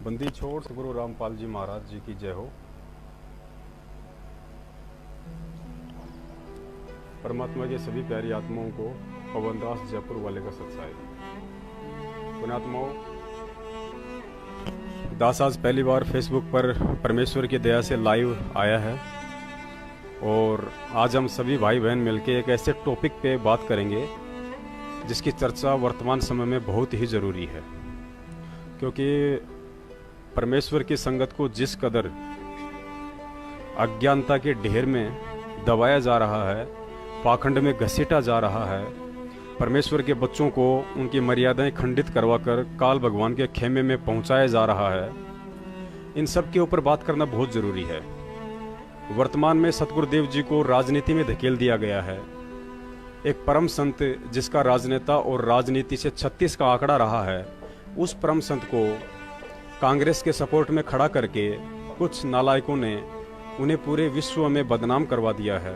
बंदी छोड़ सतगुरु रामपाल जी महाराज जी की जय हो। परमात्मा के सभी प्यारी आत्माओं को पवन दास जयपुर वाले का सत्साई। पुण्यात्माओं, दास आज पहली बार फेसबुक पर परमेश्वर की दया से लाइव आया है और आज हम सभी भाई बहन मिलकर एक ऐसे टॉपिक पे बात करेंगे जिसकी चर्चा वर्तमान समय में बहुत ही ज़रूरी है, क्योंकि परमेश्वर की संगत को जिस कदर अज्ञानता के ढेर में दबाया जा रहा है, पाखंड में घसीटा जा रहा है, परमेश्वर के बच्चों को उनकी मर्यादाएं खंडित करवाकर काल भगवान के खेमे में पहुंचाया जा रहा है, इन सब के ऊपर बात करना बहुत ज़रूरी है। वर्तमान में सतगुरुदेव जी को राजनीति में धकेल दिया गया है। एक परम संत जिसका राजनेता और राजनीति से 36 का आंकड़ा रहा है, उस परम संत को कांग्रेस के सपोर्ट में खड़ा करके कुछ नालायकों ने उन्हें पूरे विश्व में बदनाम करवा दिया है।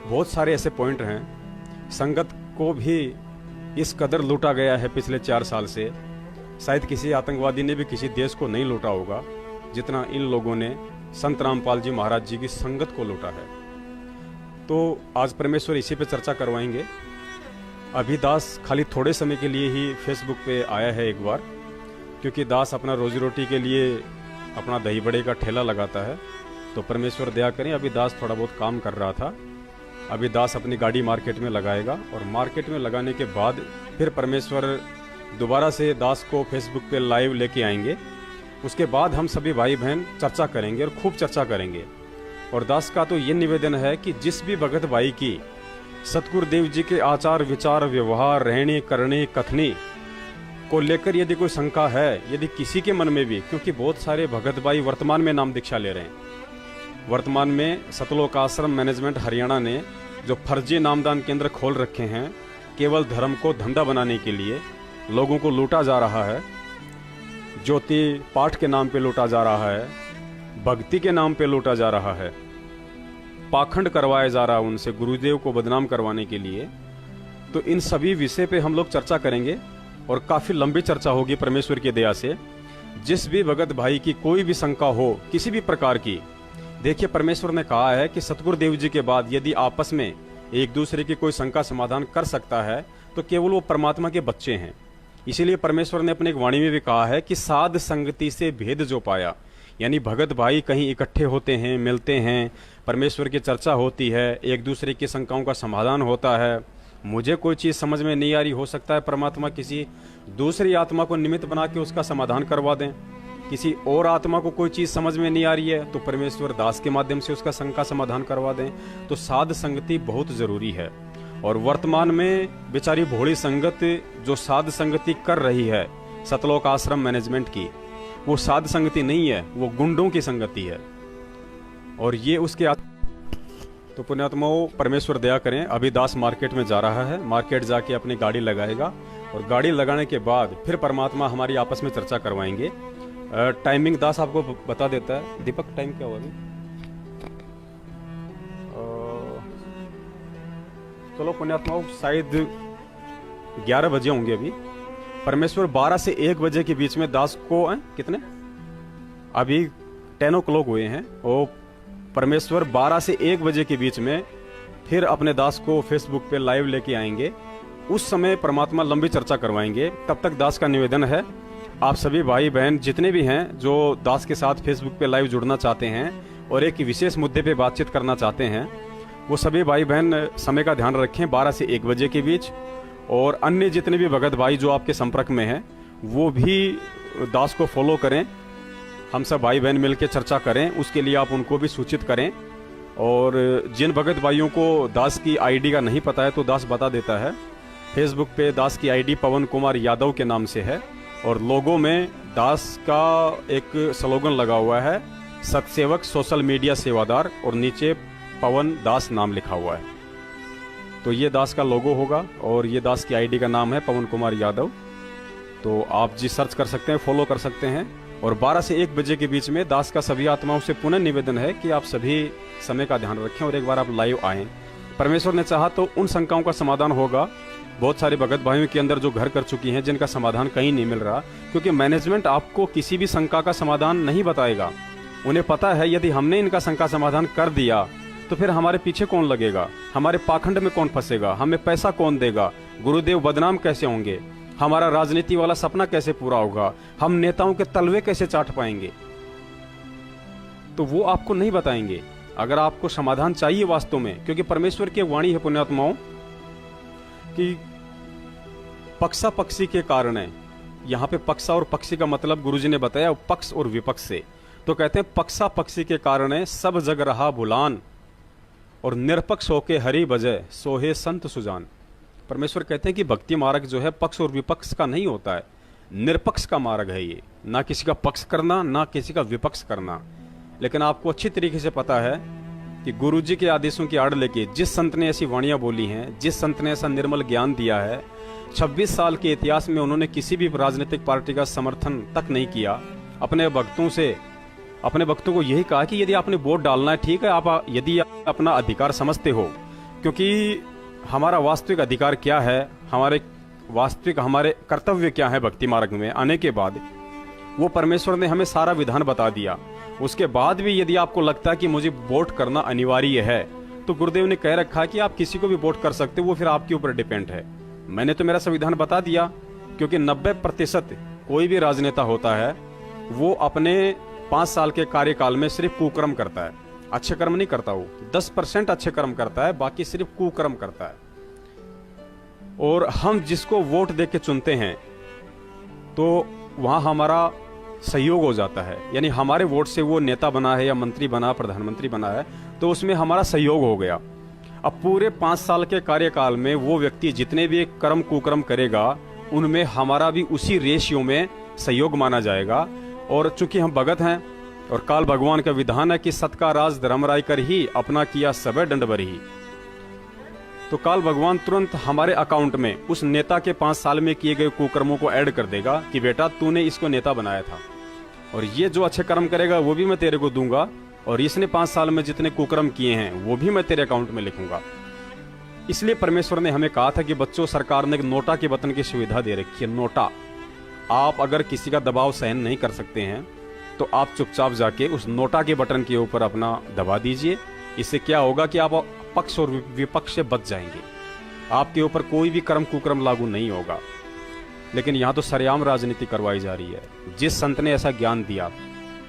बहुत सारे ऐसे पॉइंट हैं। संगत को भी इस कदर लूटा गया है पिछले 4 साल से, शायद किसी आतंकवादी ने भी किसी देश को नहीं लूटा होगा जितना इन लोगों ने संत रामपाल जी महाराज जी की संगत को लूटा है। तो आज परमेश्वर इसी पे चर्चा करवाएंगे। अभी दास खाली थोड़े समय के लिए ही फेसबुक पे आया है एक बार, क्योंकि दास अपना रोजी रोटी के लिए अपना दही बड़े का ठेला लगाता है। तो परमेश्वर दया करें, अभी दास थोड़ा बहुत काम कर रहा था। अभी दास अपनी गाड़ी मार्केट में लगाएगा और मार्केट में लगाने के बाद फिर परमेश्वर दोबारा से दास को फेसबुक पे लाइव लेके आएंगे। उसके बाद हम सभी भाई बहन चर्चा करेंगे और खूब चर्चा करेंगे। और दास का तो ये निवेदन है कि जिस भी भगत भाई की सतगुरुदेव जी के आचार विचार व्यवहार रहने करने कथनी को लेकर यदि कोई शंका है, यदि किसी के मन में भी, क्योंकि बहुत सारे भगत भाई वर्तमान में नाम दीक्षा ले रहे हैं। वर्तमान में सतलोक आश्रम मैनेजमेंट हरियाणा ने जो फर्जी नामदान केंद्र खोल रखे हैं, केवल धर्म को धंधा बनाने के लिए लोगों को लूटा जा रहा है। ज्योति पाठ के नाम पे लूटा जा रहा है, भक्ति के नाम पे लूटा जा रहा है, पाखंड करवाया जा रहा है उनसे गुरुदेव को बदनाम करवाने के लिए। तो इन सभी विषय पे हम लोग चर्चा करेंगे और काफी लंबी चर्चा होगी परमेश्वर की दया से। जिस भी भगत भाई की कोई भी शंका हो किसी भी प्रकार की, देखिए परमेश्वर ने कहा है कि सतगुरुदेव जी के बाद यदि आपस में एक दूसरे की कोई शंका समाधान कर सकता है तो केवल वो परमात्मा के बच्चे हैं। इसीलिए परमेश्वर ने अपने एक वाणी में भी कहा है कि साध संगति से भेद जो पाया, यानी भगत भाई कहीं इकट्ठे होते हैं, मिलते हैं, परमेश्वर की चर्चा होती है, एक दूसरे की शंकाओं का समाधान होता है। मुझे कोई चीज़ समझ में नहीं आ रही, हो सकता है परमात्मा किसी दूसरी आत्मा को निमित्त बना के उसका समाधान करवा दें। किसी और आत्मा को कोई चीज़ समझ में नहीं आ रही है तो परमेश्वर दास के माध्यम से उसका शंका समाधान करवा दें। तो साध संगति बहुत ज़रूरी है। और वर्तमान में बेचारी भोली संगत जो साध संगति कर रही है सतलोक आश्रम मैनेजमेंट की, वो साध संगति नहीं है, वो गुंडों की संगति है। और ये उसके तो पुण्यात्माओं, परमेश्वर दया करें। अभी दास मार्केट में जा रहा है, मार्केट जाके अपनी गाड़ी लगाएगा और गाड़ी लगाने के बाद फिर परमात्मा हमारी आपस में चर्चा करवाएंगे। टाइमिंग दास आपको बता देता है। दीपक, टाइम क्या हुआ अभी? चलो पुण्यात्माओं, शायद 11 बजे होंगे अभी। परमेश्वर 12 से 1 बजे के बीच में दास को कितने अभी 10 o'clock हुए हैं, और परमेश्वर 12 से 1 बजे के बीच में फिर अपने दास को फेसबुक पे लाइव लेके आएंगे। उस समय परमात्मा लंबी चर्चा करवाएंगे। तब तक दास का निवेदन है, आप सभी भाई बहन जितने भी हैं जो दास के साथ फेसबुक पे लाइव जुड़ना चाहते हैं और एक विशेष मुद्दे पे बातचीत करना चाहते हैं, वो सभी भाई बहन समय का ध्यान रखें 12 से 1 बजे के बीच। और अन्य जितने भी भगत भाई जो आपके संपर्क में हैं वो भी दास को फॉलो करें। हम सब भाई बहन मिलकर चर्चा करें, उसके लिए आप उनको भी सूचित करें। और जिन भगत भाइयों को दास की आईडी का नहीं पता है तो दास बता देता है। फेसबुक पे दास की आईडी पवन कुमार यादव के नाम से है और लोगों में दास का एक स्लोगन लगा हुआ है, सतसेवक सोशल मीडिया सेवादार, और नीचे पवन दास नाम लिखा हुआ है। तो ये दास का लोगो होगा और ये दास की आईडी का नाम है पवन कुमार यादव। तो आप जी सर्च कर सकते हैं, फॉलो कर सकते हैं। और 12 से 1 बजे के बीच में दास का सभी आत्माओं से पुनः निवेदन है कि आप सभी समय का ध्यान रखें और एक बार आप लाइव आएँ। परमेश्वर ने चाहा तो उन शंकाओं का समाधान होगा। बहुत सारे भगत भाइयों के अंदर जो घर कर चुकी हैं, जिनका समाधान कहीं नहीं मिल रहा, क्योंकि मैनेजमेंट आपको किसी भी शंका का समाधान नहीं बताएगा। उन्हें पता है यदि हमने इनका शंका समाधान कर दिया तो फिर हमारे पीछे कौन लगेगा, हमारे पाखंड में कौन फंसेगा, हमें पैसा कौन देगा, गुरुदेव बदनाम कैसे होंगे, हमारा राजनीति वाला सपना कैसे पूरा होगा, हम नेताओं के तलवे कैसे चाट पाएंगे। तो वो आपको नहीं बताएंगे। अगर आपको समाधान चाहिए वास्तव में, क्योंकि परमेश्वर की वाणी है पुण्यात्माओं कि पक्षा पक्षी के कारण है। यहां पे पक्षा और पक्षी का मतलब गुरुजी ने बताया पक्ष और विपक्ष से। तो कहते हैं पक्षा पक्षी के कारण है सब जग रहा भुलान, और निरपक्ष होके हरि बजय सोहे संत सुजान। परमेश्वर कहते हैं कि भक्ति मार्ग जो है पक्ष और विपक्ष का नहीं होता है, निरपक्ष का मार्ग है ये। ना किसी का पक्ष करना, ना किसी का विपक्ष करना। लेकिन आपको अच्छी तरीके से पता है कि गुरुजी के आदेशों की आड़ लेके जिस संत ने ऐसी वाणियां बोली हैं, जिस संत ने ऐसा निर्मल ज्ञान दिया है, 26 साल के इतिहास में उन्होंने किसी भी राजनीतिक पार्टी का समर्थन तक नहीं किया। अपने भक्तों को यही कहा कि यदि आपने वोट डालना है ठीक है, आप यदि अपना अधिकार समझते हो, क्योंकि हमारा वास्तविक अधिकार क्या है, हमारे कर्तव्य क्या है भक्ति मार्ग में आने के बाद, वो परमेश्वर ने हमें सारा विधान बता दिया। उसके बाद भी यदि आपको लगता है कि मुझे वोट करना अनिवार्य है, तो गुरुदेव ने कह रखा है कि आप किसी को भी वोट कर सकते हो, वो फिर आपके ऊपर डिपेंड है। मैंने तो मेरा संविधान बता दिया, क्योंकि 90% कोई भी राजनेता होता है वो अपने 5 साल के कार्यकाल में सिर्फ कुकर्म करता है, अच्छे कर्म नहीं करता। वो 10% अच्छे कर्म करता है, बाकी सिर्फ कुकर्म करता है। और हम जिसको वोट दे के चुनते हैं तो वहां हमारा सहयोग हो जाता है, यानी हमारे वोट से वो नेता बना है या मंत्री बना, प्रधानमंत्री बना है, तो उसमें हमारा सहयोग हो गया। अब पूरे 5 साल के कार्यकाल में वो व्यक्ति जितने भी कर्म कुकर्म करेगा, उनमें हमारा भी उसी रेशियो में सहयोग माना जाएगा। और चूंकि हम भगत हैं और काल भगवान का विधान है कि सत का राज धर्म राय कर ही अपना किया सबे दंड बरही, तो काल भगवान तुरंत हमारे अकाउंट में उस नेता के 5 साल में किए गए कुकर्मों को ऐड कर देगा कि बेटा तूने इसको नेता बनाया था, और ये जो अच्छे कर्म करेगा वो भी मैं तेरे को दूंगा, और इसने 5 साल में जितने कुकर्म किए हैं वो भी मैं तेरे अकाउंट में लिखूंगा। इसलिए परमेश्वर ने हमें कहा था कि बच्चों, सरकार ने नोटा के बटन की सुविधा दे रखी है। नोटा, आप अगर किसी का दबाव सहन नहीं कर सकते हैं तो आप चुपचाप जाके उस नोटा के बटन के ऊपर अपना दबा दीजिए। इससे क्या होगा कि आप पक्ष और विपक्ष से बच जाएंगे, आपके ऊपर कोई भी कर्म कुकर्म लागू नहीं होगा। लेकिन यहाँ तो सरेआम राजनीति करवाई जा रही है। जिस संत ने ऐसा ज्ञान दिया,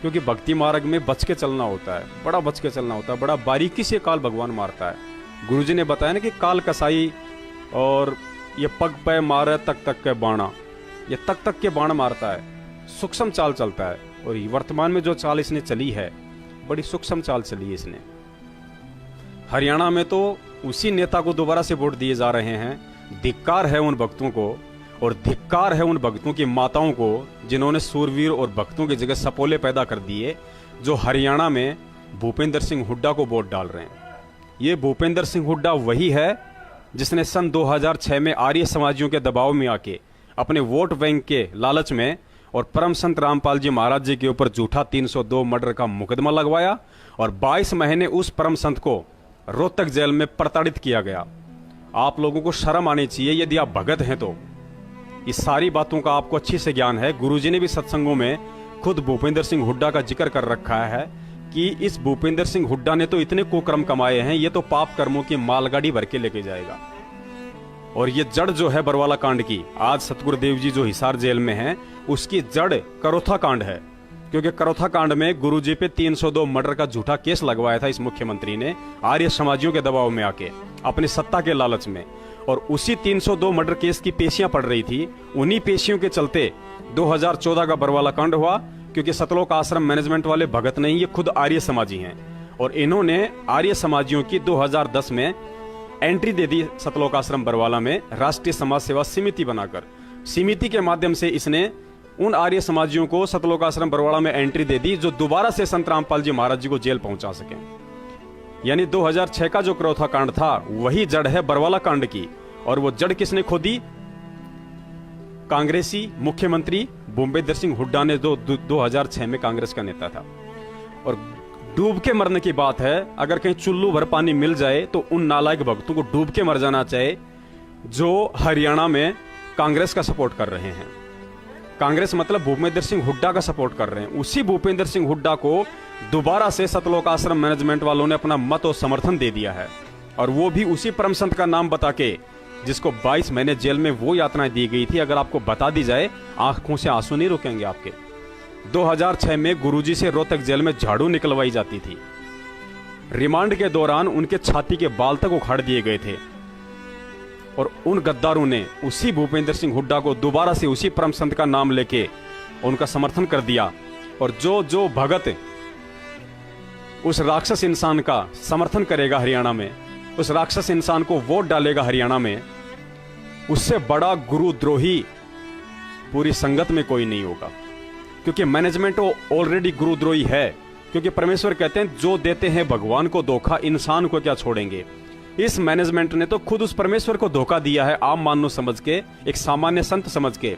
क्योंकि भक्ति मार्ग में बच के चलना होता है, बड़ा बच के चलना होता है, बड़ा बारीकी से काल भगवान मारता है। गुरुजी ने बताया ना कि काल कसाई और ये पग पे मारे तक तक के बाणा, ये तक तक के बाण मारता है, सूक्ष्म चाल चलता है। और वर्तमान में जो चाल इसने चली है, बड़ी सूक्ष्म चाल चली है इसने। हरियाणा में तो उसी नेता को दोबारा से वोट दिए जा रहे हैं। धिक्कार है उन भक्तों को, और धिक्कार है उन भक्तों की माताओं को जिन्होंने सूरवीर और भक्तों की जगह सपोले पैदा कर दिए, जो हरियाणा में भूपेंद्र सिंह हुड्डा को वोट डाल रहे हैं। ये भूपेंद्र सिंह हुड्डा वही है जिसने सन 2006 में आर्य समाजियों के दबाव में आके अपने वोट बैंक के लालच में और परम संत रामपाल जी महाराज जी के ऊपर झूठा 302 मर्डर का मुकदमा लगवाया, और 22 महीने उस परम संत को रोहतक जेल में प्रताड़ित किया गया। आप लोगों को शर्म आनी चाहिए यदि आप भगत हैं तो। इस सारी बातों का आपको अच्छी से ज्ञान है। गुरुजी ने भी सत्संगों में खुद भूपेंद्र सिंह हुड्डा का जिक्र कर रखा है कि इस भूपेंद्र सिंह हुड्डा ने तो इतने कुकर्म कमाए हैं, ये तो पाप कर्मों की मालगाड़ी भर के लेके जाएगा। और ये जड़ जो है बरवाला कांड की, आज सतगुरुदेव जी जो हिसार जेल में हैं, उसकी जड़ करोथा कांड है। क्योंकि करोथा कांड में गुरुजी पे 302 मर्डर का झूठा केस लगवाया था इस मुख्यमंत्री ने, आर्य समाजियों के दबाव में आके, अपनी सत्ता के लालच में। और उसी 302 मर्डर केस की पेशियां पड़ रही थी। उन्हीं पेशियों के चलते 2014 का बरवाला कांड हुआ, क्योंकि सतलोक आश्रम मैनेजमेंट वाले भगत नहीं, ये खुद आर्य समाजी हैं। और इन्होंने आर्य समाजियों की 2010 में एंट्री दे दी सतलोक आश्रम बरवाला में, राष्ट्रीय समाज सेवा समिति बनाकर। समिति के माध्यम से इसने उन आर्य समाजियों को सतलोक आश्रम बरवाला में एंट्री दे दी जो दोबारा से संत रामपाल जी महाराज जी को जेल पहुंचा सके। यानी 2006 का जो करोथा कांड था वही जड़ है बरवाला कांड की। और वो जड़ किसने खोदी? कांग्रेसी मुख्यमंत्री भूपेंद्र सिंह हुड्डा ने, जो 2006 में कांग्रेस का नेता था। और डूब के मरने की बात है। अगर कहीं चुल्लू भर पानी मिल जाए तो उन नालायक भक्तों को डूब के मर जाना चाहिए जो हरियाणा में कांग्रेस का सपोर्ट कर रहे हैं। कांग्रेस मतलब भूपेंद्र सिंह हुड्डा का सपोर्ट कर रहे हैं। उसी भूपेंद्र सिंह हुड्डा को दोबारा से सतलोक आश्रम मैनेजमेंट वालों ने अपना मत और समर्थन दे दिया है, और वो भी उसी परम संत का नाम बता के जिसको 22 महीने जेल में वो यातनाएं दी गई थी। अगर आपको बता दी जाए, आंखों से आंसू नहीं रुकेंगे आपके। 2006 में गुरुजी से रोहतक जेल में झाड़ू निकलवाई जाती थी। रिमांड के दौरान उनके छाती के बाल तक उखाड़ दिए गए थे, और उन गद्दारों ने उसी भूपेंद्र सिंह हुड्डा को दोबारा से उसी परम संत का नाम लेके उनका समर्थन कर दिया। और जो जो भगत उस राक्षस इंसान का समर्थन करेगा हरियाणा में, उस राक्षस इंसान को वोट डालेगा हरियाणा में, उससे बड़ा गुरुद्रोही पूरी संगत में कोई नहीं होगा। क्योंकि मैनेजमेंट ऑलरेडी गुरुद्रोही है। क्योंकि परमेश्वर कहते हैं जो देते हैं भगवान को धोखा, इंसान को क्या छोड़ेंगे। इस मैनेजमेंट ने तो खुद उस परमेश्वर को धोखा दिया है, आम मानव समझ के, एक सामान्य संत समझ के।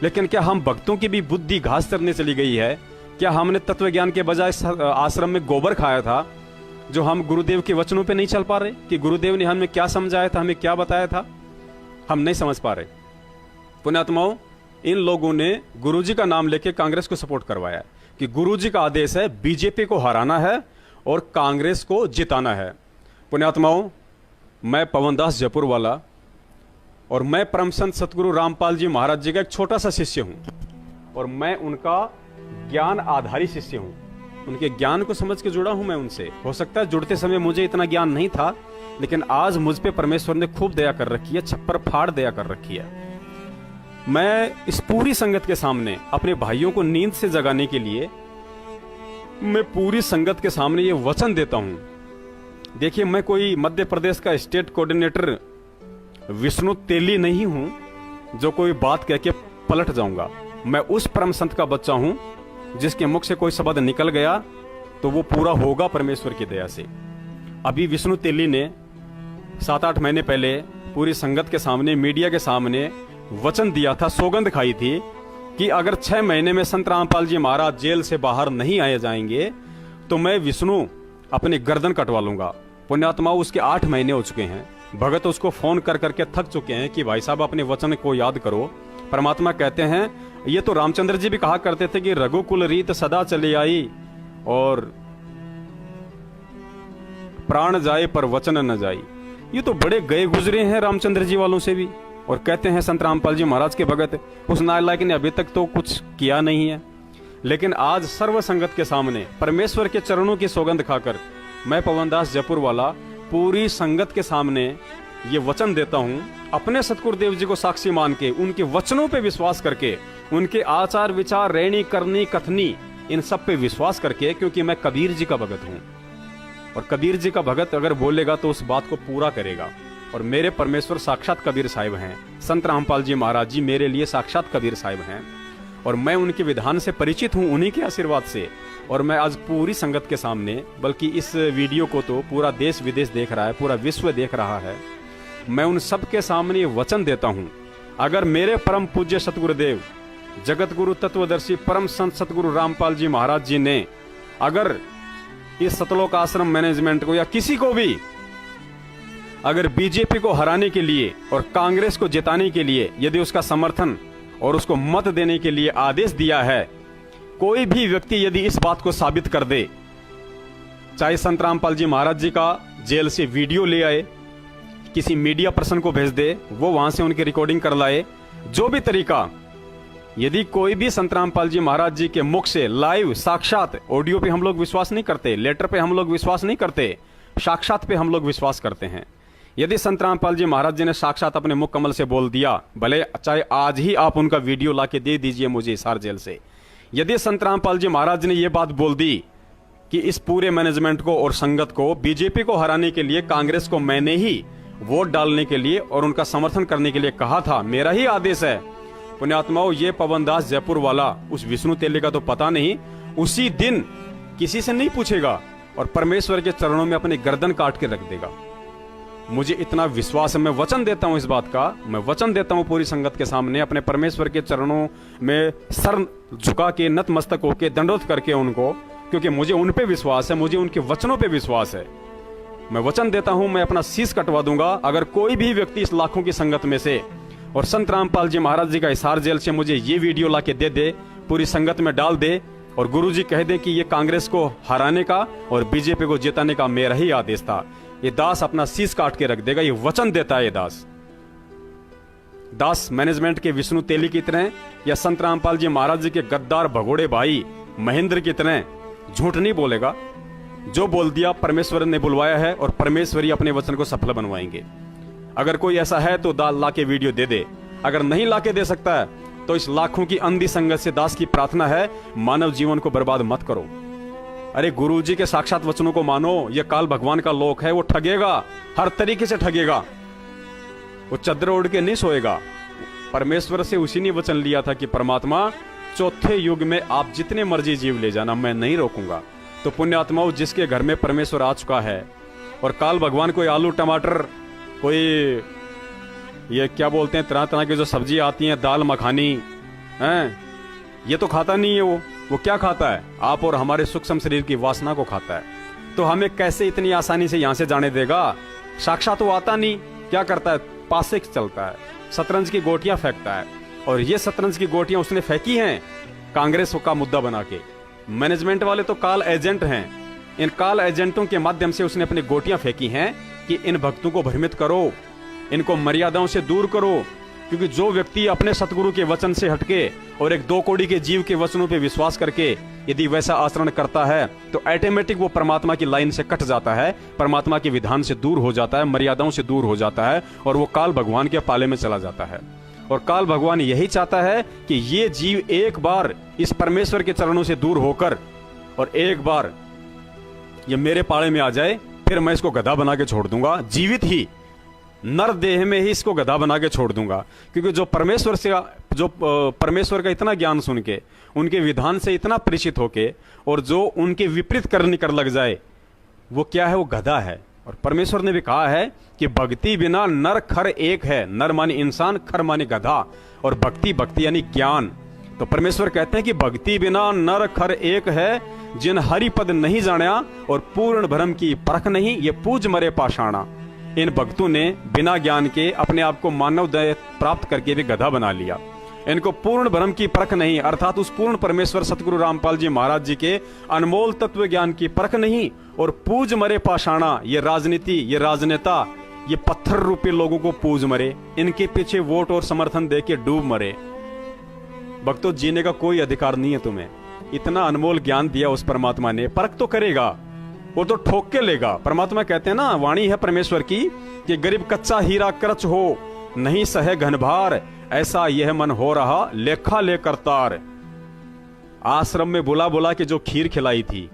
लेकिन क्या हम भक्तों की भी बुद्धि घास चरने चली गई है? क्या हमने तत्व ज्ञान के बजाय आश्रम में गोबर खाया था, जो हम गुरुदेव के वचनों पे नहीं चल पा रहे कि गुरुदेव ने हमें क्या समझाया था, हमें क्या बताया था, हम नहीं समझ पा रहे। पुण्यात्माओं, इन लोगों ने गुरुजी का नाम लेके कांग्रेस को सपोर्ट करवाया कि गुरुजी का आदेश है बीजेपी को हराना है और कांग्रेस को जिताना है। पुण्यात्माओं, मैं पवन दास जयपुर वाला और मैं परम संत सतगुरु रामपाल जी महाराज जी का एक छोटा सा शिष्य हूं, और मैं उनका ज्ञान आधारी शिष्य हूं। उनके ज्ञान को समझ के जुड़ा हूं मैं उनसे। हो सकता है जुड़ते समय मुझे इतना ज्ञान नहीं था, लेकिन आज मुझ पे परमेश्वर ने खूब दया कर रखी है, छप्पर फाड़ दया कर रखी है। मैं इस पूरी संगत के सामने अपने भाइयों को नींद से जगाने के लिए मैं पूरी संगत के सामने ये वचन देता हूं। देखिए, मैं कोई मध्य प्रदेश का स्टेट कोऑर्डिनेटर विष्णु तेली नहीं हूं जो कोई बात कह के पलट जाऊंगा। मैं उस परम संत का बच्चा हूं जिसके मुख से कोई शब्द निकल गया तो वो पूरा होगा परमेश्वर की दया से। अभी विष्णु तेली ने 7-8 महीने पहले पूरी संगत के सामने, मीडिया के सामने वचन दिया था, सौगंध खाई थी कि अगर 6 महीने में संत रामपाल जी महाराज जेल से बाहर नहीं आए जाएंगे तो मैं विष्णु अपनी गर्दन कटवा लूंगा। पुण्यात्मा, उसके 8 महीने हो चुके हैं। भगत उसको फोन कर करके थक चुके हैं कि भाई साहब अपने वचन को याद करो। परमात्मा कहते हैं, ये तो रामचंद्र जी भी कहा करते थे कि रघुकुल रीत सदा चली आई और प्राण जाए पर वचन न जाए। ये तो बड़े गए गुजरे हैं रामचंद्र जी वालों से भी, और कहते हैं संत रामपाल जी महाराज के भगत। उस नालायक ने अभी तक तो कुछ किया नहीं है। लेकिन आज सर्व संगत के सामने परमेश्वर के चरणों की सौगंध खाकर मैं पवन दास जयपुर वाला पूरी संगत के सामने ये वचन देता हूं, अपने सतगुरुदेव जी को साक्षी मान के, उनके वचनों पे विश्वास करके, उनके आचार विचार, रहनी करनी कथनी, इन सब पे विश्वास करके, क्योंकि मैं कबीर जी का भगत हूं। और कबीर जी का भगत अगर बोलेगा तो उस बात को पूरा करेगा। और मेरे परमेश्वर साक्षात कबीर साहिब हैं। संत रामपाल जी महाराज जी मेरे लिए साक्षात कबीर साहिब हैं, और मैं उनके विधान से परिचित हूं, उन्हीं के आशीर्वाद से। और मैं आज पूरी संगत के सामने, बल्कि इस वीडियो को तो पूरा देश विदेश देख रहा है, पूरा विश्व देख रहा है, मैं उन सब के सामने ये वचन देता हूं, अगर मेरे परम पूज्य सतगुरुदेव जगत गुरु तत्वदर्शी परम संत सतगुरु रामपाल जी महाराज जी ने अगर इस सतलोक आश्रम मैनेजमेंट को या किसी को भी अगर बीजेपी को हराने के लिए और कांग्रेस को जिताने के लिए यदि उसका समर्थन और उसको मत देने के लिए आदेश दिया है, कोई भी व्यक्ति यदि इस बात को साबित कर दे, चाहे संत रामपाल जी महाराज जी का जेल से वीडियो ले आए, किसी मीडिया पर्सन को भेज दे, वो वहां से उनकी रिकॉर्डिंग कर लाए, जो भी तरीका, यदि कोई भी संत रामपाल जी महाराज जी के मुख से लाइव साक्षात, ऑडियो पे हम लोग विश्वास नहीं करते, लेटर पे हम लोग विश्वास नहीं करते, साक्षात पे हम लोग विश्वास करते हैं। यदि संत रामपाल जी महाराज जी ने साक्षात अपने मुख कमल से बोल दिया, भले चाहे आज ही आप उनका वीडियो लाके दे दीजिए मुझे हिसार जेल से, यदि संत रामपाल जी महाराज ने यह बात बोल दी कि इस पूरे मैनेजमेंट को और संगत को, बीजेपी को हराने के लिए कांग्रेस को मैंने ही वोट डालने के लिए और उनका समर्थन करने के लिए कहा था, मेरा ही आदेश है, पुण्यात्माओं, ये पवन दास जयपुर वाला उस विष्णु तेली का तो पता नहीं, उसी दिन किसी से नहीं पूछेगा और परमेश्वर के चरणों में अपनी गर्दन काट के रख देगा। मुझे इतना विश्वास है, मैं वचन देता हूं इस बात का, मैं वचन देता हूं पूरी संगत के सामने, अपने परमेश्वर के चरणों में सर झुका के, नतमस्तक होके, दंडोत करके उनको, क्योंकि मुझे उन पे विश्वास है, मुझे उनके वचनों पे विश्वास है। मैं वचन देता हूं, मैं अपना शीश कटवा दूंगा अगर कोई भी व्यक्ति इस लाखों की संगत में से और संत रामपाल जी महाराज जी का हिसार जेल से मुझे ये वीडियो ला के दे, पूरी संगत में डाल दे और गुरुजी कह दे कि ये कांग्रेस को हराने का और बीजेपी को जिताने का मेरा ही आदेश था, ये दास अपना शीश काट के रख देगा। ये वचन देता है। ये दास मैनेजमेंट के विष्णु तेली की तरह या संत रामपाल जी महाराज जी के गद्दार भगोड़े भाई महेंद्र की तरह झूठ नहीं बोलेगा। जो बोल दिया परमेश्वर ने बुलवाया है और परमेश्वर ही अपने वचन को सफल बनवाएंगे। अगर कोई ऐसा है तो दाल ला के वीडियो दे। अगर नहीं ला के दे सकता है तो इस लाखों की अंधी संगत से दास की प्रार्थना है, मानव जीवन को बर्बाद मत करो। अरे गुरुजी के साक्षात वचनों को मानो। ये काल भगवान का लोक है, वो ठगेगा, हर तरीके से ठगेगा। वो चद्दर ओढ़ के नहीं सोएगा। परमेश्वर से उसी ने वचन लिया था कि परमात्मा चौथे युग में आप जितने मर्जी जीव ले जाना, मैं नहीं रोकूंगा। तो पुण्यात्माओं, जिसके घर में परमेश्वर आ चुका है और काल भगवान कोई आलू टमाटर, कोई ये क्या बोलते हैं, तरह तरह की जो सब्जी आती हैं, दाल मखानी हैं, ये तो खाता नहीं है। वो क्या खाता है? आप और हमारे सूक्ष्म शरीर की वासना को खाता है। तो हमें कैसे इतनी आसानी से यहां से जाने देगा? साक्षात वो आता नहीं, क्या करता है? पासे चलता है, शतरंज की गोटियां फेंकता है। और ये शतरंज की गोटियां उसने फेंकी हैं कांग्रेस का मुद्दा बना के। मैनेजमेंट वाले तो काल एजेंट हैं। इन काल एजेंटों के माध्यम से उसने अपनी गोटियां फेंकी हैं कि इन भक्तों को भ्रमित करो, इनको मर्यादाओं से दूर करो। क्योंकि जो व्यक्ति अपने सतगुरु के वचन से हटके और एक 2 कौड़ी के जीव के वचनों पे विश्वास करके यदि वैसा आचरण करता है तो ऑटोमेटिक वो परमात्मा की लाइन से कट जाता है, परमात्मा के विधान से दूर हो जाता है, मर्यादाओं से दूर हो जाता है और वो काल भगवान के पाले में चला जाता है। और काल भगवान यही चाहता है कि ये जीव एक बार इस परमेश्वर के चरणों से दूर होकर और एक बार ये मेरे पाले में आ जाए, फिर मैं इसको गधा बना के छोड़ दूंगा। जीवित ही नर देह में ही इसको गधा बना के छोड़ दूंगा। क्योंकि जो परमेश्वर का इतना ज्ञान सुन के, उनके विधान से इतना परिचित होके और जो उनके विपरीत करने कर लग जाए, वो क्या है? वो गधा है। और परमेश्वर ने भी कहा है कि भक्ति बिना नर खर एक है। नर माने इंसान, खर माने गधा। और भक्ति यानी ज्ञान। तो परमेश्वर कहते हैं कि भक्ति बिना नर खर एक है, जिन हरि पद नहीं जाना और पूर्ण भ्रम की परख नहीं, ये पूज मरे पाषाणा। इन भक्तों ने बिना ज्ञान के अपने आप को मानव दया प्राप्त करके भी गधा बना लिया। इनको पूर्ण भ्रम की परख नहीं, अर्थात उस पूर्ण परमेश्वर सतगुरु रामपाल जी महाराज जी के अनमोल तत्व ज्ञान की परख नहीं। और पूज मरे पाषाणा, ये राजनीति, ये राजनेता, ये पत्थर रूपी लोगों को पूज मरे, इनके पीछे वोट और समर्थन दे के डूब मरे। भक्तों, जीने का कोई अधिकार नहीं है तुम्हें। इतना अनमोल ज्ञान दिया उस परमात्मा ने, परख तो करेगा, वो तो ठोक के लेगा। परमात्मा कहते हैं ना, वाणी है परमेश्वर की कि गरीब कच्चा हीरा करच हो, नहीं सहे घनभार, ऐसा यह मन हो रहा लेखा ले करतार। आश्रम में बुला बुला के जो खीर खिलाई थी,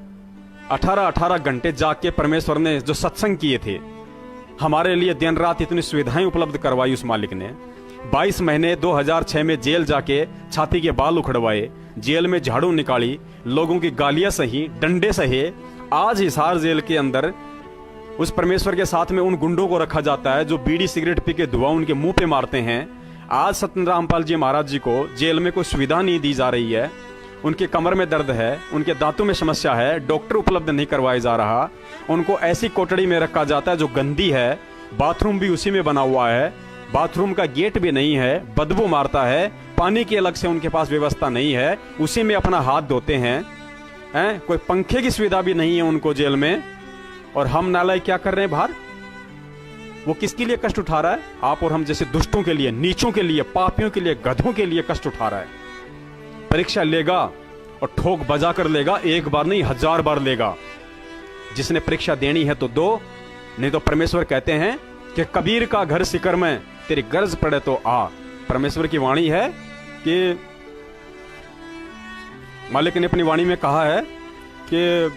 18-18 घंटे जाग के परमेश्वर ने जो सत्संग किए थे, हमारे लिए दिन रात इतनी सुविधाएं उपलब्ध करवाई उस मालिक ने। 22 महीने 2006 में जेल जाके छाती के बाल उखड़वाए, जेल में झाड़ू निकाली, लोगों की गालियां सही, डंडे सहे। आज हिसार जेल के अंदर उस परमेश्वर के साथ में उन गुंडों को रखा जाता है जो बीड़ी सिगरेट पी के धुआं उनके मुंह पे मारते हैं। आज सत्य रामपाल जी महाराज जी को जेल में कोई सुविधा नहीं दी जा रही है। उनके कमर में दर्द है, उनके दांतों में समस्या है, डॉक्टर उपलब्ध नहीं करवाया जा रहा। उनको ऐसी कोठड़ी में रखा जाता है जो गंदी है, बाथरूम भी उसी में बना हुआ है, बाथरूम का गेट भी नहीं है, बदबू मारता है, पानी की अलग से उनके पास व्यवस्था नहीं है, उसी में अपना हाथ धोते हैं। कोई पंखे की सुविधा भी नहीं है उनको जेल में। और हम नालायक क्या कर रहे हैं बाहर? वो किसके लिए कष्ट उठा रहा है? आप और हम जैसे दुष्टों के लिए, नीचों के लिए, पापियों के लिए, गधों के लिए कष्ट उठा रहा है। परीक्षा लेगा और ठोक बजा कर लेगा, एक बार नहीं 1000 बार लेगा। जिसने परीक्षा देनी है तो दो, नहीं तो परमेश्वर कहते हैं कि कबीर का घर सिकर में, तेरी गर्ज पड़े तो आ। परमेश्वर की वाणी है कि मालिक ने अपनी वाणी में कहा है कि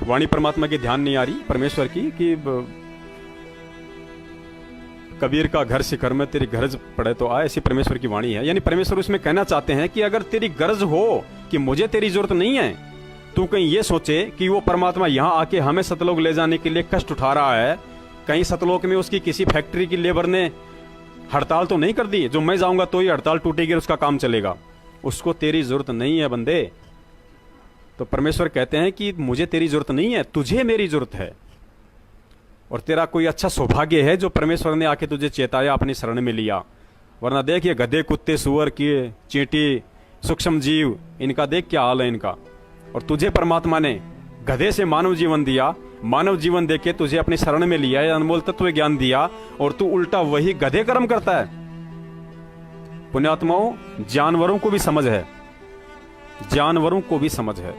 वाणी परमात्मा की ध्यान नहीं आ रही परमेश्वर की, कि कबीर का घर शिखर में तेरी गरज पड़े तो आए, ऐसी परमेश्वर की वाणी है। यानी परमेश्वर उसमें कहना चाहते हैं कि अगर तेरी गरज हो कि मुझे तेरी जरूरत नहीं है, तू कहीं ये सोचे कि वो परमात्मा यहाँ आके हमें सतलोक ले जाने के लिए कष्ट उठा रहा है, कहीं सतलोक में उसकी किसी फैक्ट्री की लेबर ने हड़ताल तो नहीं कर दी जो मैं जाऊंगा तो ही हड़ताल टूटेगी और उसका काम चलेगा। उसको तेरी जरूरत नहीं है बंदे। तो परमेश्वर कहते हैं कि मुझे तेरी जरूरत नहीं है, तुझे मेरी जरूरत है। और तेरा कोई अच्छा सौभाग्य है जो परमेश्वर ने आके तुझे चेताया, अपनी शरण में लिया। वरना देख ये गधे, कुत्ते, सुअर, कीड़े, चींटी, सूक्ष्म जीव, इनका देख क्या हाल है इनका। और तुझे परमात्मा ने गधे से मानव जीवन दिया, मानव जीवन देके तुझे अपनी शरण में लिया है, अनमोल तत्व ज्ञान दिया, और तू उल्टा वही गधे कर्म करता है। पुण्यात्माओं, जानवरों को भी समझ है, जानवरों को भी समझ है।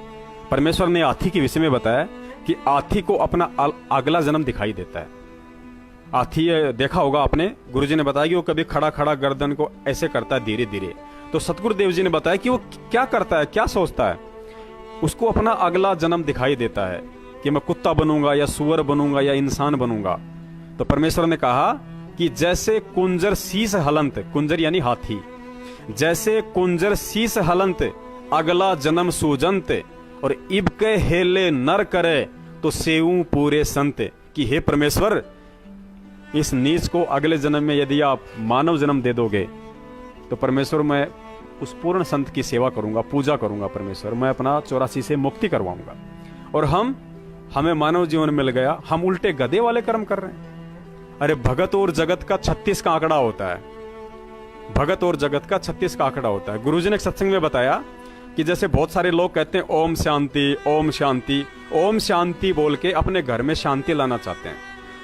परमेश्वर ने हाथी के विषय में बताया कि हाथी को अपना अगला जन्म दिखाई देता है। हाथी देखा होगा आपने, गुरुजी ने बताया कि वो कभी खड़ा खड़ा गर्दन को ऐसे करता है धीरे धीरे। तो सतगुरुदेव जी ने बताया कि वो क्या करता है, क्या सोचता है। उसको अपना अगला जन्म दिखाई देता है कि मैं कुत्ता बनूंगा या सुअर बनूंगा या इंसान बनूंगा। तो परमेश्वर ने कहा कि जैसे कुंजर शीस हलंत, कुंजर यानी हाथी, जैसे कुंजर शीस हलंत अगला जन्म सूजंत, और इब के हेले नर करे तो सेऊ पूरे संत। कि हे परमेश्वर, इस नीच को अगले जन्म में यदि आप मानव जन्म दे दोगे तो परमेश्वर मैं उस पूर्ण संत की सेवा करूंगा, पूजा करूंगा। परमेश्वर मैं अपना 84 से मुक्ति करवाऊंगा। और हमें मानव जीवन मिल गया, हम उल्टे गधे वाले कर्म कर रहे हैं। अरे भगत और जगत का 36 का आंकड़ा होता है, भगत और जगत का 36 का आंकड़ा होता है। गुरुजी ने सत्संग में बताया कि जैसे बहुत सारे लोग कहते हैं ओम शांति, ओम शांति, ओम शांति बोल के अपने घर में शांति लाना चाहते हैं।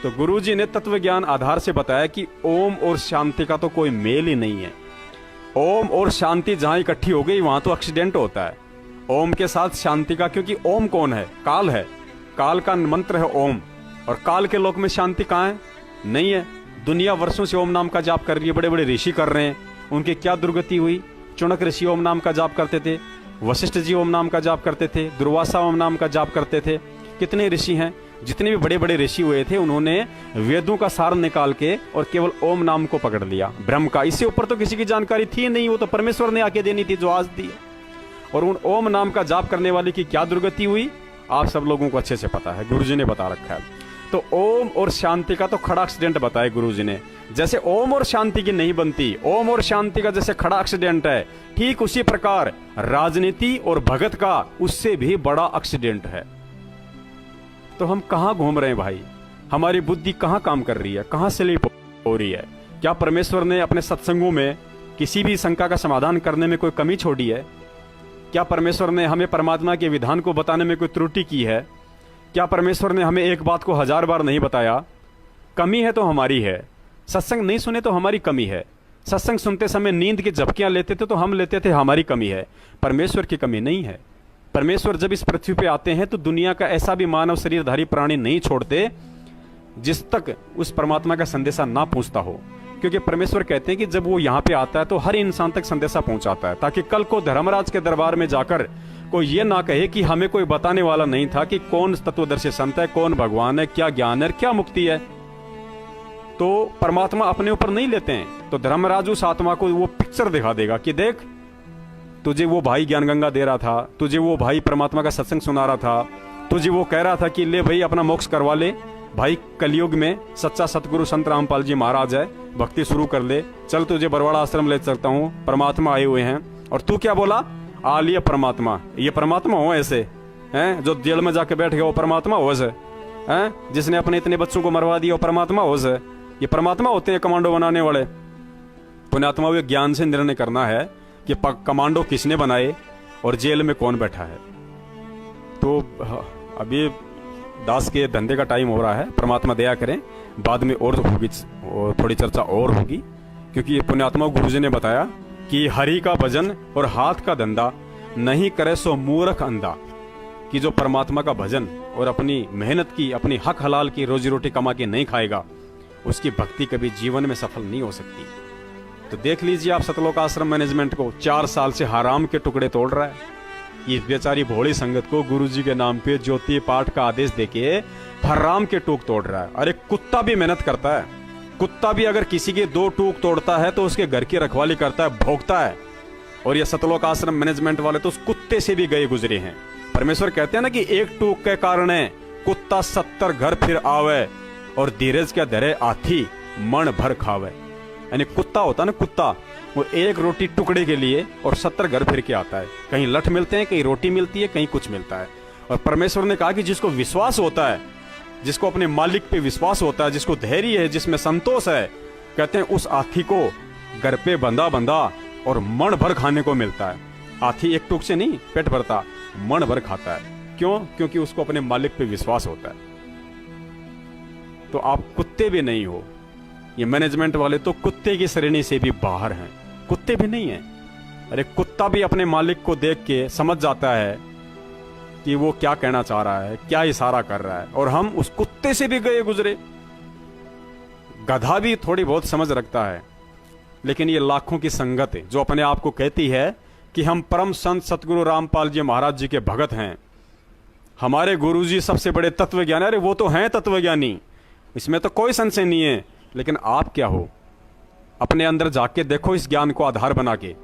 तो गुरुजी ने तत्व ज्ञान आधार से बताया कि ओम और शांति का तो कोई मेल ही नहीं है। ओम और शांति जहां इकट्ठी हो गई वहां तो एक्सीडेंट होता है, ओम के साथ शांति का। क्योंकि ओम कौन है? काल है, काल का मंत्र है ओम। और काल के लोक में शांति कहाँ है? नहीं है। दुनिया वर्षों से ओम नाम का जाप कर रही है, बड़े बड़े ऋषि कर रहे हैं। उनकी क्या दुर्गति हुई? चुनक ऋषि ओम नाम का जाप करते थे, वशिष्ठ जी ओम नाम का जाप करते थे, दुर्वासा ओम नाम का जाप करते थे। कितने ऋषि हैं, जितने भी बड़े बड़े ऋषि हुए थे उन्होंने वेदों का सार निकाल के और केवल ओम नाम को पकड़ लिया, ब्रह्म का। इससे ऊपर तो किसी की जानकारी थी नहीं, वो तो परमेश्वर ने आके देनी थी जो आज दी है। और उन ओम नाम का जाप करने वाले की क्या दुर्गति हुई आप सब लोगों को अच्छे से पता है, गुरुजी ने बता रखा है। तो ओम और शांति का तो खड़ा एक्सीडेंट बताया गुरुजी ने। जैसे ओम और शांति की नहीं बनती, ओम और शांति का जैसे खड़ा एक्सीडेंट है, ठीक उसी प्रकार राजनीति और भगत का उससे भी बड़ा एक्सीडेंट है। तो हम कहां घूम रहे हैं भाई? हमारी बुद्धि कहां काम कर रही है, कहां स्लिप हो रही है? क्या परमेश्वर ने अपने सत्संगों में किसी भी शंका का समाधान करने में कोई कमी छोड़ी है? क्या परमेश्वर ने हमें परमात्मा के विधान को बताने में कोई त्रुटि की है? क्या परमेश्वर ने हमें एक बात को 1000 बार नहीं बताया? कमी है तो हमारी है। सत्संग नहीं सुने तो हमारी कमी है। सत्संग सुनते समय नींद की झपकियां लेते थे तो हम लेते थे, हमारी कमी है। परमेश्वर की कमी नहीं है। परमेश्वर जब इस पृथ्वी पे आते हैं तो दुनिया का ऐसा भी मानव शरीरधारी प्राणी नहीं छोड़ते जिस तक उस परमात्मा का संदेशा ना पहुंचता हो। क्योंकि परमेश्वर कहते हैं कि जब वो यहाँ पे आता है तो हर इंसान तक संदेशा पहुंचाता है, ताकि कल को धर्मराज के दरबार में जाकर कोई ये ना कहे कि हमें कोई बताने वाला नहीं था कि कौन तत्वदर्शी संत है, कौन भगवान है, क्या ज्ञान है, क्या मुक्ति है। तो परमात्मा अपने ऊपर नहीं लेते हैं, तो धर्मराज उस आत्मा को वो पिक्चर दिखा देगा कि देख, तुझे वो भाई ज्ञान गंगा दे रहा था, तुझे वो भाई परमात्मा का सत्संग सुना रहा था, तुझे वो कह रहा था कि ले भाई अपना मोक्ष करवा ले, भाई कलयुग में सच्चा सतगुरु संत रामपाल जी महाराज है, भक्ति शुरू कर ले, चल तुझे बरवाड़ा आश्रम ले सकता हूँ, परमात्मा आए हुए हैं। और तू क्या बोला? आ लिया परमात्मा। ये परमात्मा हो ऐसे हैं? जो जेल में जाके बैठ गया वो परमात्मा हो ऐसे हैं? जिसने अपने इतने बच्चों को मरवा दिया वो परमात्मा हो ऐसे? ये परमात्मा होते हैं कमांडो बनाने वाले? पुण्यात्मा को ज्ञान से निर्णय करना है कि कमांडो किसने बनाए और जेल में कौन बैठा है। तो अभी दास के धंधे का टाइम हो रहा है, परमात्मा दया करें, बाद में और होगी, थोड़ी चर्चा और होगी। क्योंकि पुण्यात्मा गुरुजी ने बताया कि हरि का भजन और हाथ का धंधा नहीं करे सो मूर्ख अंधा। कि जो परमात्मा का भजन और अपनी मेहनत की, अपनी हक हलाल की रोजी रोटी कमा के नहीं खाएगा, उसकी भक्ति कभी जीवन में सफल नहीं हो सकती। तो देख लीजिए आप सतलोक आश्रम मैनेजमेंट को 4 साल से हराम के टुकड़े तोड़ रहा है। ये बेचारी भोली संगत को गुरुजी के नाम पे ज्योति पाठ का आदेश देके हराम के टूक तोड़ रहा है। अरे कुत्ता भी मेहनत करता है, कुत्ता भी अगर किसी के 2 टूक तोड़ता है तो उसके घर की रखवाली करता है, भोगता है। और ये सतलोक आश्रम मैनेजमेंट वाले तो उस कुत्ते से भी गए गुजरे हैं। परमेश्वर कहते हैं ना कि एक टूक के कारण कुत्ता 70 घर फिर आवे और धीरज के धरे आथी मन भर खावे। यानी कुत्ता होता है ना, कुत्ता, वो एक रोटी टुकड़े के लिए और 70 घर फिर के आता है। कहीं लठ मिलते हैं, कहीं रोटी मिलती है, कहीं कुछ मिलता है। और परमेश्वर ने कहा कि जिसको विश्वास होता है, जिसको अपने मालिक पे विश्वास होता है, जिसको धैर्य है, जिसमें संतोष है, कहते हैं उस हाथी को घर पे बंधा बंधा और मन भर खाने को मिलता है। हाथी एक टूक से नहीं पेट भरता, मन भर खाता है। क्यों? क्योंकि उसको अपने मालिक पे विश्वास होता है। तो आप कुत्ते भी नहीं हो, ये मैनेजमेंट वाले तो कुत्ते की श्रेणी से भी बाहर हैं, कुत्ते भी नहीं हैं। अरे कुत्ता भी अपने मालिक को देख के समझ जाता है कि वो क्या कहना चाह रहा है, क्या इशारा कर रहा है, और हम उस कुत्ते से भी गए गुजरे। गधा भी थोड़ी बहुत समझ रखता है, लेकिन ये लाखों की संगत है जो अपने आप को कहती है कि हम परम संत सतगुरु रामपाल जी महाराज जी के भगत हैं, हमारे गुरुजी सबसे बड़े तत्वज्ञानी। अरे वो तो हैं तत्वज्ञानी, इसमें तो कोई संशय नहीं है, लेकिन आप क्या हो? अपने अंदर जाके देखो इस ज्ञान को आधार बना के।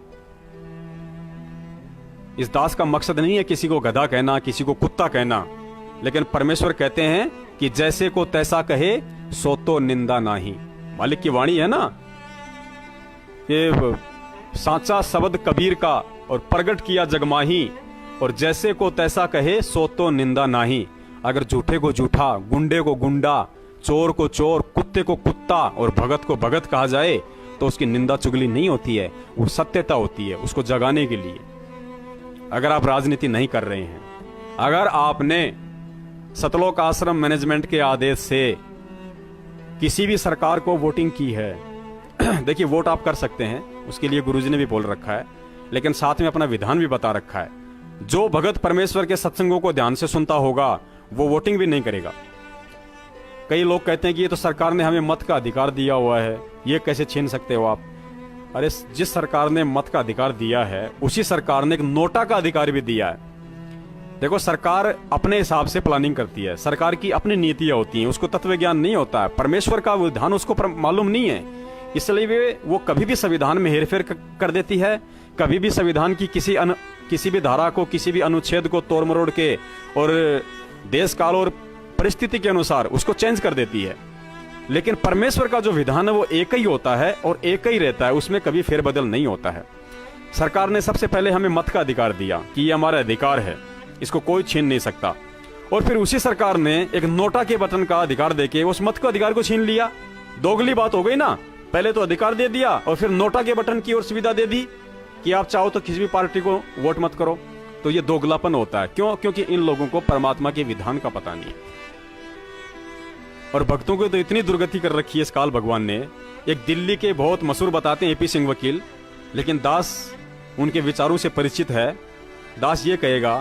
इस दास का मकसद नहीं है किसी को गधा कहना, किसी को कुत्ता कहना, लेकिन परमेश्वर कहते हैं कि जैसे को तैसा कहे सो तो निंदा नाही। मालिक की वाणी है ना, ये सांचा शब्द कबीर का और प्रगट किया जगमाही, और जैसे को तैसा कहे सो तो निंदा नाही। अगर झूठे को झूठा, गुंडे को गुंडा, चोर को चोर, कुत्ते को कुत्ता और भगत को भगत कहा जाए तो उसकी निंदा चुगली नहीं होती है, वो सत्यता होती है उसको जगाने के लिए। अगर आप राजनीति नहीं कर रहे हैं, अगर आपने सतलोक आश्रम मैनेजमेंट के आदेश से किसी भी सरकार को वोटिंग की है देखिए वोट आप कर सकते हैं, उसके लिए गुरुजी ने भी बोल रखा है, लेकिन साथ में अपना विधान भी बता रखा है। जो भगत परमेश्वर के सत्संगों को ध्यान से सुनता होगा वो वोटिंग भी नहीं करेगा। कई लोग कहते हैं कि ये तो सरकार ने हमें मत का अधिकार दिया हुआ है, ये कैसे छीन सकते हो आप? अरे जिस सरकार ने मत का अधिकार दिया है उसी सरकार ने एक नोटा का अधिकार भी दिया है। देखो सरकार अपने हिसाब से प्लानिंग करती है, सरकार की अपनी नीतियां होती हैं, उसको तत्व ज्ञान नहीं होता है, परमेश्वर का विधान उसको मालूम नहीं है, इसलिए वो कभी भी संविधान में हेरफेर कर देती है, कभी भी संविधान की किसी भी धारा को, किसी भी अनुच्छेद को तोड़ मरोड़ के और देश काल और परिस्थिति के अनुसार उसको चेंज कर देती है। लेकिन परमेश्वर का जो विधान है वो एक ही होता है और एक ही रहता है, उसमें कभी फेरबदल नहीं होता है। सरकार ने सबसे पहले हमें मत का अधिकार दिया कि ये हमारा अधिकार है, इसको कोई छीन नहीं सकता, और फिर उसी सरकार ने एक नोटा के बटन का अधिकार देके उस मत के अधिकार को छीन लिया। दोगली बात हो गई ना, पहले तो अधिकार दे दिया और फिर नोटा के बटन की ओर सुविधा दे दी कि आप चाहो तो किसी भी पार्टी को वोट मत करो। तो ये दोगलापन होता है। क्यों? क्योंकि इन लोगों को परमात्मा के विधान का पता नहीं है, और भक्तों को तो इतनी दुर्गति कर रखी है इस काल भगवान ने। एक दिल्ली के बहुत मशहूर बताते हैं एपी सिंह वकील, लेकिन दास उनके विचारों से परिचित है। दास ये कहेगा,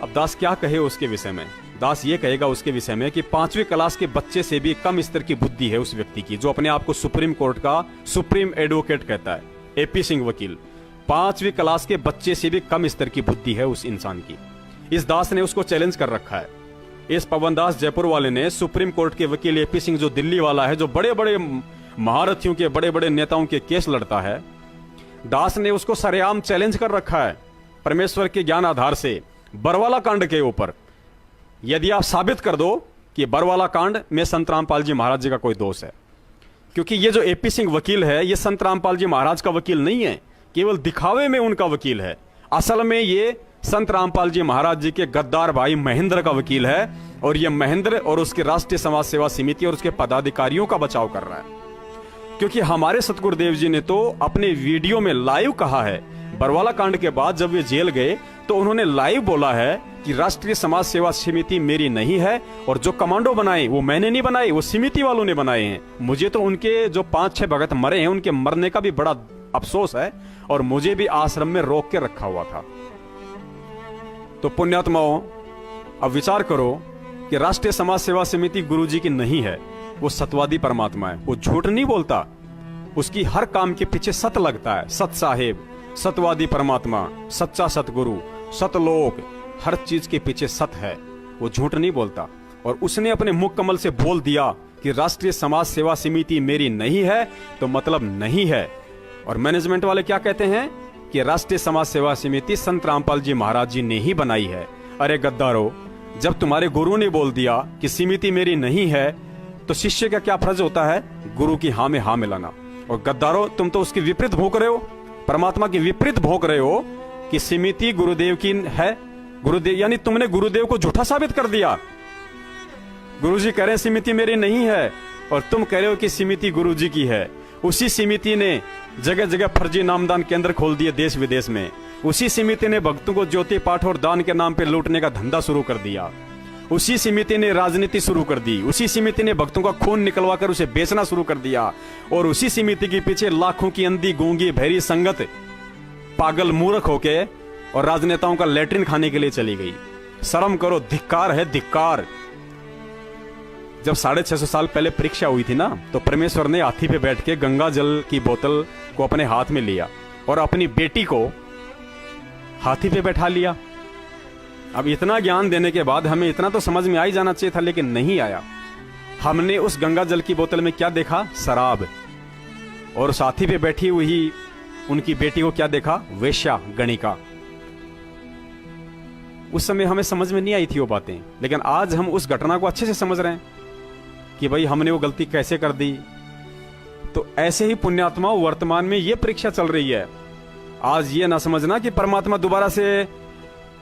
अब दास क्या कहे उसके विषय में, दास ये कहेगा उसके विषय में कि 5वीं क्लास के बच्चे से भी कम स्तर की बुद्धि है उस व्यक्ति की जो अपने आप को सुप्रीम कोर्ट का सुप्रीम एडवोकेट कहता है। एपी सिंह वकील, 5वीं क्लास के बच्चे से भी कम स्तर की बुद्धि है उस इंसान की। इस दास ने उसको चैलेंज कर रखा है। इस पवन दास जयपुर वाले ने सुप्रीम कोर्ट के वकील एपी सिंह जो दिल्ली वाला है, जो बड़े बड़े महारथियों के, बड़े बड़े नेताओं के केस लड़ता है, दास ने उसको सरेआम चैलेंज कर रखा है परमेश्वर के ज्ञान आधार से बरवाला कांड के ऊपर। यदि आप साबित कर दो कि बरवाला कांड में संत रामपाल जी महाराज जी का कोई दोष है, क्योंकि ये जो एपी सिंह वकील है ये संत रामपाल जी महाराज का वकील नहीं है, केवल दिखावे में उनका वकील है। असल में ये संत रामपाल जी महाराज जी के गद्दार भाई महेंद्र का वकील है, और ये महेंद्र और उसके राष्ट्रीय समाज सेवा समिति और उसके पदाधिकारियों का बचाव कर रहा है। क्योंकि हमारे सतगुरुदेव जी ने तो अपने वीडियो में लाइव कहा है, बरवाला कांड के बाद जब वे जेल गए तो उन्होंने लाइव बोला है कि राष्ट्रीय समाज सेवा समिति मेरी नहीं है, और जो कमांडो बनाए वो मैंने नहीं बनाए, वो समिति वालों ने बनाए हैं। मुझे तो उनके जो 5-6 भगत मरे हैं उनके मरने का भी बड़ा अफसोस है, और मुझे भी आश्रम में रोक के रखा हुआ था। तो पुण्यात्माओं, अब विचार करो कि राष्ट्रीय समाज सेवा समिति गुरुजी की नहीं है, वो सतवादी परमात्मा है, वो झूठ नहीं बोलता, उसकी हर काम के पीछे सत लगता है। सत साहेब, सतवादी परमात्मा, सच्चा सतगुरु, सतलोक, हर चीज के पीछे सत है, वो झूठ नहीं बोलता। और उसने अपने मुख कमल से बोल दिया कि राष्ट्रीय समाज सेवा समिति मेरी नहीं है, तो मतलब नहीं है। और मैनेजमेंट वाले क्या कहते हैं कि राष्ट्रीय समाज सेवा समिति संत रामपाल जी महाराज जी ने ही बनाई है। अरे गद्दारो, जब तुम्हारे गुरु ने बोल दिया कि समिति मेरी नहीं है, तो शिष्य का क्या फर्ज होता है? गुरु की हाँ में हाँ मिलाना। और गद्दारों, तुम तो उसके विपरीत भोंक रहे हो, परमात्मा के विपरीत भोंक रहे हो कि समिति गुरुदेव की है। गुरुदेव यानी तुमने गुरुदेव को झूठा साबित कर दिया। गुरुजी कह रहे हैं समिति मेरी नहीं है, और तुम कह रहे हो कि समिति गुरुजी की है। उसी समिति ने जगह जगह फर्जी नामदान केंद्र खोल दिए देश विदेश में। उसी समिति ने भक्तों को ज्योति पाठ और दान के नाम पे लूटने का धंधा शुरू कर दिया। उसी समिति ने राजनीति शुरू कर दी। उसी समिति ने भक्तों का खून निकलवा कर उसे बेचना शुरू कर दिया। और उसी समिति के पीछे लाखों की अंधी गूंगी भैरी संगत पागल मूर्ख होके और राजनेताओं का लेटरिन खाने के लिए चली गई। शर्म करो, धिक्कार है, धिक्कार। जब 650 साल पहले परीक्षा हुई थी ना, तो परमेश्वर ने हाथी पे बैठ के गंगा जल की बोतल को अपने हाथ में लिया और अपनी बेटी को हाथी पे बैठा लिया। अब इतना ज्ञान देने के बाद हमें इतना तो समझ में आ ही जाना चाहिए था, लेकिन नहीं आया। हमने उस गंगा जल की बोतल में क्या देखा? शराब। और उस हाथी पे बैठी हुई उनकी बेटी को क्या देखा? वेश्या, गणिका। उस समय हमें समझ में नहीं आई थी वो बातें, लेकिन आज हम उस घटना को अच्छे से समझ रहे हैं कि भाई हमने वो गलती कैसे कर दी। तो ऐसे ही पुण्यात्मा वर्तमान में ये परीक्षा चल रही है। आज ये ना समझना कि परमात्मा दोबारा से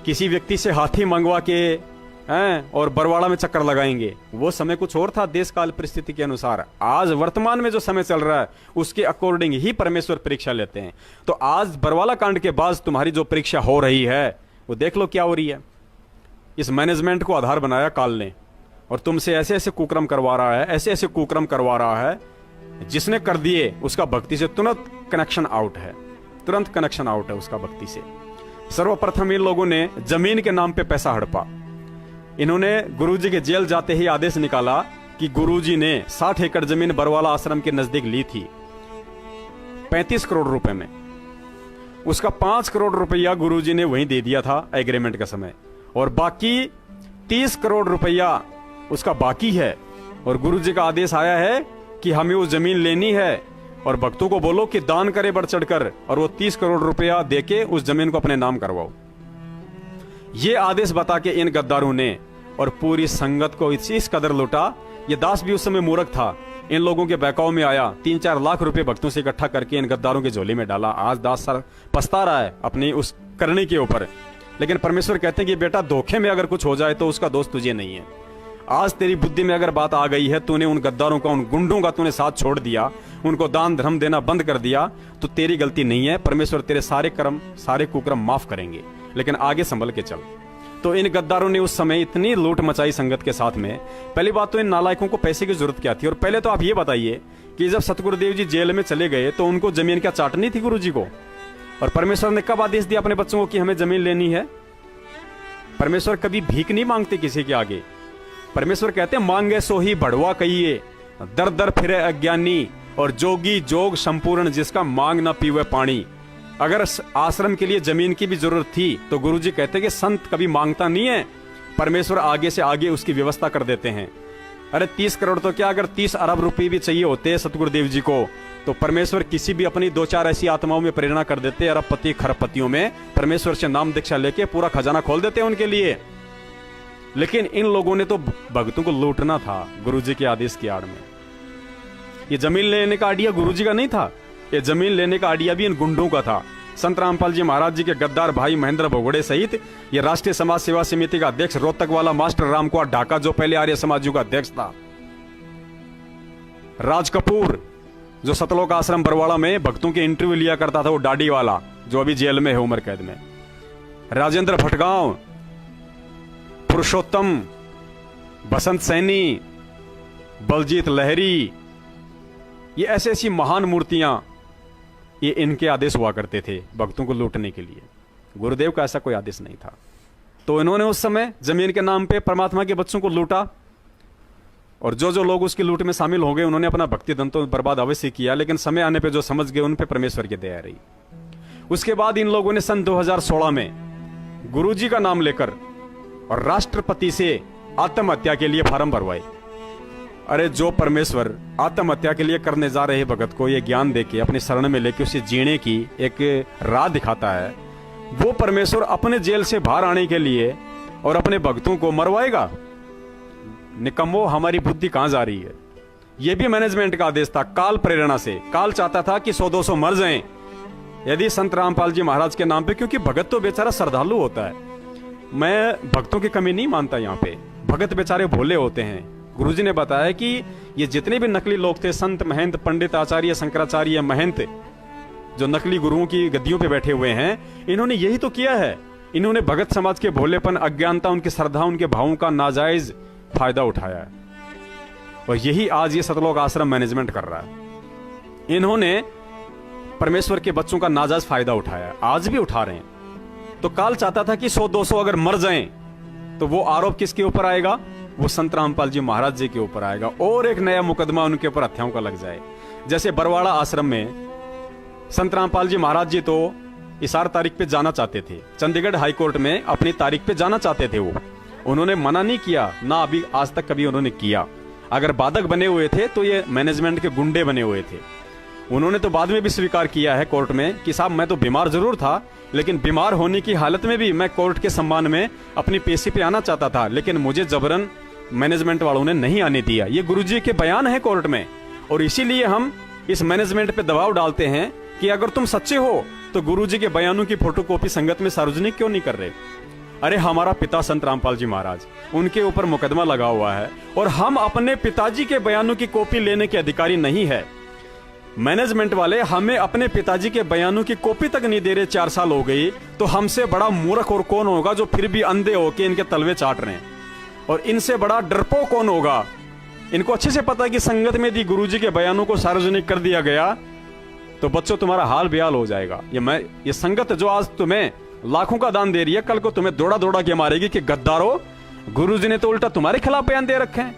किसी व्यक्ति से हाथी मंगवा के हैं और बरवाड़ा में चक्कर लगाएंगे। वो समय कुछ और था, देश काल परिस्थिति के अनुसार। आज वर्तमान में जो समय चल रहा है उसके अकॉर्डिंग ही परमेश्वर परीक्षा लेते हैं। तो आज बरवाला कांड के बाद तुम्हारी जो परीक्षा हो रही है वो देख लो क्या हो रही है। इस मैनेजमेंट को आधार बनाया काल ने, और तुमसे ऐसे ऐसे कुक्रम करवा रहा है, ऐसे ऐसे कुक्रम करवा रहा है। जिसने कर दिए उसका भक्ति से तुरंत कनेक्शन आउट है, तुरंत कनेक्शन आउट है उसका भक्ति से। सर्वप्रथम इन लोगों ने जमीन के नाम पे पैसा हड़पा। इन्होंने गुरुजी के जेल जाते ही आदेश निकाला कि गुरुजी ने 60 एकड़ जमीन बरवाला आश्रम के नजदीक ली थी 35 करोड़ रुपए में। उसका 5 करोड़ रुपया गुरुजी ने वहीं दे दिया था एग्रीमेंट का समय, और बाकी 30 करोड़ रुपया उसका बाकी है। और गुरुजी का आदेश आया है कि हमें वो जमीन लेनी है, और भक्तों को बोलो कि दान करे बढ़ चढ़कर, और वो 30 करोड़ रुपया देके उस जमीन को अपने नाम करवाओ। ये आदेश बता के इन गद्दारों ने और पूरी संगत को इस कदर लूटा। ये दास भी उस समय मूर्ख था, इन लोगों के बहकाव में आया, 3-4 लाख रुपए भक्तों से इकट्ठा करके इन गद्दारों के झोले में डाला। आज दास सर पछता रहा है अपनी उस करने के ऊपर। लेकिन परमेश्वर कहते हैं कि बेटा धोखे में अगर कुछ हो जाए तो उसका दोष तुझे नहीं है। आज तेरी बुद्धि में अगर बात आ गई है, तूने उन गद्दारों का, उन गुंडों का तूने साथ छोड़ दिया, उनको दान धर्म देना बंद कर दिया, तो तेरी गलती नहीं है। परमेश्वर तेरे सारे कर्म, सारे कुकर्म माफ करेंगे, लेकिन आगे संभल के चल। तो इन गद्दारों ने उस समय इतनी लूट मचाई संगत के साथ में। पहली बात तो इन नालायकों को पैसे की जरूरत क्या थी। और पहले तो आप ये बताइए कि जब सतगुरुदेव जी जेल में चले गए तो उनको जमीन क्या चाटनी थी गुरु जी को? और परमेश्वर ने कब आदेश दिया अपने बच्चों को कि हमें जमीन लेनी है? परमेश्वर कभी भीख नहीं मांगते किसी के आगे। परमेश्वर कहते हैं मांगे सो ही बढ़वा कहिए, दर दर फिरे अज्ञानी, और जोगी जोग संपूर्ण जिसका मांग ना पीवे पानी। अगर आश्रम के लिए जमीन की भी जरूरत थी तो गुरुजी कहते हैं कि संत कभी मांगता नहीं है, परमेश्वर आगे से आगे उसकी व्यवस्था कर देते हैं। अरे 30 करोड़ तो क्या, अगर 30 अरब रुपए भी चाहिए होते सतगुरुदेव जी को, तो परमेश्वर किसी भी अपनी 2-4 ऐसी आत्माओं में प्रेरणा कर देते, अरबपति खरबपतियों में परमेश्वर से नाम दीक्षा लेके पूरा खजाना खोल देते उनके लिए। लेकिन इन लोगों ने तो भक्तों को लूटना था गुरुजी के आदेश की आड़ में। ये जमीन लेने का आइडिया गुरुजी का नहीं था, ये जमीन लेने का आइडिया भी इन गुंडों का था। संत रामपाल जी महाराज जी के गद्दार भाई महेंद्र भगोड़े सहित ये राष्ट्रीय समाज सेवा समिति का अध्यक्ष रोहतक वाला मास्टर रामकुमार ढाका, जो पहले आर्य समाजियों का अध्यक्ष था। राज कपूर जो सतलोक आश्रम बरवाड़ा में भक्तों के इंटरव्यू लिया करता था, वो डाडी वाला जो अभी जेल में है उम्र कैद में। राजेंद्र भटगांव, पुरुषोत्तम, बसंत सैनी, बलजीत लहरी, ये ऐसी ऐसी महान मूर्तियां, ये इनके आदेश हुआ करते थे भक्तों को लूटने के लिए। गुरुदेव का ऐसा कोई आदेश नहीं था। तो इन्होंने उस समय जमीन के नाम पे परमात्मा के बच्चों को लूटा, और जो जो लोग उसकी लूट में शामिल हो गए उन्होंने अपना भक्ति धन तो बर्बाद अवश्य किया, लेकिन समय आने पे जो समझ गए उन पे परमेश्वर की दया रही। उसके बाद इन लोगों ने सन 2016 में गुरुजी का नाम लेकर और राष्ट्रपति से आत्महत्या के लिए फार्म भरवाए। अरे जो परमेश्वर आत्महत्या के लिए करने जा रहे भगत को ये ज्ञान देके अपने शरण में लेके उसे जीने की एक राह दिखाता है, वो परमेश्वर अपने जेल से बाहर आने के लिए और अपने भक्तों को मरवाएगा? निकम्मो, हमारी बुद्धि कहां जा रही है? यह भी मैनेजमेंट का आदेश था, काल प्रेरणा से। काल चाहता था कि 100-200 मर जाएं यदि संत रामपाल जी महाराज के नाम पे, क्योंकि भगत तो बेचारा श्रद्धालु होता है। मैं भक्तों की कमी नहीं मानता, यहाँ पे भगत बेचारे भोले होते हैं। गुरुजी ने बताया कि ये जितने भी नकली लोग थे, संत, महंत, पंडित, आचार्य, शंकराचार्य, महंत, जो नकली गुरुओं की गद्दियों पे बैठे हुए हैं, इन्होंने यही तो किया है। इन्होंने भगत समाज के भोलेपन, अज्ञानता, उनकी श्रद्धा, उनके भावों का नाजायज फायदा उठाया है, और यही आज ये सतलोक आश्रम मैनेजमेंट कर रहा है। इन्होंने परमेश्वर के बच्चों का नाजायज फायदा उठाया, आज भी उठा रहे हैं। तो काल चाहता था कि 100-200 अगर मर जाएं तो वो आरोप किसके ऊपर आएगा? वो संत रामपाल जी महाराज जी के ऊपर आएगा, और एक नया मुकदमा उनके ऊपर हत्याओं का लग जाए। जैसे बरवाड़ा आश्रम में संत रामपाल जी महाराज जी तो इशार तारीख पे जाना चाहते थे, चंडीगढ़ हाई कोर्ट में अपनी तारीख पे जाना चाहते थे। वो उन्होंने मना नहीं किया, ना अभी आज तक कभी उन्होंने किया। अगर बाधक बने हुए थे तो ये मैनेजमेंट के गुंडे बने हुए थे। उन्होंने तो बाद में भी स्वीकार किया है कोर्ट में कि साहब मैं तो बीमार जरूर था, लेकिन बीमार होने की हालत में भी मैं कोर्ट के सम्मान में अपनी पेशी पे आना चाहता था, लेकिन मुझे जबरन मैनेजमेंट वालों ने नहीं आने दिया। ये गुरुजी के बयान है कोर्ट में, और इसीलिए हम इस मैनेजमेंट पे दबाव डालते हैं कि अगर तुम सच्चे हो तो गुरुजी के बयानों की फोटोकॉपी संगत में सार्वजनिक क्यों नहीं कर रहे? अरे हमारा पिता संत रामपाल जी महाराज, उनके ऊपर मुकदमा लगा हुआ है, और हम अपने पिताजी के बयानों की कॉपी लेने के अधिकारी नहीं है। मैनेजमेंट वाले हमें अपने पिताजी के बयानों की कॉपी तक नहीं दे रहे, 4 साल हो गई। तो हमसे बड़ा मूर्ख और कौन होगा जो फिर भी अंधे होके इनके तलवे चाट रहे हैं? और इनसे बड़ा डरपोक कौन होगा? इनको अच्छे से पता है कि संगत में यदि गुरुजी के बयानों को सार्वजनिक कर दिया गया तो बच्चों तुम्हारा हाल बेहाल हो जाएगा। ये संगत जो आज तुम्हें लाखों का दान दे रही है, कल को तुम्हें दौड़ा दौड़ा के मारेगी कि गद्दारो, गुरुजी ने तो उल्टा तुम्हारे खिलाफ बयान दे रखे हैं,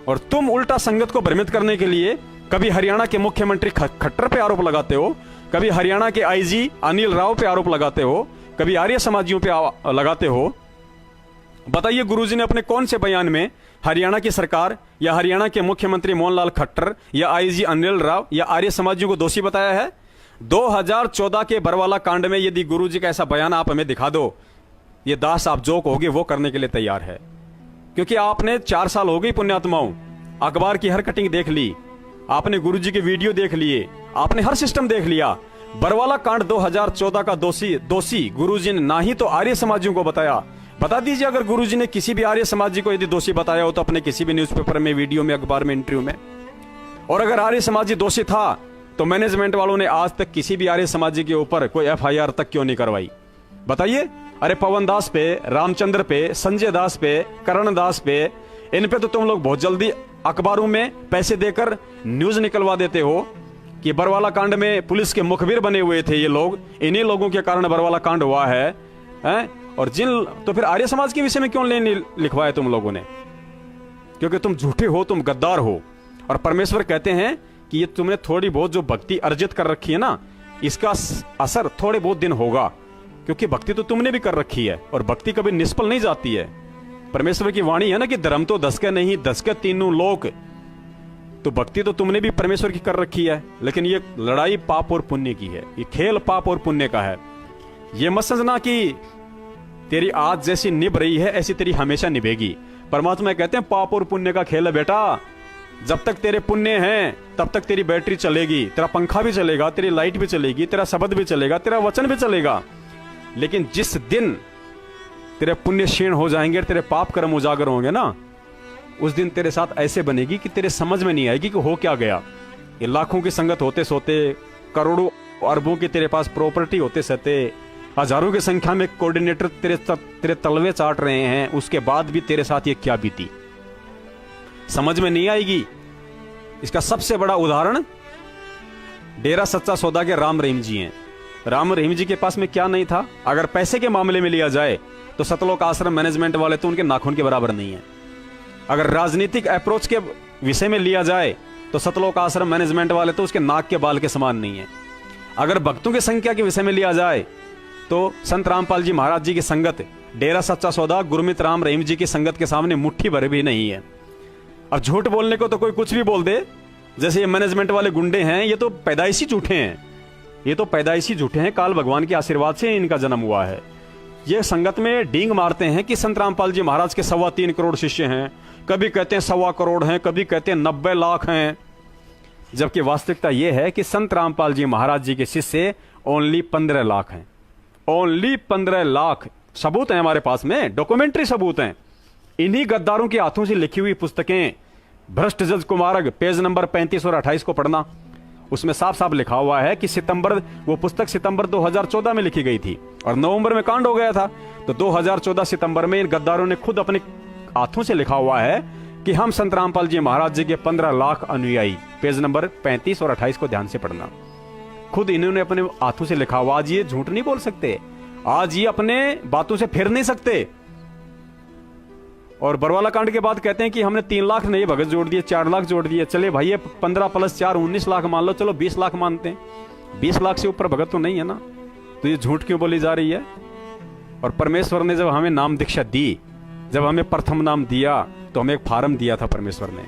और तुम उल्टा संगत को भ्रमित करने के लिए कभी हरियाणा के मुख्यमंत्री खट्टर पे आरोप लगाते हो, कभी हरियाणा के आईजी अनिल राव पे आरोप लगाते हो, कभी आर्य समाजियों पे लगाते हो। बताइए गुरुजी ने अपने कौन से बयान में हरियाणा की सरकार या हरियाणा के मुख्यमंत्री मोहनलाल खट्टर या आईजी अनिल राव या आर्य समाजियों को दोषी बताया है? 2014 के बरवाला कांड में यदि गुरुजी का ऐसा बयान आप हमें दिखा दो, ये दास आप जो कहोगे वो करने के लिए तैयार है। क्योंकि आपने 4 साल हो गई पुण्यात्माओं, अखबार की हर कटिंग देख ली, आपने गुरुजी के वीडियो देख लिए, आपने हर सिस्टम देख लिया। बरवाला कांड 2014 का दोषी गुरुजी ने ना ही तो आर्य समाजियों को बताया। बता दीजिए अगर गुरुजी ने किसी भी आर्य समाजी को यदि दोषी बताया हो तो अपने किसी भी न्यूज़पेपर में, वीडियो में, अखबार में, इंटरव्यू में। और अगर आर्य समाजी दोषी था तो मैनेजमेंट वालों ने आज तक किसी भी आर्य समाजी के ऊपर कोई FIR तक क्यों नहीं करवाई? बताइए। अरे पवन दास पे, रामचंद्र पे, संजय दास पे, करण दास पे, इन पे तो तुम लोग बहुत जल्दी अखबारों में पैसे देकर न्यूज निकलवा देते हो कि बरवाला कांड में पुलिस के मुखबिर बने हुए थे ये लोग, इन्हीं लोगों के कारण बरवाला कांड हुआ है, और तो फिर आर्य समाज के विषय में क्यों नहीं लिखवाया तुम लोगों ने? क्योंकि तुम झूठे हो, तुम गद्दार हो। और परमेश्वर कहते हैं कि ये तुमने थोड़ी बहुत जो भक्ति अर्जित कर रखी है ना, इसका असर थोड़े बहुत दिन होगा, क्योंकि भक्ति तो तुमने भी कर रखी है, और भक्ति कभी निष्फल नहीं जाती है। परमेश्वर की वाणी है ना कि धर्म तो 10 के नहीं, 10 के तीनों लोक। तो भक्ति तो तुमने भी परमेश्वर की कर रखी है, लेकिन ये लड़ाई पाप और पुण्य की है, ये खेल पाप और पुण्य का है। ये मत समझना कि तेरी आज जैसी निभ रही है ऐसी तेरी हमेशा निभेगी। परमात्मा कहते हैं पाप और पुण्य का खेल है बेटा। जब तक तेरे पुण्य हैं तब तक तेरी बैटरी चलेगी, तेरा पंखा भी चलेगा, तेरी लाइट भी चलेगी, तेरा शब्द भी चलेगा, तेरा वचन भी चलेगा। लेकिन जिस दिन तेरे पुण्य क्षीण हो जाएंगे, तेरे पाप कर्म उजागर होंगे ना, उस दिन तेरे साथ ऐसे बनेगी कि तेरे समझ में नहीं आएगी कि हो क्या गया। ये लाखों की संगत होते सोते, करोड़ों अरबों की तेरे पास प्रॉपर्टी होते सहते, हजारों की संख्या में कोऑर्डिनेटर तेरे तलवे चाट रहे हैं, उसके बाद भी तेरे साथ ये क्या बीती समझ में नहीं आएगी। इसका सबसे बड़ा उदाहरण डेरा सच्चा सौदा के राम रहीम जी हैं। राम रहीम जी के पास में क्या नहीं था? अगर पैसे के मामले में लिया जाए तो सतलोक आश्रम मैनेजमेंट वाले तो उनके नाखून के बराबर नहीं है। अगर राजनीतिक अप्रोच के विषय में लिया जाए तो सतलोक आश्रम मैनेजमेंट वाले तो उसके नाक के बाल के समान नहीं है। अगर भक्तों की संख्या के विषय में लिया जाए तो संत रामपाल जी महाराज जी की संगत, डेरा सच्चा सौदा, गुरमीत राम रहीम जी की संगत के सामने मुट्ठी भर भी नहीं है। अब झूठ बोलने को तो कोई कुछ भी बोल दे, जैसे ये मैनेजमेंट वाले गुंडे हैं, ये तो पैदाइशी झूठे हैं, ये तो पैदाइशी झूठे हैं। काल भगवान के आशीर्वाद से इनका जन्म हुआ है। ये संगत में डींग मारते हैं कि संत रामपाल जी महाराज के 3.25 करोड़ शिष्य हैं, कभी कहते हैं 1.25 करोड़ हैं, कभी कहते हैं 90 लाख हैं। जबकि वास्तविकता यह है कि संत रामपाल जी महाराज जी के शिष्य ओनली 15 लाख हैं। ओनली 15 लाख। सबूत हैं हमारे पास में, डॉक्यूमेंट्री सबूत हैं। इन्हीं गद्दारों के हाथों से लिखी हुई पुस्तकें भ्रष्ट जज कुमारक, पेज नंबर 35 और 28 को पढ़ना। उसमें साफ साफ लिखा हुआ है कि वो पुस्तक सितंबर 2014 में लिखी गई थी और नवंबर में कांड हो गया था। तो 2014 सितंबर में इन गद्दारों ने खुद अपने हाथों से लिखा हुआ है कि हम संत रामपाल जी महाराज जी के 15 लाख अनुयायी। पेज नंबर 35 और 28 को ध्यान से पढ़ना। खुद इन्होंने अपने हाथों से लिखा हुआ। आज ये झूठ नहीं बोल सकते, आज ये अपने बातों से फिर नहीं सकते। और बरवाला कांड के बाद कहते हैं कि हमने 3 लाख नहीं भगत जोड़ दिए, 4 लाख जोड़ दिए। चले भाई, 15 + 4 19 लाख मान लो, चलो 20 लाख मानते हैं। 20 लाख से ऊपर भगत तो नहीं है ना, तो ये झूठ क्यों बोली जा रही है? और परमेश्वर ने जब हमें नाम दीक्षा दी, जब हमें प्रथम नाम दिया, तो हमें एक फार्म दिया था परमेश्वर ने।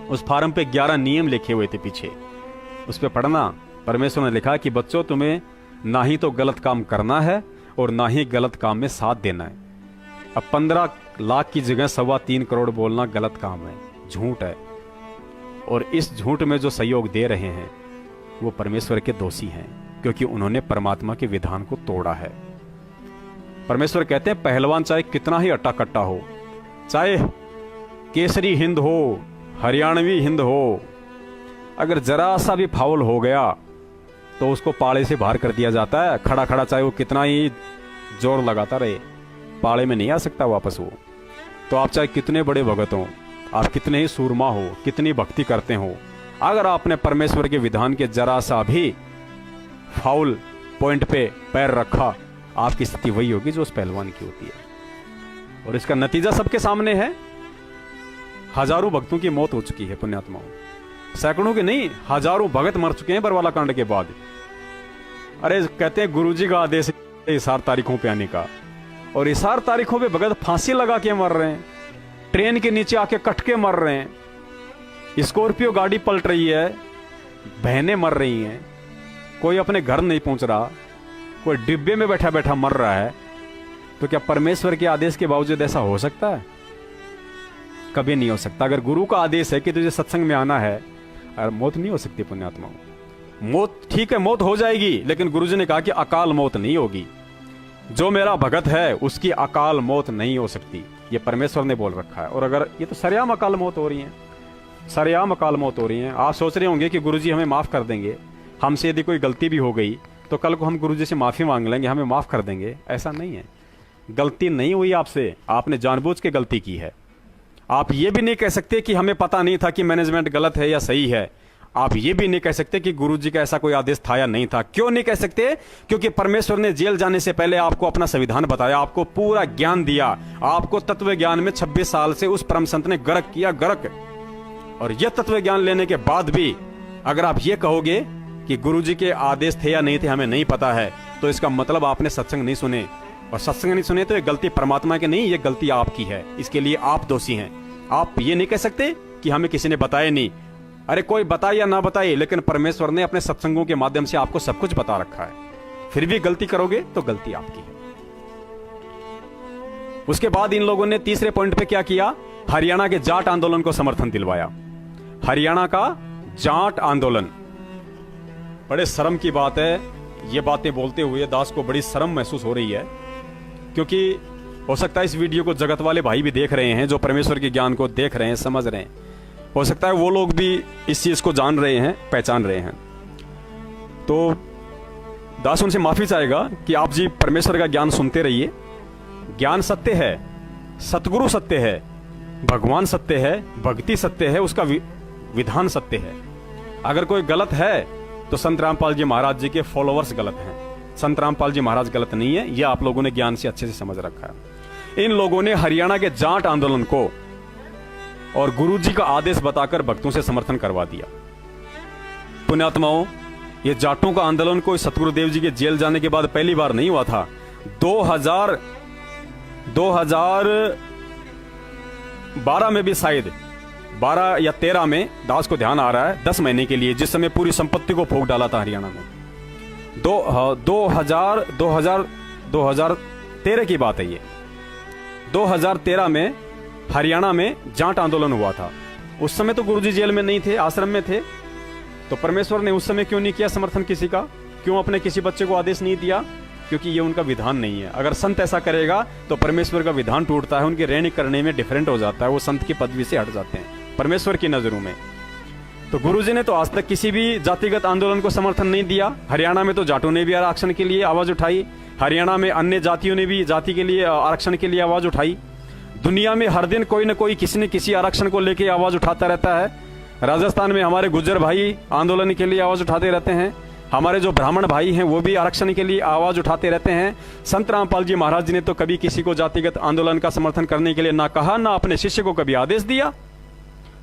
उस फार्म पे 11 नियम लिखे हुए थे पीछे, उस पे पढ़ना। परमेश्वर ने लिखा कि बच्चों, तुम्हें ना ही तो गलत काम करना है और ना ही गलत काम में साथ देना है। अब 15 लाख की जगह 3.25 करोड़ बोलना गलत काम है, झूठ है। और इस झूठ में जो सहयोग दे रहे हैं वो परमेश्वर के दोषी हैं, क्योंकि उन्होंने परमात्मा के विधान को तोड़ा है। परमेश्वर कहते हैं पहलवान चाहे कितना ही अट्टा कट्टा हो, चाहे केसरी हिंद हो, हरियाणवी हिंद हो, अगर जरा सा भी फाउल हो गया तो उसको पाले से बाहर कर दिया जाता है। खड़ा खड़ा चाहे वो कितना ही जोर लगाता रहे, पाले में नहीं आ सकता वापस वो। तो आप चाहे कितने बड़े भगत हो, आप कितने ही सूरमा हो, कितनी भक्ति करते हो, अगर आपने परमेश्वर के विधान के जरा सा भी फाउल पॉइंट पे पैर रखा, आपकी स्थिति वही होगी जो उस पहलवान की होती है। और इसका नतीजा सबके सामने है। हजारों भक्तों की मौत हो चुकी है, पुण्यात्माओं। सैकड़ों के नहीं, हजारों भगत मर चुके हैं बरवाला कांड के बाद। अरे कहते हैं गुरुजी का आदेश है इशार तारीखों पे आने का, और इशार तारीखों पे भगत फांसी लगा के मर रहे हैं, ट्रेन के नीचे आके कट के मर रहे हैं, स्कॉर्पियो गाड़ी पलट रही है, बहनें मर रही हैं, कोई अपने घर नहीं पहुंच रहा, कोई डिब्बे में बैठा बैठा मर रहा है। तो क्या परमेश्वर के आदेश के बावजूद ऐसा हो सकता है? कभी नहीं हो सकता। अगर गुरु का आदेश है कि तुझे सत्संग में आना है, और मौत नहीं हो सकती पुण्यात्माओं। मौत ठीक है, मौत हो जाएगी, लेकिन गुरुजी ने कहा कि अकाल मौत नहीं होगी। जो मेरा भगत है उसकी अकाल मौत नहीं हो सकती, ये परमेश्वर ने बोल रखा है। और अगर ये तो सरेआम अकाल मौत हो रही है, सरेआम अकाल मौत हो रही है। आप सोच रहे होंगे कि गुरुजी हमें माफ कर देंगे, हमसे यदि कोई गलती भी हो गई तो कल को हम गुरुजी से माफी मांग लेंगे, हमें माफ कर देंगे। ऐसा नहीं है। गलती नहीं हुई आपसे, आपने जानबूझ के गलती की है। आप ये भी नहीं कह सकते कि हमें पता नहीं था कि मैनेजमेंट गलत है या सही है। आप ये भी नहीं कह सकते कि गुरुजी का ऐसा कोई आदेश था या नहीं था। क्यों नहीं कह सकते? क्योंकि परमेश्वर ने जेल जाने से पहले आपको अपना संविधान बताया, आपको पूरा ज्ञान दिया, आपको तत्व ज्ञान में 26 साल से उस परम संत ने गर्क किया, गर्क। और यह तत्व ज्ञान लेने के बाद भी अगर आप ये कहोगे कि गुरुजी के आदेश थे या नहीं थे हमें नहीं पता है, तो इसका मतलब आपने सत्संग नहीं सुने, और सत्संग नहीं सुने तो ये गलती परमात्मा की नहीं, ये गलती आपकी है। इसके लिए आप दोषी हैं। आप ये नहीं कह सकते कि हमें किसी ने बताया नहीं। अरे कोई बताए या ना बताए, लेकिन परमेश्वर ने अपने सत्संगों के माध्यम से आपको सब कुछ बता रखा है। फिर भी गलती करोगे तो गलती आपकी है। उसके बाद इन लोगों ने तीसरे पॉइंट पे क्या किया? हरियाणा के जाट आंदोलन को समर्थन दिलवाया। हरियाणा का जाट आंदोलन, बड़े शर्म की बात है। ये बातें बोलते हुए दास को बड़ी शर्म महसूस हो रही है, क्योंकि हो सकता है इस वीडियो को जगत वाले भाई भी देख रहे हैं, जो परमेश्वर के ज्ञान को देख रहे हैं, समझ रहे हैं। हो सकता है वो लोग भी इस चीज को जान रहे हैं, पहचान रहे हैं। तो दास उनसे माफी चाहेगा कि आप जी परमेश्वर का ज्ञान सुनते रहिए। ज्ञान सत्य है, सतगुरु सत्य है, भगवान सत्य है, भक्ति सत्य है, उसका विधान सत्य है। अगर कोई गलत है तो संत रामपाल जी महाराज जी के फॉलोअर्स गलत हैं। संत रामपाल जी महाराज गलत नहीं है, यह आप लोगों ने ज्ञान से अच्छे से समझ रखा है। इन लोगों ने हरियाणा के जाट आंदोलन को और गुरुजी का आदेश बताकर भक्तों से समर्थन करवा दिया। पुण्यात्माओं, ये जाटों का आंदोलन कोई सतगुरुदेव जी के जेल जाने के बाद पहली बार नहीं हुआ था। 2012 में भी, शायद 12 या 13 में, दास को ध्यान आ रहा है, 10 महीने के लिए, जिस समय पूरी संपत्ति को फूंक डाला था हरियाणा में। 2013 की बात है ये। 2013 में हरियाणा में जाट आंदोलन हुआ था। उस समय तो गुरुजी जेल में नहीं थे, आश्रम में थे, तो परमेश्वर ने उस समय क्यों नहीं किया समर्थन किसी का? क्यों अपने किसी बच्चे को आदेश नहीं दिया? क्योंकि ये उनका विधान नहीं है। अगर संत ऐसा करेगा तो परमेश्वर का विधान टूटता है, उनके रहने करने में डिफरेंट हो जाता है, वो संत की पदवी से हट जाते हैं परमेश्वर की नजरों में। तो गुरुजी ने तो आज तक किसी भी जातिगत आंदोलन को समर्थन नहीं दिया। हरियाणा में तो जाटों ने भी आरक्षण के लिए आवाज उठाई, हरियाणा में अन्य जातियों ने भी जाति के लिए आरक्षण के लिए आवाज उठाई। दुनिया में हर दिन कोई न कोई किसी न किसी आरक्षण को लेकर आवाज उठाता रहता है। राजस्थान में हमारे गुज्जर भाई आंदोलन के लिए आवाज उठाते रहते हैं, हमारे जो ब्राह्मण भाई हैं वो भी आरक्षण के लिए आवाज उठाते रहते हैं। संत रामपाल जी महाराज जी ने तो कभी किसी को जातिगत आंदोलन का समर्थन करने के लिए ना कहा, ना अपने शिष्य को कभी आदेश दिया।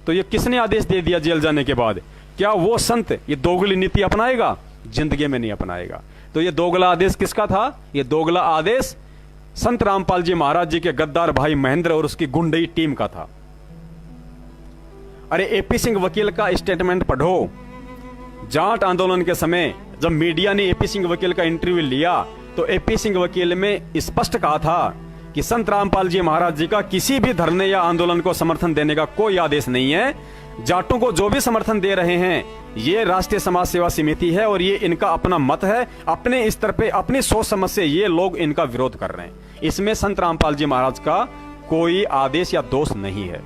तो ये किसने आदेश दे दिया जेल जाने के बाद? क्या वो संत ये दोगली नीति अपनाएगा? जिंदगी में नहीं अपनाएगा। तो ये दोगला आदेश किसका था? ये दोगला आदेश संत रामपाल जी महाराज जी के गद्दार भाई महेंद्र और उसकी गुंडई टीम का था। अरे एपी सिंह वकील का स्टेटमेंट पढ़ो। जाट आंदोलन के समय जब मीडिया ने एपी सिंह वकील का इंटरव्यू लिया तो एपी सिंह वकील में स्पष्ट कहा था कि संत रामपाल जी महाराज जी का किसी भी धरने या आंदोलन को समर्थन देने का कोई आदेश नहीं है। जाटों को जो भी समर्थन दे रहे हैं ये राष्ट्रीय समाज सेवा समिति है और ये इनका अपना मत है, अपने स्तर पे अपनी सोच समझ से ये लोग इनका विरोध कर रहे हैं। इसमें संत रामपाल जी महाराज का कोई आदेश या दोष नहीं है।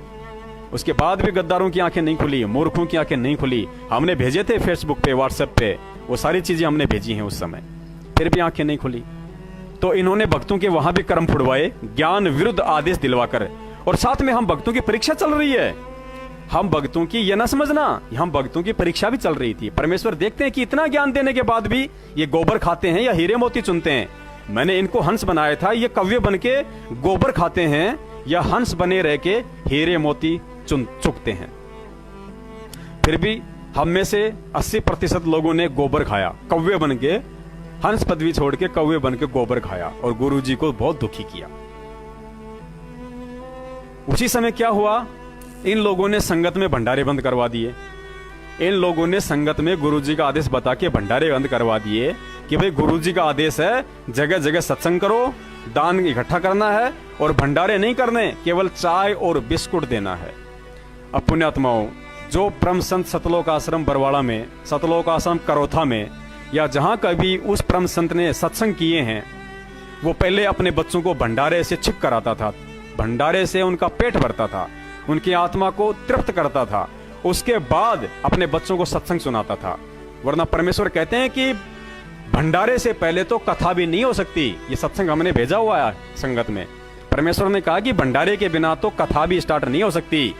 उसके बाद भी गद्दारों की आंखें नहीं खुली, मूर्खों की आंखें नहीं खुली। हमने भेजे थे फेसबुक पे, व्हाट्सएप पे, वो सारी चीजें हमने भेजी हैं उस समय, फिर भी आंखें नहीं खुली। तो इन्होंने भक्तों के वहां भी कर्म फुड़वाए, ज्ञान विरुद्ध आदेश दिलवाकर। और साथ में हम भक्तों की परीक्षा चल रही है। हम भक्तों की, ये ना समझना, हम भक्तों की परीक्षा भी चल रही थी। परमेश्वर देखते हैं कि इतना ज्ञान देने के बाद भी ये गोबर खाते हैं या हीरे मोती चुनते हैं। मैंने इनको हंस बनाया था, ये कव्य बन के गोबर खाते हैं या हंस बने रह के हीरे मोती चुगते हैं। फिर भी हम में से 80% लोगों ने गोबर खाया, कव्य बन के, हंस पदवी छोड़ के कौवे बन के गोबर खाया और गुरुजी को बहुत दुखी किया। उसी समय क्या हुआ? इन लोगों ने संगत में भंडारे बंद करवा दिए। इन लोगों ने संगत में गुरुजी का आदेश बता के भंडारे बंद करवा दिए कि भाई गुरुजी का आदेश है जगह जगह सत्संग करो, दान इकट्ठा करना है और भंडारे नहीं करने, केवल चाय और बिस्कुट देना है। अब पुण्यात्माओं, जो परम संत सतलोक आश्रम बरवाड़ा में, सतलोक आश्रम करोथा में या जहां कभी उस परम संत ने सत्संग किए हैं, वो पहले अपने बच्चों को भंडारे से छिप कराता था। भंडारे से उनका पेट भरता था, उनकी आत्मा को तृप्त करता था, उसके बाद अपने बच्चों को सत्संग सुनाता था। वरना परमेश्वर कहते हैं कि भंडारे से पहले तो कथा भी नहीं हो सकती। ये सत्संग हमने भेजा हुआ है संगत में। परमेश्वर ने कहा कि भंडारे के बिना तो कथा भी स्टार्ट नहीं हो सकती।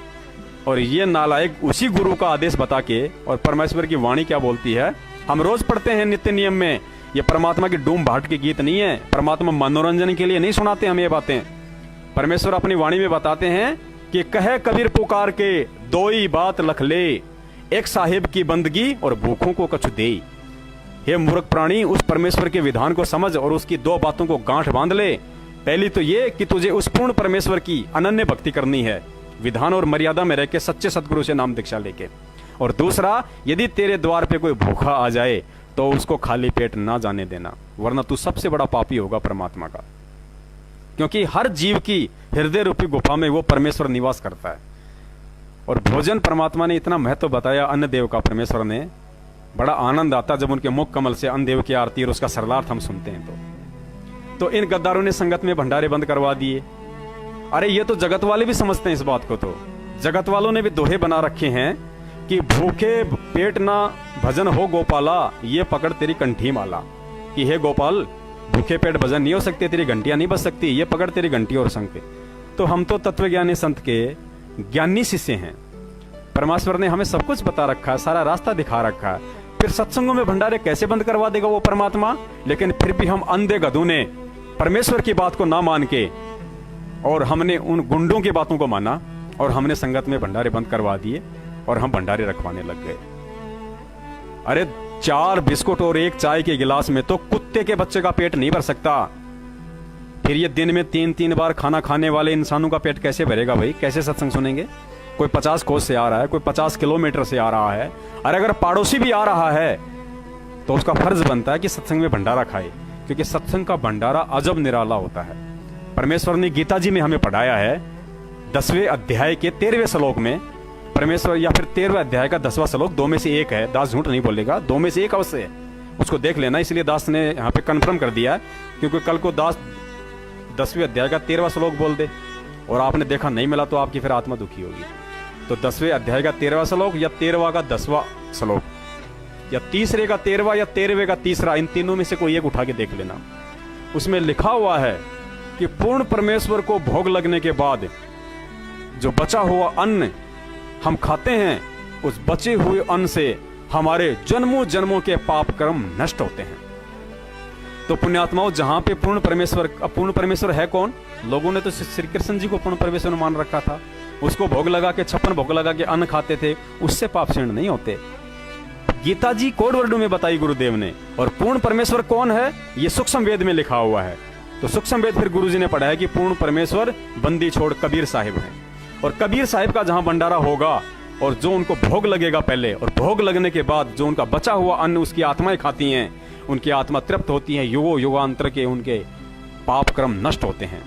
और ये नालायक उसी गुरु का आदेश बता के, और परमेश्वर की वाणी क्या बोलती है, हम रोज पढ़ते हैं नित्य नियम में। ये परमात्मा की डूम भाट के गीत नहीं है, परमात्मा मनोरंजन के लिए नहीं सुनाते हम ये बातें। परमेश्वर अपनी वाणी में बताते हैं कि कहे कबीर पुकार के दो ही बात लख ले, एक साहिब की बंदगी और भूखों को कछु दे। हे मूर्ख प्राणी, उस परमेश्वर के विधान को समझ और उसकी दो बातों को गांठ बांध ले। पहली तो ये कि तुझे उस पूर्ण परमेश्वर की अनन्य भक्ति करनी है, विधान और मर्यादा में रह के सच्चे सतगुरु से नाम दीक्षा लेके। और दूसरा, यदि तेरे द्वार पे कोई भूखा आ जाए तो उसको खाली पेट ना जाने देना, वरना तू सबसे बड़ा पापी होगा परमात्मा का। क्योंकि हर जीव की हृदय रूपी गुफा में वो परमेश्वर निवास करता है। और भोजन परमात्मा ने इतना महत्व बताया अन्न देव का, परमेश्वर ने, बड़ा आनंद आता जब उनके मुख कमल से अन्न देव की आरती और उसका सरलार्थ हम सुनते हैं। तो इन गद्दारों ने संगत में भंडारे बंद करवा दिए। अरे ये तो जगत वाले भी समझते हैं इस बात को। तो जगत वालों ने भी दोहे बना रखे हैं कि भूखे पेट ना भजन हो गोपाला, ये पकड़ तेरी कंठी माला। कि हे गोपाल, भूखे पेट भजन नहीं हो सकते, तेरी घंटियां नहीं बज सकती, ये पकड़ तेरी घंटी और शंख। तो हम तो तत्वज्ञानी संत के ज्ञानी शिष्य हैं। परमेश्वर ने हमें सब कुछ बता रखा है, सारा रास्ता दिखा रखा है। फिर सत्संगों में भंडारे कैसे बंद करवा देगा वो परमात्मा? लेकिन फिर भी हम अंधे गधों ने परमेश्वर की बात को ना मान के, और हमने उन गुंडों की बातों को माना और हमने संगत में भंडारे बंद करवा दिए और हम भंडारे रखवाने लग गए। अरे 4 बिस्कुट और 1 चाय के गिलास में तो कुत्ते के बच्चे का पेट नहीं भर सकता। फिर ये दिन में 3-3 बार खाना खाने वाले इंसानों का पेट कैसे भरेगा भाई? कैसे सत्संग सुनेंगे? कोई 50 कोस से आ रहा है, कोई 50 किलोमीटर से आ रहा है। अरे अगर पड़ोसी भी आ रहा है तो उसका फर्ज बनता है कि सत्संग में भंडारा खाए, क्योंकि सत्संग का भंडारा अजब निराला होता है। परमेश्वर ने गीता जी में हमें पढ़ाया है 10वें अध्याय के 13वें श्लोक में। परमेश्वर, या फिर 13वें अध्याय का 10वां श्लोक, दो में से एक है, दास झूठ नहीं बोलेगा, दो में से एक अवश्य है, उसको देख लेना। इसलिए दास ने यहाँ पे कन्फर्म कर दिया है, क्योंकि कल को दास 10वें अध्याय का 13वां श्लोक बोल दे और आपने देखा नहीं मिला तो आपकी फिर आत्मा दुखी होगी। तो 10वें अध्याय का 13वां श्लोक या 13वां का 10वां श्लोक या तीसरे का 13वां या 13वें का तीसरा, इन तीनों में से कोई एक उठा के देख लेना। उसमें लिखा हुआ है कि पूर्ण परमेश्वर को भोग लगने के बाद जो बचा हुआ अन्न हम खाते हैं, उस बचे हुए अन्न से हमारे जन्मों जन्मों के पाप कर्म नष्ट होते हैं। तो पुण्यात्माओं, जहां पे पूर्ण परमेश्वर है कौन? लोगों ने तो श्री कृष्ण जी को पूर्ण परमेश्वर मान रखा था, उसको भोग लगा के 56 भोग लगा के अन्न खाते थे, उससे पाप क्षीण नहीं होते। गीता जी कोड वर्डों में बताई गुरुदेव ने। और पूर्ण परमेश्वर कौन है, ये सूक्ष्म वेद में लिखा हुआ है। तो सूक्ष्म वेद फिर गुरु जी ने पढ़ा है कि पूर्ण परमेश्वर बंदी छोड़ कबीर साहिब हैं। और कबीर साहिब का जहां भंडारा होगा और जो उनको भोग लगेगा पहले, और भोग लगने के बाद जो उनका बचा हुआ अन्न उसकी आत्माएं खाती हैं, उनकी आत्मा तृप्त होती है, युगों युगांतर के उनके पाप कर्म नष्ट होते हैं।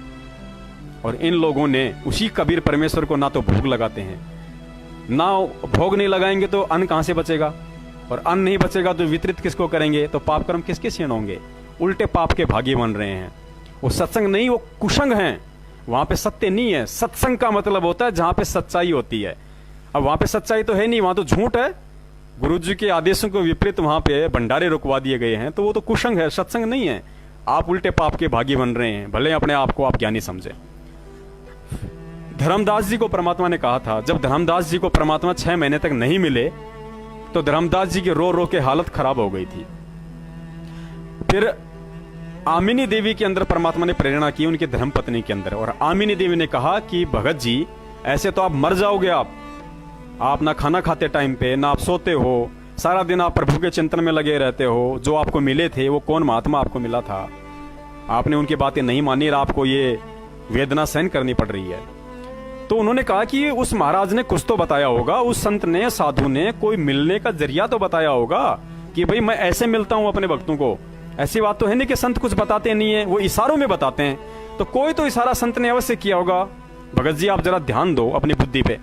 और इन लोगों ने उसी कबीर परमेश्वर को ना तो भोग लगाते हैं, ना भोग नहीं लगाएंगे तो अन्न कहां से बचेगा, और अन्न नहीं बचेगा तो वितरित किसको करेंगे, तो पाप कर्म किसके क्षीण होंगे। उल्टे पाप के भागी बन रहे हैं। वो सत्संग नहीं, वो कुसंग हैं। वहां पे सत्य नहीं है। सत्संग का मतलब होता है जहां पे सच्चाई होती है। अब वहां पे सच्चाई तो है नहीं, वहां तो झूठ है। गुरु जी के आदेशों के विपरीत वहां पे भंडारे रुकवा दिए गए हैं, तो वो तो कुसंग है, सत्संग नहीं है। आप उल्टे पाप के भागी बन रहे हैं, भले अपने आप को आप ज्ञानी समझे। धर्मदास जी को परमात्मा ने कहा था, जब धर्मदास जी को परमात्मा 6 महीने तक नहीं मिले तो धर्मदास जी की रो रो के हालत खराब हो गई थी। फिर आमिनी देवी के अंदर परमात्मा ने प्रेरणा की, उनकी धर्मपत्नी के अंदर। और आमिनी देवी ने कहा कि भगत जी, ऐसे तो आप मर जाओगे। आप ना खाना खाते टाइम पे, ना आप सोते हो, सारा दिन आप प्रभु के चिंतन में लगे रहते हो। जो आपको मिले थे वो कौन महात्मा आपको मिला था, आपने उनकी बातें नहीं मानी और आपको ये वेदना सहन करनी पड़ रही है। तो उन्होंने कहा कि उस महाराज ने कुछ तो बताया होगा, उस संत ने, साधु ने कोई मिलने का जरिया तो बताया होगा कि भाई मैं ऐसे मिलता हूं अपने भक्तों को। ऐसी बात तो है नहीं कि संत कुछ बताते नहीं है, वो इशारों में बताते हैं। तो कोई तो इशारा संत ने अवश्य किया होगा। भगत जी आप जरा ध्यान दो अपनी बुद्धि पे।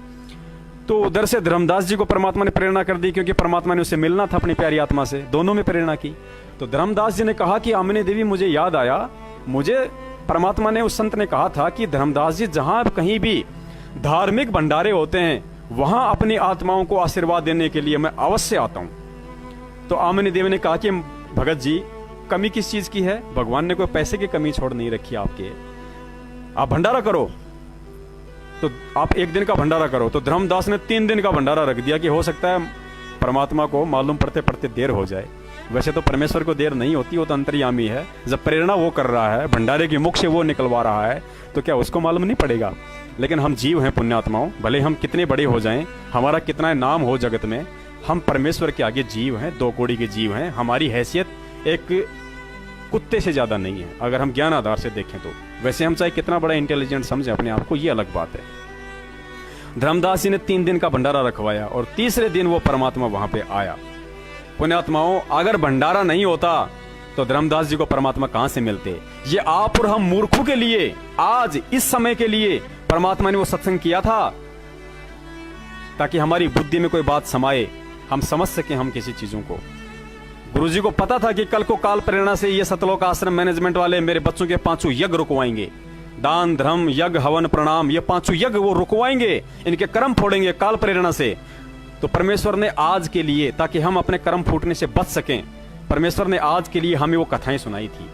तो उधर से धर्मदास जी को परमात्मा ने प्रेरणा कर दी, क्योंकि परमात्मा ने उसे मिलना था अपनी प्यारी आत्मा से। दोनों में प्रेरणा की। तो धर्मदास जी ने कहा कि आमिनी देवी, मुझे याद आया, मुझे परमात्मा ने, उस संत ने कहा था कि धर्मदास जी, जहां कहीं भी धार्मिक भंडारे होते हैं वहां अपनी आत्माओं को आशीर्वाद देने के लिए मैं अवश्य आता हूं। तो आमिनी देवी ने कहा कि भगत जी, कमी किस चीज की है? भगवान ने कोई पैसे की कमी छोड़ नहीं रखी आपके, आप भंडारा करो। तो आप 1 दिन का भंडारा करो। तो धर्मदास ने 3 दिन का भंडारा रख दिया कि हो सकता है परमात्मा को मालूम पड़ते पड़ते देर हो जाए। वैसे तो परमेश्वर को देर नहीं होती, वो तो अंतर्यामी है। जब प्रेरणा वो कर रहा है, भंडारे की मुख से वो निकलवा रहा है, तो क्या उसको मालूम नहीं पड़ेगा? लेकिन हम जीव हैं पुण्यात्माओं, भले हम कितने बड़े हो जाएं, हमारा कितना नाम हो जगत में, हम परमेश्वर के आगे जीव हैं, 2 कौड़ी के जीव हैं। हमारी हैसियत एक कुत्ते से ज्यादा नहीं है अगर हम ज्ञान आधार से देखें तो। वैसे हम चाहे कितना बड़ा इंटेलिजेंट समझें अपने आप को, ये अलग बात है। धर्मदास जी ने 3 दिन का भंडारा रखवाया और तीसरे दिन वो परमात्मा वहां पे आया। पुण्यात्माओं, अगर भंडारा नहीं होता तो धर्मदास जी को परमात्मा कहां से मिलते? ये आप और हम मूर्खों के लिए, आज इस समय के लिए परमात्मा ने वो सत्संग किया था, ताकि हमारी बुद्धि में कोई बात समाये, हम समझ सके हम किसी चीजों को। गुरु जी को पता था कि कल को काल प्रेरणा से ये सतलोक आश्रम मैनेजमेंट वाले मेरे बच्चों के 5 यज्ञ रुकवाएंगे। दान, धर्म, यज्ञ, हवन, प्रणाम, ये 5 यज्ञ वो रुकवाएंगे, इनके कर्म फोड़ेंगे काल प्रेरणा से। तो परमेश्वर ने आज के लिए, ताकि हम अपने कर्म फूटने से बच सकें, परमेश्वर ने आज के लिए हमें वो कथाएं सुनाई थी।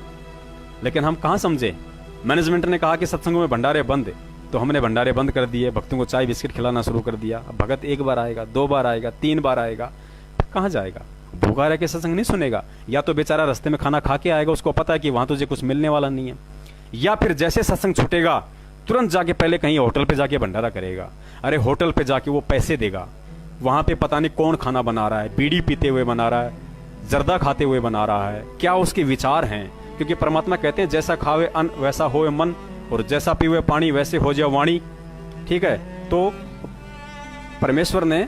लेकिन हम कहां समझे? मैनेजमेंट ने कहा कि सत्संगों में भंडारे बंद, तो हमने भंडारे बंद कर दिए, भक्तों को चाय बिस्किट खिलाना शुरू कर दिया। अब भगत 1 बार आएगा, 2 बार आएगा, 3 बार आएगा, कहां जाएगा? भूखा रह के सत्संग नहीं सुनेगा। या तो बेचारा रास्ते में खाना खा के आएगा, उसको पता है कि वहां तुझे कुछ मिलने वाला नहीं है, या फिर जैसे सत्संग छूटेगा तुरंत जाके पहले कहीं होटल पे जाके भंडारा करेगा। अरे होटल पे जाके वो पैसे देगा, वहां पे पता नहीं कौन खाना बना रहा है, बीड़ी पीते हुए बना रहा है, जर्दा खाते हुए बना रहा है, क्या उसके विचार हैं। क्योंकि परमात्मा कहते हैं जैसा खावे अन्न वैसा होए मन, और जैसा पीवे पानी वैसे हो जाए वाणी। ठीक है, तो परमेश्वर ने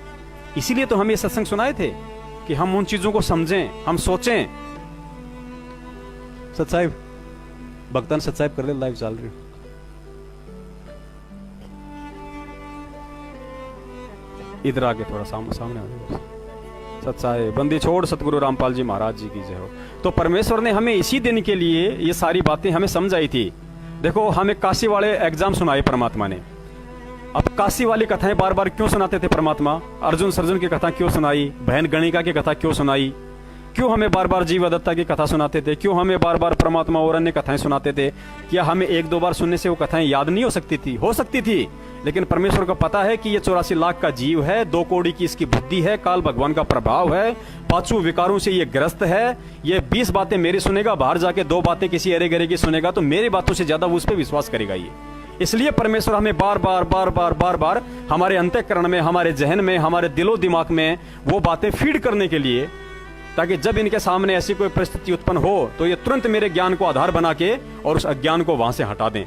इसीलिए तो हम ये सत्संग सुनाए थे कि हम उन चीजों को समझें, हम सोचें। सत्साहिब भक्तन सत्साहिब कर ले, लाइव चल रही। इधर आके थोड़ा सामने आ जाओ। सच्चाई बंदी छोड़ सतगुरु रामपाल जी महाराज जी की जय हो। तो परमेश्वर ने हमें इसी दिन के लिए ये सारी बातें हमें समझाई थी। देखो, हमें काशी वाले एग्जाम सुनाए परमात्मा ने। अब काशी वाली कथाएं बार बार क्यों सुनाते थे परमात्मा? अर्जुन सर्जुन की कथा क्यों सुनाई? बहन गणिका की कथा क्यों सुनाई? क्यों हमें बार बार जीवदत्ता की कथा सुनाते थे? क्यों हमें बार बार परमात्मा और अन्य कथाएं सुनाते थे? क्या हमें एक दो बार सुनने से वो कथाएं याद नहीं हो सकती थी? हो सकती थी, लेकिन परमेश्वर को पता है कि ये 84 लाख का जीव है, 2 कौड़ी की इसकी बुद्धि है, काल भगवान का प्रभाव है, 5 विकारों से ये ग्रस्त है। ये 20 बातें मेरी सुनेगा, बाहर जाके 2 बातें किसी अरे गरे की सुनेगा, तो मेरी बातों से ज्यादा वो उस पर विश्वास करेगा। ये इसलिए परमेश्वर हमें बार बार हमारे अंतःकरण में, हमारे जहन में, हमारे दिलो दिमाग में वो बातें फीड करने के लिए, ताकि जब इनके सामने ऐसी कोई परिस्थिति उत्पन्न हो तो ये तुरंत मेरे ज्ञान को आधार बना के और उस अज्ञान को वहां से हटा दें।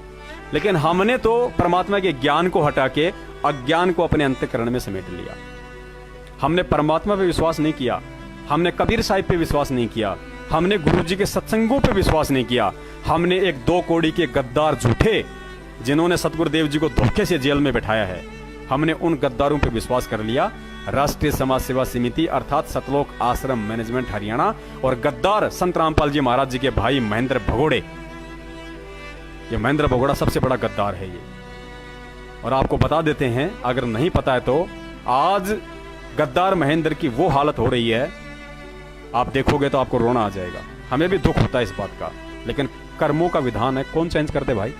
लेकिन हमने तो परमात्मा के ज्ञान को हटा के अज्ञान को अपने अंतःकरण में समेट लिया। हमने परमात्मा पे विश्वास नहीं किया, हमने कबीर साहिब पे विश्वास नहीं किया, हमने गुरु जी के सत्संगों पे विश्वास नहीं किया। हमने एक 2 कौड़ी के गद्दार झूठे, जिन्होंने सतगुरुदेव जी को धोखे से जेल में बैठाया है, हमने उन गद्दारों पे विश्वास कर लिया। राष्ट्रीय समाज सेवा समिति अर्थात सतलोक आश्रम मैनेजमेंट हरियाणा और गद्दार संत रामपाल जी महाराज जी के भाई महेंद्र भगोड़े। ये महेंद्र भगोड़ा सबसे बड़ा गद्दार है ये। और आपको बता देते हैं, अगर नहीं पता है तो, आज गद्दार महेंद्र की वो हालत हो रही है, आप देखोगे तो आपको रोना आ जाएगा। हमें भी दुख होता है इस बात का, लेकिन कर्मों का विधान है, कौन चेंज कर दे भाई?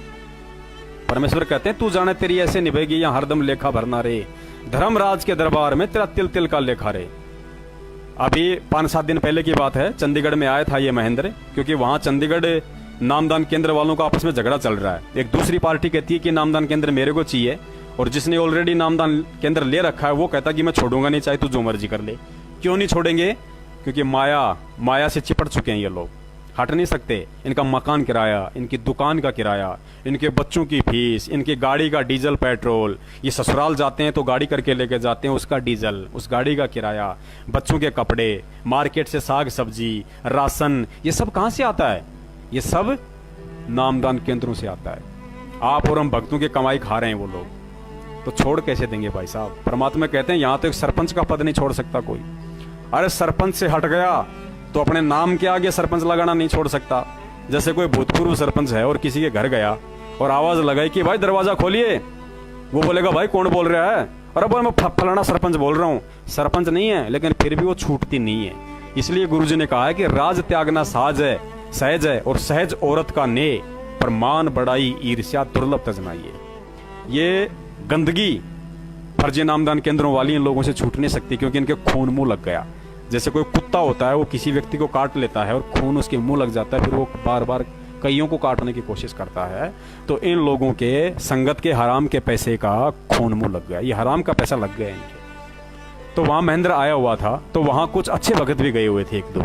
परमेश्वर कहते हैं, तू जाने तेरी ऐसे निभेगी या हरदम लेखा भरना रे, धर्मराज के दरबार में तेरा तिल तिल का लेखा रे। अभी 5-7 दिन पहले की बात है, चंडीगढ़ में आया था ये महेंद्र, क्योंकि वहां चंडीगढ़ नामदान केंद्र वालों का आपस में झगड़ा चल रहा है। एक दूसरी पार्टी कहती है कि नामदान केंद्र मेरे को चाहिए, और जिसने ऑलरेडी नामदान केंद्र ले रखा है वो कहता कि मैं छोड़ूंगा नहीं, चाहे तू जो मर्जी कर ले। क्यों नहीं छोड़ेंगे? क्योंकि माया से चिपट चुके हैं ये लोग, हट नहीं सकते। इनका मकान किराया, इनकी दुकान का किराया, इनके बच्चों की फीस, इनकी गाड़ी का डीजल पेट्रोल, ये ससुराल जाते हैं तो गाड़ी करके लेके जाते हैं, उसका डीजल, उस गाड़ी का किराया, बच्चों के कपड़े, मार्केट से साग सब्जी, राशन, ये सब कहां से आता है? ये सब नामदान केंद्रों से आता है। आप और हम भक्तों की कमाई खा रहे हैं वो लोग, तो छोड़ कैसे देंगे भाई साहब? परमात्मा कहते हैं, यहां तो एक सरपंच का पद नहीं छोड़ सकता कोई। अरे सरपंच से हट गया तो अपने नाम के आगे सरपंच लगाना नहीं छोड़ सकता। जैसे कोई भूतपूर्व सरपंच है और किसी के घर गया और आवाज लगाई कि भाई दरवाजा खोलिए, वो बोलेगा भाई कौन बोल रहा है? अरे बोल मैं फलाना सरपंच बोल रहा हूँ। सरपंच नहीं है, लेकिन फिर भी वो छूटती नहीं है। इसलिए गुरुजी ने कहा है कि राज त्यागना साज है, सहज है, और सहज औरत का ने, पर मान बड़ाई ईर्ष्या दुर्लभ तजनाइए। ये गंदगी फर्जी नामदान केंद्रों वाली इन लोगों से छूट नहीं सकती, क्योंकि इनके खून मुंह लग गया। जैसे कोई कुत्ता होता है, वो किसी व्यक्ति को काट लेता है और खून उसके मुंह लग जाता है, फिर वो बार बार कईयों को काटने की कोशिश करता है। तो इन लोगों के संगत के हराम के पैसे का खून मुंह लग गया, ये हराम का पैसा लग गया इनके। तो वहां महेंद्र आया हुआ था, तो वहां कुछ अच्छे भगत भी गए हुए थे 1-2।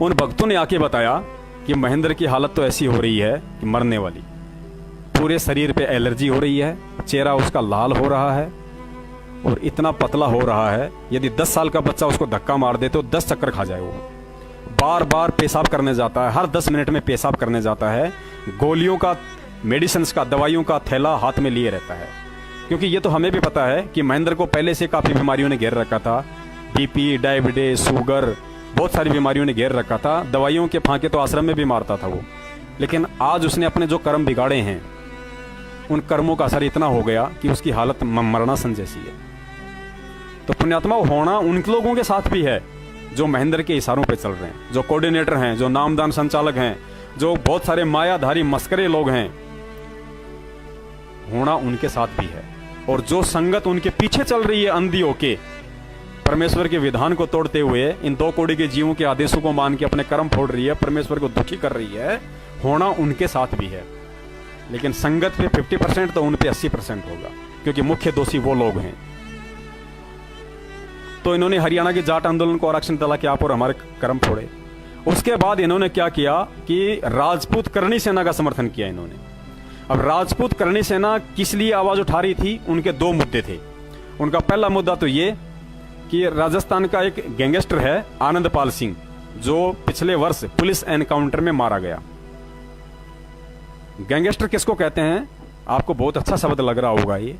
उन भक्तों ने आके बताया कि महेंद्र की हालत तो ऐसी हो रही है कि मरने वाली, पूरे शरीर पे एलर्जी हो रही है, चेहरा उसका लाल हो रहा है और इतना पतला हो रहा है, यदि 10 साल का बच्चा उसको धक्का मार दे तो 10 चक्कर खा जाए। वो बार बार पेशाब करने जाता है, हर 10 मिनट में पेशाब करने जाता है, गोलियों का, मेडिसिन का, दवाइयों का थैला हाथ में लिए रहता है। क्योंकि ये तो हमें भी पता है कि महेंद्र को पहले से काफी बीमारियों ने घेर रखा था, बीपी, डायबिटीज, शुगर, बहुत सारी बीमारियों ने घेर रखा था। दवाइयों के फांके तो आश्रम में भी मारता था वो। लेकिन आज उसने अपने जो कर्म बिगाड़े हैं, उन कर्मों का असर इतना हो गया कि उसकी हालत मरणासन जैसी है। तो पुण्यात्मा होना उन लोगों के साथ भी है जो महेंद्र के इशारों पे चल रहे हैं, जो कोऑर्डिनेटर हैं, जो नामदान संचालक हैं, जो बहुत सारे मायाधारी मस्करे लोग हैं, होना उनके साथ भी है। और जो संगत उनके पीछे चल रही है अंधी होके, परमेश्वर के विधान को तोड़ते हुए इन 2 कौड़ी के जीवों के आदेशों को मान के अपने कर्म फोड़ रही है, परमेश्वर को दुखी कर रही है, होना उनके साथ भी है। लेकिन संगत पे 50% तो उन पे 80% होगा, क्योंकि मुख्य दोषी वो लोग हैं। तो इन्होंने हरियाणा के जाट आंदोलन को आरक्षण दिला कि आप और हमारे कर्म फोड़े। उसके बाद इन्होंने क्या किया कि राजपूत करणी सेना का समर्थन किया इन्होंने। अब राजपूत करणी सेना किस लिए आवाज उठा रही थी? उनके 2 मुद्दे थे। उनका पहला मुद्दा तो ये कि राजस्थान का एक गैंगस्टर है आनंदपाल सिंह, जो पिछले वर्ष पुलिस एनकाउंटर में मारा गया। गैंगस्टर किसको कहते हैं? आपको बहुत अच्छा शब्द लग रहा होगा। ये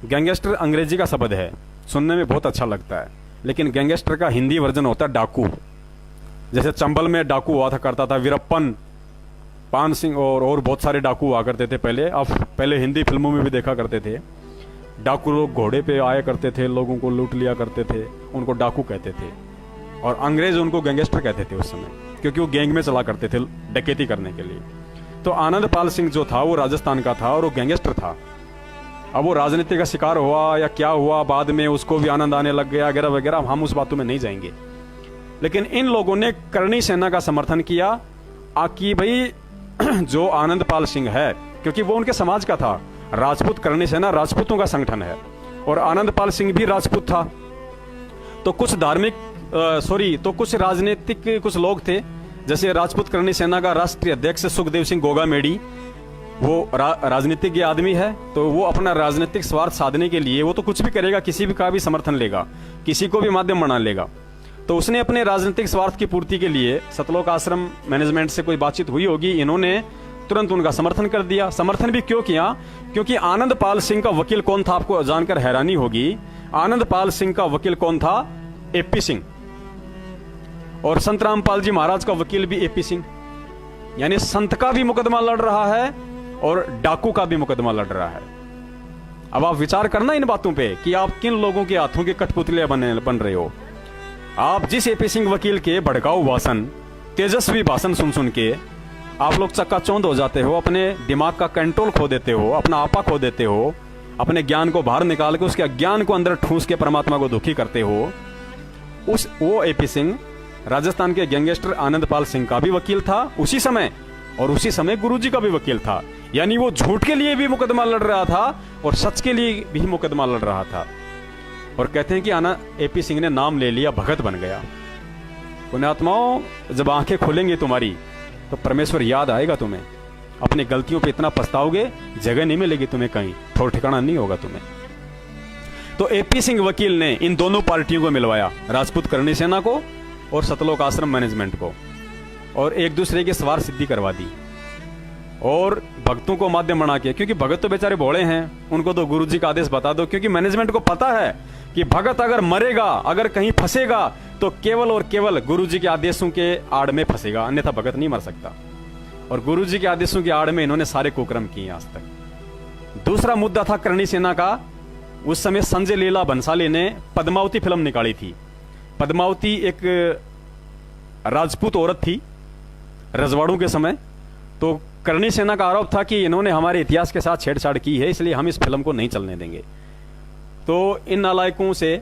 गैंगस्टर अंग्रेजी का शब्द है, सुनने में बहुत अच्छा लगता है, लेकिन गैंगस्टर का हिंदी वर्जन होता है डाकू। जैसे चंबल में डाकू हुआ था करता था वीरप्पन, पान सिंह और बहुत सारे डाकू हुआ करते थे पहले। अब पहले हिंदी फिल्मों में भी देखा करते थे, डाकू लोग घोड़े पे आया करते थे, लोगों को लूट लिया करते थे, उनको डाकू कहते थे। और अंग्रेज उनको गैंगस्टर कहते थे उस समय, क्योंकि वो गैंग में चला करते थे डकैती करने के लिए। तो आनंद पाल सिंह जो था वो राजस्थान का था और वो गैंगस्टर था। अब वो राजनीति का शिकार हुआ या क्या हुआ, बाद में उसको भी आनंद आने लग गया वगैरह वगैरह, हम उस बातों में नहीं जाएंगे। लेकिन इन लोगों ने करणी सेना का समर्थन किया कि भाई जो आनंद पाल सिंह है, क्योंकि वो उनके समाज का था, राजपूत करणी सेना राजपूतों का संगठन है और आनंद पाल सिंह भी राजपूत था। तो कुछ तो कुछ राजनीतिक कुछ लोग थे, जैसे राजपूत करणी सेना का राष्ट्रीय अध्यक्ष सुखदेव सिंह गोगा मेडी, वो राजनीतिक आदमी है। तो वो अपना राजनीतिक स्वार्थ साधने के लिए वो तो कुछ भी करेगा, किसी भी का भी समर्थन लेगा, किसी को भी माध्यम बना लेगा। तो उसने अपने राजनीतिक स्वार्थ की पूर्ति के लिए सतलोक आश्रम मैनेजमेंट से कोई बातचीत हुई होगी, इन्होंने तुरंत उनका समर्थन कर दिया। समर्थन भी क्यों किया? क्योंकि आनंद पाल सिंह का वकील कौन था, आपको जानकर हैरानी होगी। आनंद पाल सिंह का वकील कौन था? एपी सिंह। और संत रामपाल जी महाराज का वकील भी एपी सिंह। यानी संत का भी मुकदमा लड़ रहा है और डाकू का भी मुकदमा लड़ रहा है। अब आप विचार करना इन बातों पे कि आप किन लोगों के हाथों के कठपुतलियां बन रहे हो। आप जिस एपी सिंह वकील के भड़काऊ भाषण, तेजस्वी भाषण सुन के आप लोग चक्काचौंध हो जाते हो, अपने दिमाग का कंट्रोल खो देते हो, अपना आपा खो देते हो, अपने ज्ञान को बाहर निकाल के उसके अज्ञान को अंदर ठूस के परमात्मा को दुखी करते हो। वो एपी सिंह राजस्थान के गैंगस्टर आनंद पाल सिंह का भी वकील था उसी समय, और उसी समय गुरुजी का भी वकील था। यानी वो झूठ के लिए भी मुकदमा लड़ रहा था और सच के लिए भी मुकदमा लड़ रहा था। और कहते हैं कि एपी सिंह ने नाम ले लिया, भगत बन गया। पुण्यात्माओं, जब आंखें खोलेंगी तुम्हारी तो परमेश्वर याद आएगा तुम्हें। अपनी गलतियों पे इतना पछताओगे, जगह नहीं मिलेगी तुम्हें, कहीं ठौर ठिकाना नहीं होगा तुम्हें। तो एपी सिंह वकील ने इन दोनों पार्टियों को मिलवाया, राजपूत करणी सेना को और सतलोक आश्रम मैनेजमेंट को, और एक दूसरे की स्वार्थ सिद्धि करवा दी। और भक्तों को माध्यम बना के, क्योंकि भगत तो बेचारे भोले हैं, उनको तो गुरुजी का आदेश बता दो, क्योंकि मैनेजमेंट को पता है कि भगत अगर मरेगा, अगर कहीं फंसेगा तो केवल और केवल गुरुजी के आदेशों के आड़ में फंसेगा, अन्यथा भगत नहीं मर सकता। और गुरुजी के आदेशों की आड़ में इन्होंने सारे कुकर्म किए आज तक। दूसरा मुद्दा था करणी सेना का। उस समय संजय लीला भंसाली ने पद्मावती फिल्म निकाली थी। पद्मावती एक राजपूत औरत थी रजवाड़ों के समय। तो करणी सेना का आरोप था कि इन्होंने हमारे इतिहास के साथ छेड़छाड़ की है, इसलिए हम इस फिल्म को नहीं चलने देंगे। तो इन नालायकों से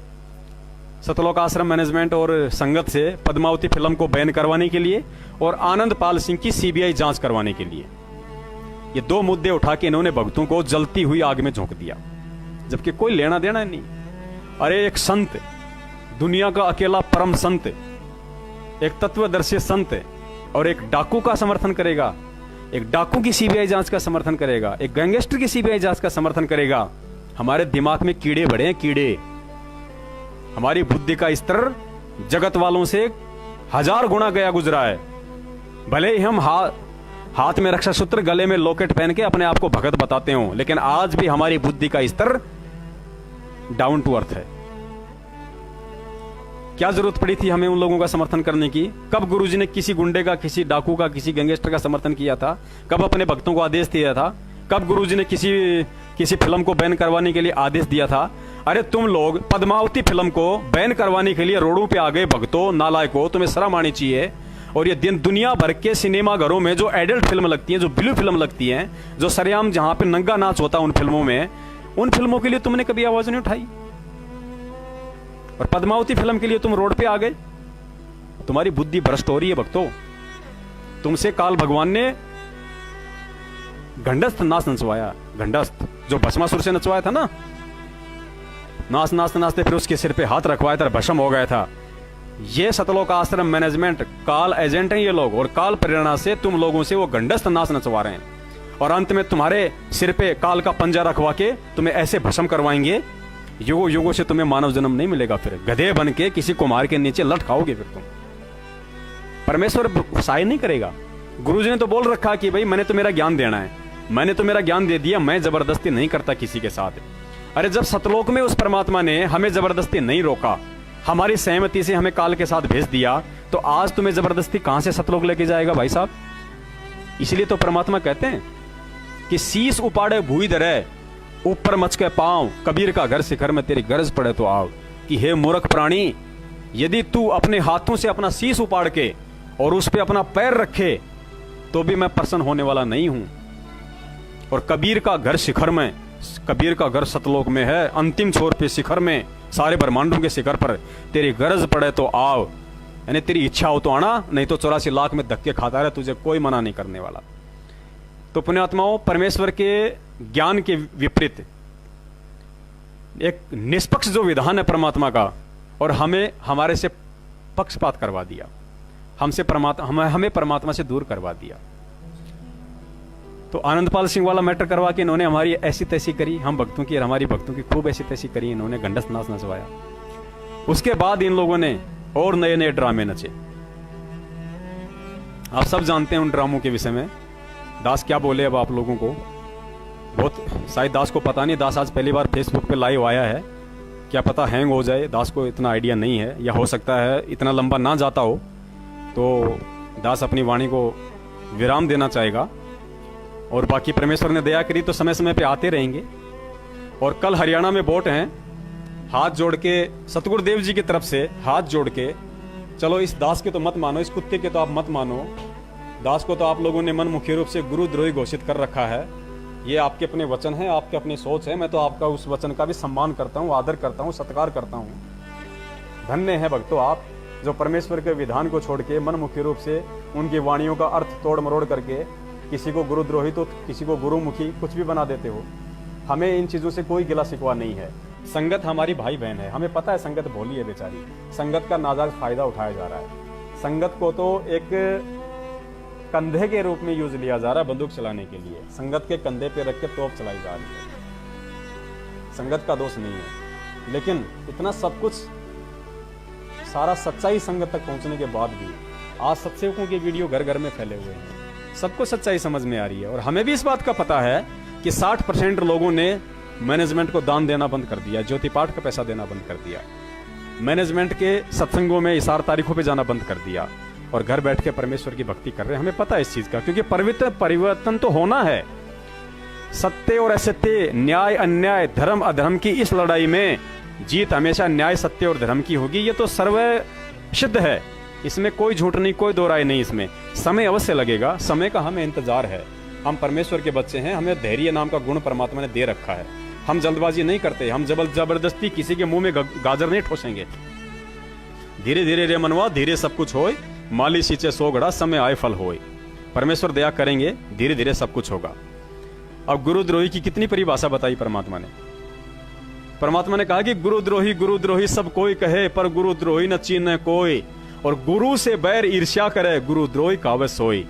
सतलोक आश्रम मैनेजमेंट और संगत से पद्मावती फिल्म को बैन करवाने के लिए और आनंद पाल सिंह की सीबीआई जांच करवाने के लिए, ये दो मुद्दे उठा के इन्होंने भक्तों को जलती हुई आग में झोंक दिया, जबकि कोई लेना देना नहीं। अरे एक संत, दुनिया का अकेला परम संत, एक तत्वदर्शी संत, और एक डाकू का समर्थन करेगा, एक डाकू की सीबीआई जांच का समर्थन करेगा, एक गैंगस्टर की सीबीआई जांच का समर्थन करेगा। हमारे दिमाग में कीड़े बड़े हैं, कीड़े। हमारी बुद्धि का स्तर जगत वालों से 1000 गुना गया गुजरा है। भले ही हम हाथ में रक्षा सूत्र, गले में लॉकेट पहन के अपने आप को भगत बताते हो, लेकिन आज भी हमारी बुद्धि का स्तर डाउन टू अर्थ है। क्या जरूरत पड़ी थी हमें उन लोगों का समर्थन करने की? कब गुरुजी ने किसी गुंडे का, किसी डाकू का, किसी गैंगस्टर का समर्थन किया था? कब अपने भक्तों को आदेश दिया था? कब गुरुजी ने किसी फिल्म को बैन करवाने के लिए आदेश दिया था? अरे तुम लोग पद्मावती फिल्म को बैन करवाने के लिए रोडों पे आ गए भक्तों, नालायकों, तुम्हें शर्म आनी चाहिए। और ये दिन दुनिया भर के सिनेमा घरों में जो एडल्ट फिल्म लगती है, जो ब्लू फिल्म लगती है, जो सरेआम जहां पे नंगा नाच होता है उन फिल्मों में, उन फिल्मों के लिए तुमने कभी आवाज नहीं उठाई। और पद्मावती फिल्म के लिए तुम रोड पे आ गए। तुम्हारी बुद्धि भ्रष्ट हो रही है भक्तों। तुमसे काल भगवान ने घंडस्थ नाच नचवाया, घंडस्थ जो भस्मासुर से नचवाया था ना, नाच नाचते नाचते फिर उसके सिर पे हाथ रखवाया था, भस्म हो गया था। ये सतलोक आश्रम मैनेजमेंट काल एजेंट हैं ये लोग, और काल प्रेरणा से तुम लोगों से वो घंडस्थ नाच नचवा रहे हैं, और अंत में तुम्हारे सिर पे काल का पंजा रखवा के तुम्हें ऐसे भस्म करवाएंगे, युगों युगों से तुम्हें मानव जन्म नहीं मिलेगा। फिर गधे बन के किसी कुमार के नीचे लट खाओगे फिर तुम। परमेश्वर सहाय नहीं करेगा। गुरुजी ने तो बोल रखा कि भाई मैंने तो मेरा ज्ञान देना है, मैंने तो मेरा ज्ञान दे दिया, मैं जबरदस्ती नहीं करता किसी के साथ। अरे जब सतलोक में उस परमात्मा ने हमें जबरदस्ती नहीं रोका, हमारी सहमति से हमें काल के साथ भेज दिया, तो आज तुम्हें जबरदस्ती कहां से सतलोक लेके जाएगा भाई साहब। इसलिए तो परमात्मा कहते हैं कि शीश उपाड़े भूई धरे, ऊपर मच के पांव, कबीर का घर शिखर में तेरी गरज पड़े तो आओ। कि हे मूर्ख प्राणी, यदि तू अपने हाथों से अपना शीश उपाड़ के और उस पे अपना पैर रखे तो भी मैं प्रसन्न होने वाला नहीं हूं। और कबीर का घर शिखर में, कबीर का घर सतलोक में है, अंतिम छोर पे शिखर में, सारे ब्रह्मांडों के शिखर पर तेरी गरज पड़े तो आओ, यानी तेरी इच्छा हो तो आना, नहीं तो 84 लाख में धक्के खाता रहे, तुझे कोई मना नहीं करने वाला। तो पुण्यात्माओं, परमेश्वर के ज्ञान के विपरीत एक निष्पक्ष जो विधान है परमात्मा का, और हमें हमारे से पक्षपात करवा दिया, हमें परमात्मा से दूर करवा दिया। तो आनंदपाल सिंह वाला मैटर करवा के इन्होंने हमारी ऐसी तैसी करी, हम भक्तों की, हमारी भक्तों की खूब ऐसी तैसी करी, इन्होंने गंडस नाच नचवाया। उसके बाद इन लोगों ने और नए नए ड्रामे नचे। आप सब जानते हैं उन ड्रामों के विषय में। दास क्या बोले अब आप लोगों को, बहुत शायद दास को पता नहीं, दास आज पहली बार फेसबुक पे लाइव आया है, क्या पता हैंग हो जाए, दास को इतना आइडिया नहीं है, या हो सकता है इतना लंबा ना जाता हो, तो दास अपनी वाणी को विराम देना चाहेगा। और बाकी परमेश्वर ने दया करी तो समय समय पे आते रहेंगे। और कल हरियाणा में वोट हैं, हाथ जोड़ के सतगुरुदेव जी की तरफ से हाथ जोड़ के, चलो इस दास के तो मत मानो, इस कुत्ते के तो आप मत मानो, दास को तो आप लोगों ने मनमुखी रूप से गुरुद्रोही घोषित कर रखा है, ये आपके अपने वचन है, आपके अपनी सोच है, मैं तो आपका उस वचन का भी सम्मान करता हूँ, आदर करता हूँ, सत्कार करता हूँ। धन्य है भक्तों आप, जो परमेश्वर के विधान को छोड़ के मनमुखी रूप से उनकी वाणियों का अर्थ तोड़ मरोड़ करके किसी को गुरुद्रोही तो किसी को गुरुमुखी कुछ भी बना देते हो। हमें इन चीजों से कोई गिला शिकवा नहीं है। संगत हमारी भाई बहन है, हमें पता है संगत भोली है बेचारी, संगत का नाजायज फायदा उठाया जा रहा है। संगत को तो एक कंधे के रूप में यूज लिया जा रहा है बंदूक चलाने के लिए, संगत के कंधे पे रख के तोप चलाई जा रही है। संगत का दोष नहीं है, लेकिन इतना सब कुछ सारा सच्चाई संगत तक पहुंचने के बाद भी आज सत्सेवकों के वीडियो घर घर में फैले हुए हैं, सबको सच्चाई समझ में आ रही है। और हमें भी इस बात का पता है कि 60% लोगों ने मैनेजमेंट को दान देना बंद कर दिया, ज्योति पाठ का पैसा देना बंद कर दिया, मैनेजमेंट के सत्संगों में इशार तारीखों पे जाना बंद कर दिया, और घर बैठ के परमेश्वर की भक्ति कर रहे हैं। हमें पता है इस चीज का, क्योंकि परिवर्तन तो होना है। सत्य और असत्य, न्याय अन्याय, धर्म अधर्म की इस लड़ाई में जीत हमेशा न्याय सत्य और धर्म की होगी, ये तो सर्व सिद्ध है, इसमें कोई झूठ नहीं, कोई दो राय नहीं। इसमें समय अवश्य लगेगा, समय का हमें इंतजार है। हम परमेश्वर के बच्चे हैं, हमें धैर्य नाम का गुण परमात्मा ने दे रखा है। हम जल्दबाजी नहीं करते, हम जबरदस्ती किसी के मुंह में गाजर नहीं ठोसेंगे। धीरे धीरे रे मनवा, धीरे सब कुछ होए, माली सींचे सो घड़ा, समय आए फल होए। परमेश्वर दया करेंगे, धीरे धीरे सब कुछ होगा। अब गुरुद्रोही की कितनी परिभाषा बताई परमात्मा ने। परमात्मा ने कहा कि गुरुद्रोही गुरुद्रोही सब कोई कहे, पर गुरुद्रोही न चीन कोई, और गुरु से बैर ईर्ष्या करे, गुरुद्रोही कावे सोई।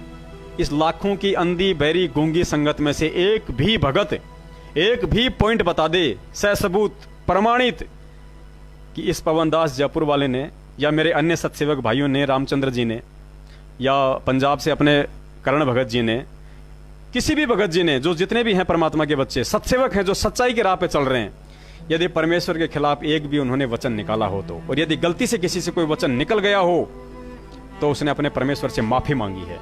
इस लाखों की अंधी बैरी गूंगी संगत में से एक भी भगत एक भी पॉइंट बता दे, ससबूत प्रमाणित, कि इस पवन दास जयपुर वाले ने, या मेरे अन्य सत्सेवक भाइयों ने, रामचंद्र जी ने, या पंजाब से अपने करण भगत जी ने, किसी भी भगत जी ने, जो जितने भी हैं परमात्मा के बच्चे सत्सेवक हैं, जो सच्चाई के राह पे चल रहे हैं, यदि परमेश्वर के खिलाफ एक भी उन्होंने वचन निकाला हो तो, और यदि गलती से किसी से कोई वचन निकल गया हो तो उसने अपने परमेश्वर से माफी मांगी है।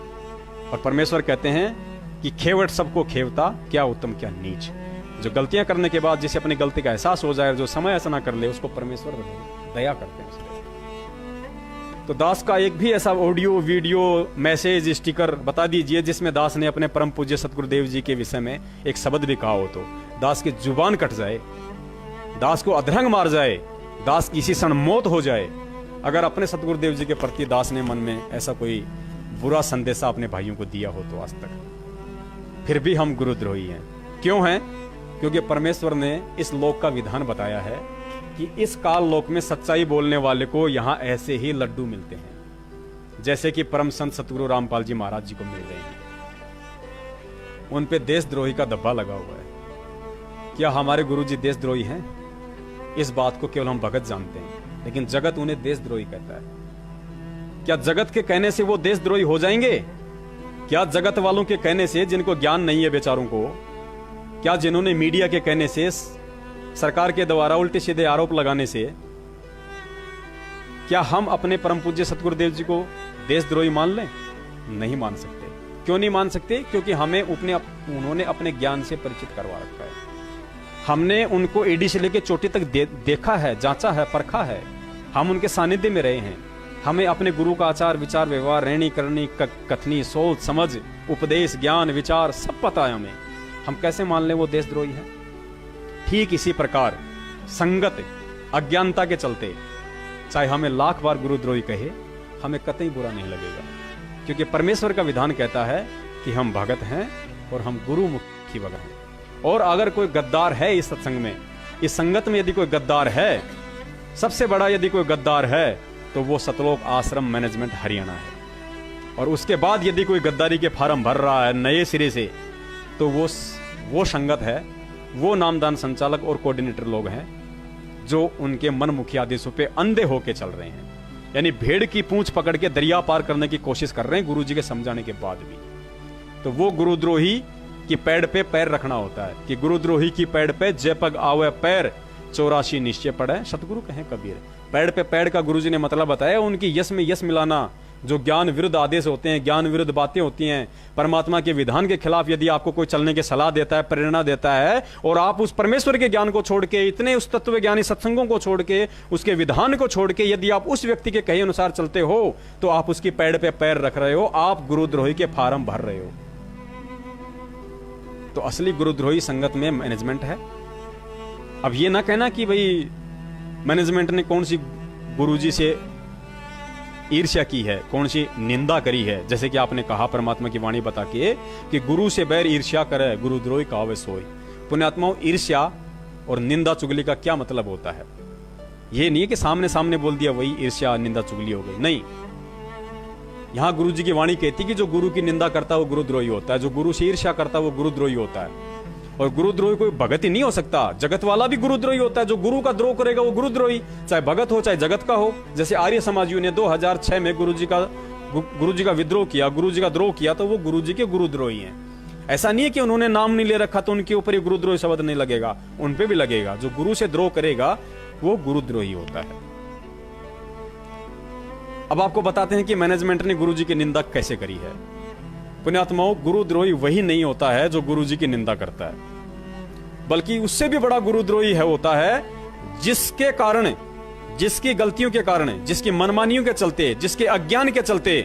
और परमेश्वर कहते हैं कि खेवट सबको खेवता, क्या उत्तम क्या नीच। जो गलतियां करने के बाद जिसे अपनी गलती का एहसास हो जाए, जो समय ऐसा ना कर ले, उसको परमेश्वर दया करते हैं। तो दास का एक भी ऐसा ऑडियो वीडियो मैसेज स्टिकर बता दीजिए जिसमें दास ने अपने परम पूज्य सतगुरुदेव जी के विषय में एक शब्द भी कहा हो, तो दास की जुबान कट जाए, दास को अधरंग मार जाए, दास की इसी क्षण मौत हो जाए, अगर अपने सतगुरुदेव जी के प्रति दास ने मन में ऐसा कोई बुरा संदेशा अपने भाइयों को दिया हो तो आज तक। फिर भी हम गुरुद्रोही हैं। क्यों हैं? क्योंकि परमेश्वर ने इस लोक का विधान बताया है कि इस काल लोक में सच्चाई बोलने वाले को यहां ऐसे ही लड्डू मिलते हैं, जैसे कि परम संत सतगुरु रामपाल जी महाराज जी को मिल रहे हैं। उन पे देशद्रोही का धब्बा लगा हुआ है। क्या हमारे गुरु जी देशद्रोही हैं? इस बात को केवल हम भगत जानते हैं, लेकिन जगत उन्हें देशद्रोही कहता है। क्या जगत के कहने से वो देशद्रोही हो जाएंगे? क्या जगत वालों के कहने से, जिनको ज्ञान नहीं है बेचारों को, क्या जिन्होंने मीडिया के कहने से सरकार के द्वारा उल्टे सीधे आरोप लगाने से क्या हम अपने परम पूज्य सतगुरुदेव जी को देशद्रोही मान लें? नहीं मान सकते। क्यों नहीं मान सकते? क्योंकि हमें उन्होंने अपने ज्ञान से परिचित करवा रखा है। हमने उनको एडी से लेकर चोटी तक देखा है, जांचा है, परखा है। हम उनके सानिध्य में रहे हैं। हमें अपने गुरु का आचार विचार व्यवहार रहनी करनी कथनी सोच समझ उपदेश ज्ञान विचार सब पता है हमें। हम कैसे मान लें वो देशद्रोही है? ठीक इसी प्रकार संगत अज्ञानता के चलते चाहे हमें लाख बार गुरुद्रोही कहे, हमें कतई बुरा नहीं लगेगा, क्योंकि परमेश्वर का विधान कहता है कि हम भगत हैं और हम गुरुमुखी भगत हैं। और अगर कोई गद्दार है इस सत्संग में, इस संगत में यदि कोई गद्दार है, सबसे बड़ा यदि कोई गद्दार है तो वो सतलोक आश्रम मैनेजमेंट हरियाणा है। और उसके बाद यदि कोई गद्दारी के फार्म भर रहा है नए सिरे से, तो वो संगत है, वो नामदान संचालक और कोऑर्डिनेटर लोग हैं जो उनके मनमुखी आदेशों पे अंधे होके चल रहे हैं। यानी भेड़ की पूंछ पकड़ के दरिया पार करने की कोशिश कर रहे हैं गुरुजी के समझाने के बाद भी। तो वो गुरुद्रोही की पैड़ पे पैर रखना होता है कि गुरुद्रोही की पैड़ पे जय पग आवे पैर 84 निश्चय पड़े, सतगुरु कहें कबीर। पैड़ पे पैड़ का गुरुजी ने मतलब बताया, उनकी यश में यश मिलाना। जो ज्ञान विरुद्ध आदेश होते हैं, ज्ञान विरुद्ध बातें होती हैं, परमात्मा के विधान के खिलाफ यदि आपको कोई चलने की सलाह देता है, प्रेरणा देता है, और आप उस परमेश्वर के ज्ञान को छोड़ के, इतने उस तत्व ज्ञानी सत्संगों को छोड़ के, उसके विधान को छोड़ के यदि आप उस व्यक्ति के कहे अनुसार चलते हो, तो आप उसकी पैड़ पे पैर रख रहे हो, आप गुरुद्रोही के फार्म भर रहे हो। तो असली गुरुद्रोही संगत में मैनेजमेंट है। अब ये ना कहना कि भाई मैनेजमेंट ने कौन सी गुरुजी से ईर्ष्या की है, कौन सी निंदा करी है। जैसे कि आपने कहा परमात्मा की वाणी बता के कि गुरु से बैर ईर्ष्या करे, गुरुद्रोही कहावे सोई। पुण्यात्माओं, ईर्ष्या और निंदा चुगली का क्या मतलब होता है? ये नहीं है कि सामने सामने बोल दिया वही ईर्ष्या निंदा चुगली हो गई, नहीं। यहां गुरु जी की वाणी कहती कि जो गुरु की निंदा करता है वो गुरुद्रोही होता है, जो गुरु से ईर्ष्या करता है वो गुरुद्रोही होता है। और गुरुद्रोही कोई भगत ही नहीं हो सकता, जगत वाला भी गुरुद्रोही होता है। जो गुरु का द्रोह करेगा वो गुरुद्रोही, चाहे भगत हो चाहे जगत का हो। जैसे आर्य समाजियों ने 2006 में गुरु जी का विद्रोह किया, गुरु जी का द्रोह किया, तो वो गुरु जी के गुरुद्रोही हैं। ऐसा नहीं है कि उन्होंने नाम नहीं ले रखा तो उनके ऊपर ये गुरुद्रोही शब्द नहीं लगेगा, उन पे भी लगेगा। जो गुरु से द्रोह करेगा वो गुरुद्रोही होता है। अब आपको बताते हैं कि मैनेजमेंट ने गुरु जी की निंदा कैसे करी है। पुण्यात्माओं, गुरुद्रोही वही नहीं होता है जो गुरु जी की निंदा करता है, बल्कि उससे भी बड़ा गुरुद्रोही है होता है जिसके कारण, जिसकी गलतियों के कारण, जिसकी मनमानियों के चलते, जिसके अज्ञान के चलते,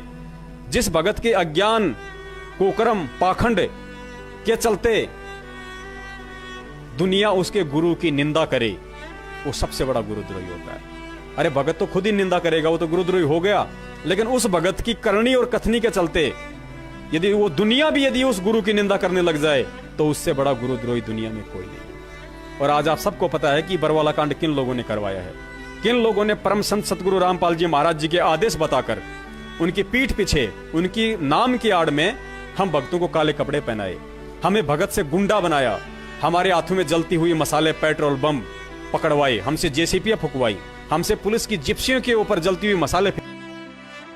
जिस भगत के अज्ञान कुकर्म पाखंड के चलते दुनिया उसके गुरु की निंदा करे, वो सबसे बड़ा गुरुद्रोही होता है। अरे भगत तो खुद ही निंदा करेगा, वो तो गुरुद्रोही हो गया। लेकिन उस भगत की करनी और कथनी के चलते यदि वो दुनिया भी यदि उस गुरु की निंदा करने लग जाए, तो उससे बड़ा गुरुद्रोही दुनिया में कोई नहीं। और आज आप सबको पता है कि बरवाला कांड किन लोगों ने करवाया है। किन लोगों ने परम संत सतगुरु रामपाल जी महाराज जी के आदेश बताकर उनकी पीठ पीछे, उनकी नाम की आड़ में हम भक्तों को काले कपड़े पहनाए, हमें भगत से गुंडा बनाया, हमारे हाथों में जलती हुई मसाले पेट्रोल बम पकड़वाए, हमसे जेसीपी फुकवाई, हमसे पुलिस की जिप्सियों के ऊपर जलती हुई मसाले।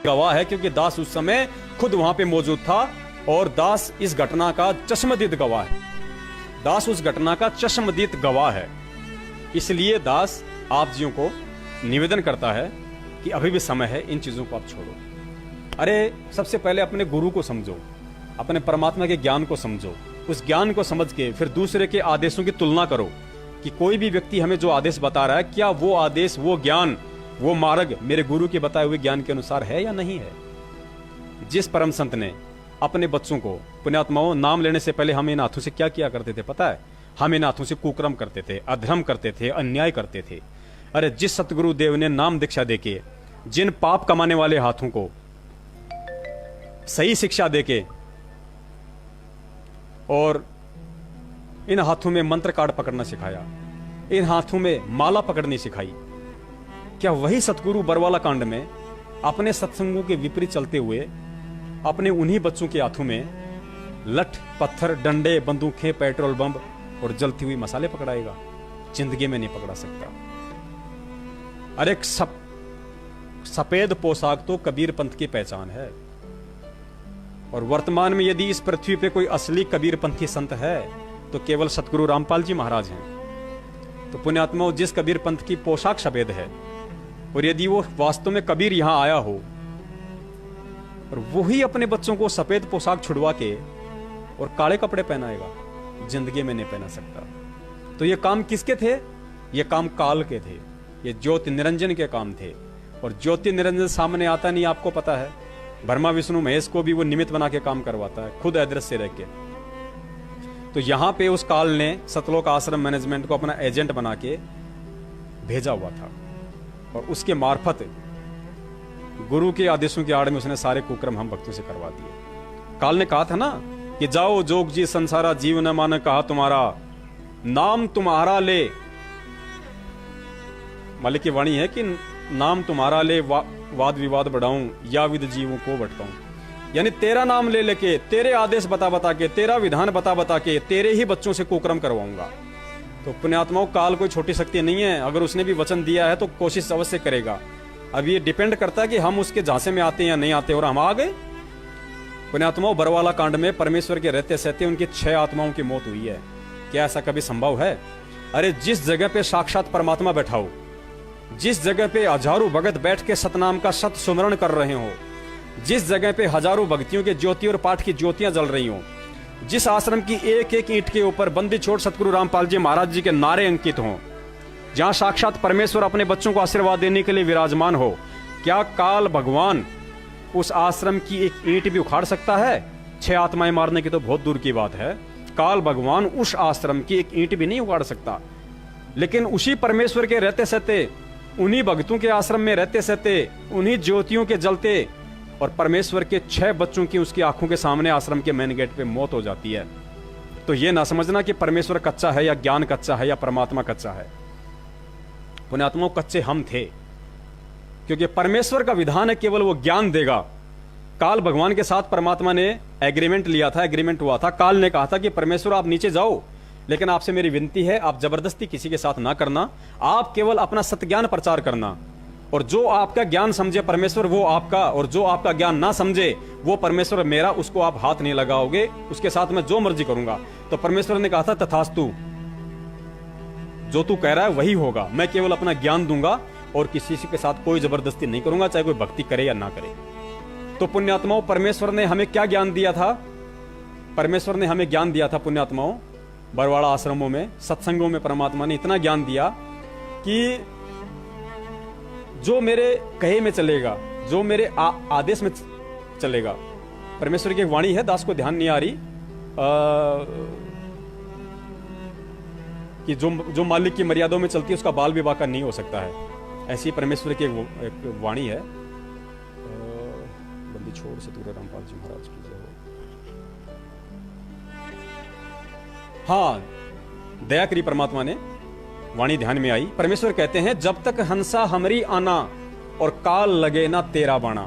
गवाह है क्योंकि दास उस समय खुद वहां पे मौजूद था और दास इस घटना का चश्मदीद गवाह है। दास उस घटना का चश्मदीद गवाह है। इसलिए दास आप जियों को निवेदन करता है कि अभी भी समय है, इन चीजों को आप छोड़ो। अरे सबसे पहले अपने गुरु को समझो, अपने परमात्मा के ज्ञान को समझो, उस ज्ञान को समझ के फिर दूसरे के आदेशों की तुलना करो कि कोई भी व्यक्ति हमें जो आदेश बता रहा है, क्या वो आदेश, वो ज्ञान, वो मार्ग मेरे गुरु के बताए हुए ज्ञान के अनुसार है या नहीं है। जिस परम संत ने अपने बच्चों को, पुण्यात्माओं, नाम लेने से पहले हम इन हाथों से क्या किया करते थे पता है? हम इन हाथों से कुकर्म करते थे, अधर्म करते थे, अन्याय करते थे। अरे जिस सतगुरु देव ने नाम दीक्षा देके जिन पाप कमाने वाले हाथों को सही शिक्षा देके और इन हाथों में मंत्र कार्ड पकड़ना सिखाया, इन हाथों में माला पकड़नी सिखाई, क्या वही सतगुरु बरवाला कांड में अपने सत्संगों के विपरीत चलते हुए अपने उन्हीं बच्चों के हाथों में लठ पत्थर डंडे बंदूकें पेट्रोल बम और जलती हुई मसाले पकड़ाएगा? जिंदगी में नहीं पकड़ा सकता। अरे सफेद पोशाक तो कबीर पंथ की पहचान है। और वर्तमान में यदि इस पृथ्वी पे कोई असली कबीर पंथी संत है तो केवल सतगुरु रामपाल जी महाराज हैं। तो पुण्यात्माओं, जिस कबीर पंथ की पोशाक सफेद है, और यदि वो वास्तव में कबीर यहां आया हो और वही अपने बच्चों को सफेद पोशाक छुड़वा के और काले कपड़े पहनाएगा, जिंदगी में नहीं पहना सकता। तो ये काम किसके थे? ये काम काल के थे, ये ज्योति निरंजन के काम थे। और ज्योति निरंजन सामने आता नहीं, आपको पता है। ब्रह्मा विष्णु महेश को भी वो निमित्त बना के काम करवाता है, खुद अदृश्य रह के। तो यहां पे उस काल ने सतलोक आश्रम मैनेजमेंट को अपना एजेंट बना के भेजा हुआ था, और उसके मार्फत गुरु के आदेशों की आड़ में उसने सारे कुक्रम हम भक्तों से करवा दिए। काल ने कहा था ना कि जाओ जोग जी संसारा जीव न मान कहा तुम्हारा, नाम तुम्हारा ले। मालिक की वाणी है कि नाम तुम्हारा ले वाद विवाद बढ़ाऊं या विद जीवों को भटकाऊं। यानी तेरा नाम ले लेके, तेरे आदेश बता बता के, तेरा विधान बता बता के तेरे ही बच्चों से कुकर्म करवाऊंगा। तो पुण्यात्माओं, काल कोई छोटी शक्ति नहीं है। अगर उसने भी वचन दिया है तो कोशिश अवश्य करेगा। अब ये डिपेंड करता है कि हम उसके झांसे में आते हैं या नहीं आते। और हम आ गए। पुण्यात्माओं, बरवाला कांड में परमेश्वर के रहते सहते उनकी 6 आत्माओं की मौत हुई है। क्या ऐसा कभी संभव है? अरे जिस जगह पे साक्षात परमात्मा बैठा हो, जिस जगह पे हजारों भगत बैठ के सतनाम का सत सुमरण कर रहे हो, जिस जगह पे हजारों भक्तियों के ज्योति और पाठ की ज्योतियां जल रही हो, जिस आश्रम की एक एक ईंट के ऊपर बंदी छोड़ सतगुरु रामपाल जी महाराज जी के नारे अंकित हों, जहां साक्षात परमेश्वर अपने बच्चों को आशीर्वाद देने के लिए विराजमान हो, क्या काल भगवान उस आश्रम की एक ईंट भी उखाड़ सकता है? 6 आत्माएं मारने की तो बहुत दूर की बात है। काल भगवान उस आश्रम की एक ईंट भी नहीं उखाड़ सकता। लेकिन उसी परमेश्वर के रहते सहते, उन्हीं भक्तों के आश्रम में रहते सहते, उन्हीं ज्योतियों के जलते, और परमेश्वर के 6 बच्चों की उसकी आंखों के सामने आश्रम के मेन गेट पे मौत हो जाती है। तो यह ना समझना कि परमेश्वर कच्चा है या ज्ञान कच्चा है या परमात्मा कच्चा है। पुण्यात्माओं, कच्चे हम थे, क्योंकि परमेश्वर का विधान है केवल वो ज्ञान देगा। काल भगवान के साथ परमात्मा ने एग्रीमेंट लिया था, एग्रीमेंट हुआ था। काल ने कहा था कि परमेश्वर आप नीचे जाओ, लेकिन आपसे मेरी विनती है आप जबरदस्ती किसी के साथ ना करना, आप केवल अपना सत्य प्रचार करना। और जो आपका ज्ञान समझे परमेश्वर वो आपका, और जो आपका ज्ञान ना समझे वो परमेश्वर मेरा, उसको आप हाथ नहीं लगाओगे, उसके साथ मैं जो मर्जी करूंगा। तो परमेश्वर ने कहा था तथास्तु, जो तू कह रहा है वही होगा। मैं केवल अपना ज्ञान दूंगा और किसी के साथ कोई जबरदस्ती नहीं करूंगा, चाहे कोई भक्ति करे या ना करे। तो पुण्यात्माओं, परमेश्वर ने हमें क्या ज्ञान दिया था? परमेश्वर ने हमें ज्ञान दिया था पुण्यात्माओं, बरवाड़ा आश्रमों में, सत्संगों में परमात्मा ने इतना ज्ञान दिया कि जो मेरे कहे में चलेगा, जो मेरे आदेश में चलेगा। परमेश्वर की एक वाणी है, दास को ध्यान नहीं आ रही, कि जो मालिक की मर्यादाओं में चलती है उसका बाल विवाह नहीं हो सकता है। ऐसी परमेश्वर की एक वाणी है। बंदी छोड़ से दूर रामपाल जी महाराज की जय हो। हाँ, दया करी परमात्मा ने, वाणी ध्यान में आई। परमेश्वर कहते हैं, जब तक हंसा हमरी आना और काल लगे ना तेरा बाणा।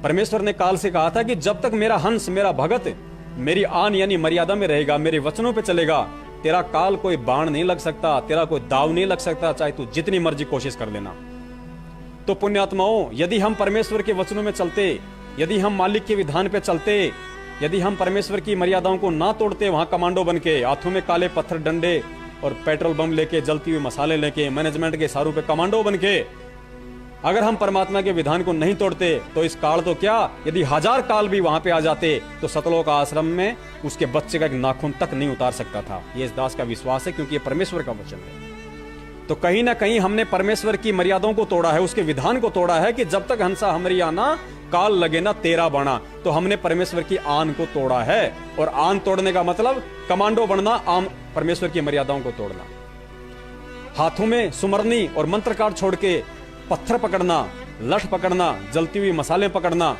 परमेश्वर ने काल से कहा था कि जब तक मेरा हंस, मेरा भगत मेरी आन यानी मर्यादा में रहेगा, मेरे वचनों पे चलेगा, तेरा काल कोई बाण नहीं लग सकता, तेरा कोई दाव नहीं लग सकता, चाहे तू जितनी मर्जी कोशिश कर लेना। तो पुण्यात्माओं, यदि हम परमेश्वर के वचनों में चलते, यदि हम मालिक के विधान पे चलते, यदि हम परमेश्वर की मर्यादाओं को ना तोड़ते, वहां कमांडो बन के हाथों में काले पत्थर डंडे और पेट्रोल बम लेके, जलती हुई मसाले लेके, मैनेजमेंट के इशारों पे कमांडो बन के अगर हम परमात्मा के विधान को नहीं तोड़ते, तो इस काल तो क्या, यदि 1000 काल भी वहां पे आ जाते तो सतलोक आश्रम में उसके बच्चे का एक नाखून तक नहीं उतार सकता था। ये इस दास का विश्वास है, क्योंकि ये परमेश्वर का वचन है। तो कहीं ना कहीं हमने परमेश्वर की मर्यादाओं को तोड़ा है, उसके विधान को तोड़ा है कि जब तक हंसा हमरी आना काल लगे ना तेरा बाणा। तो हमने परमेश्वर की आन को तोड़ा है, और आन तोड़ने का मतलब कमांडो बनना, आम परमेश्वर की मर्यादाओं को तोड़ना। हाथों में सुमरनी और मंत्र कार्ड छोड़ के पत्थर पकड़ना, लठ पकड़ना, जलती हुई मसाले पकड़ना,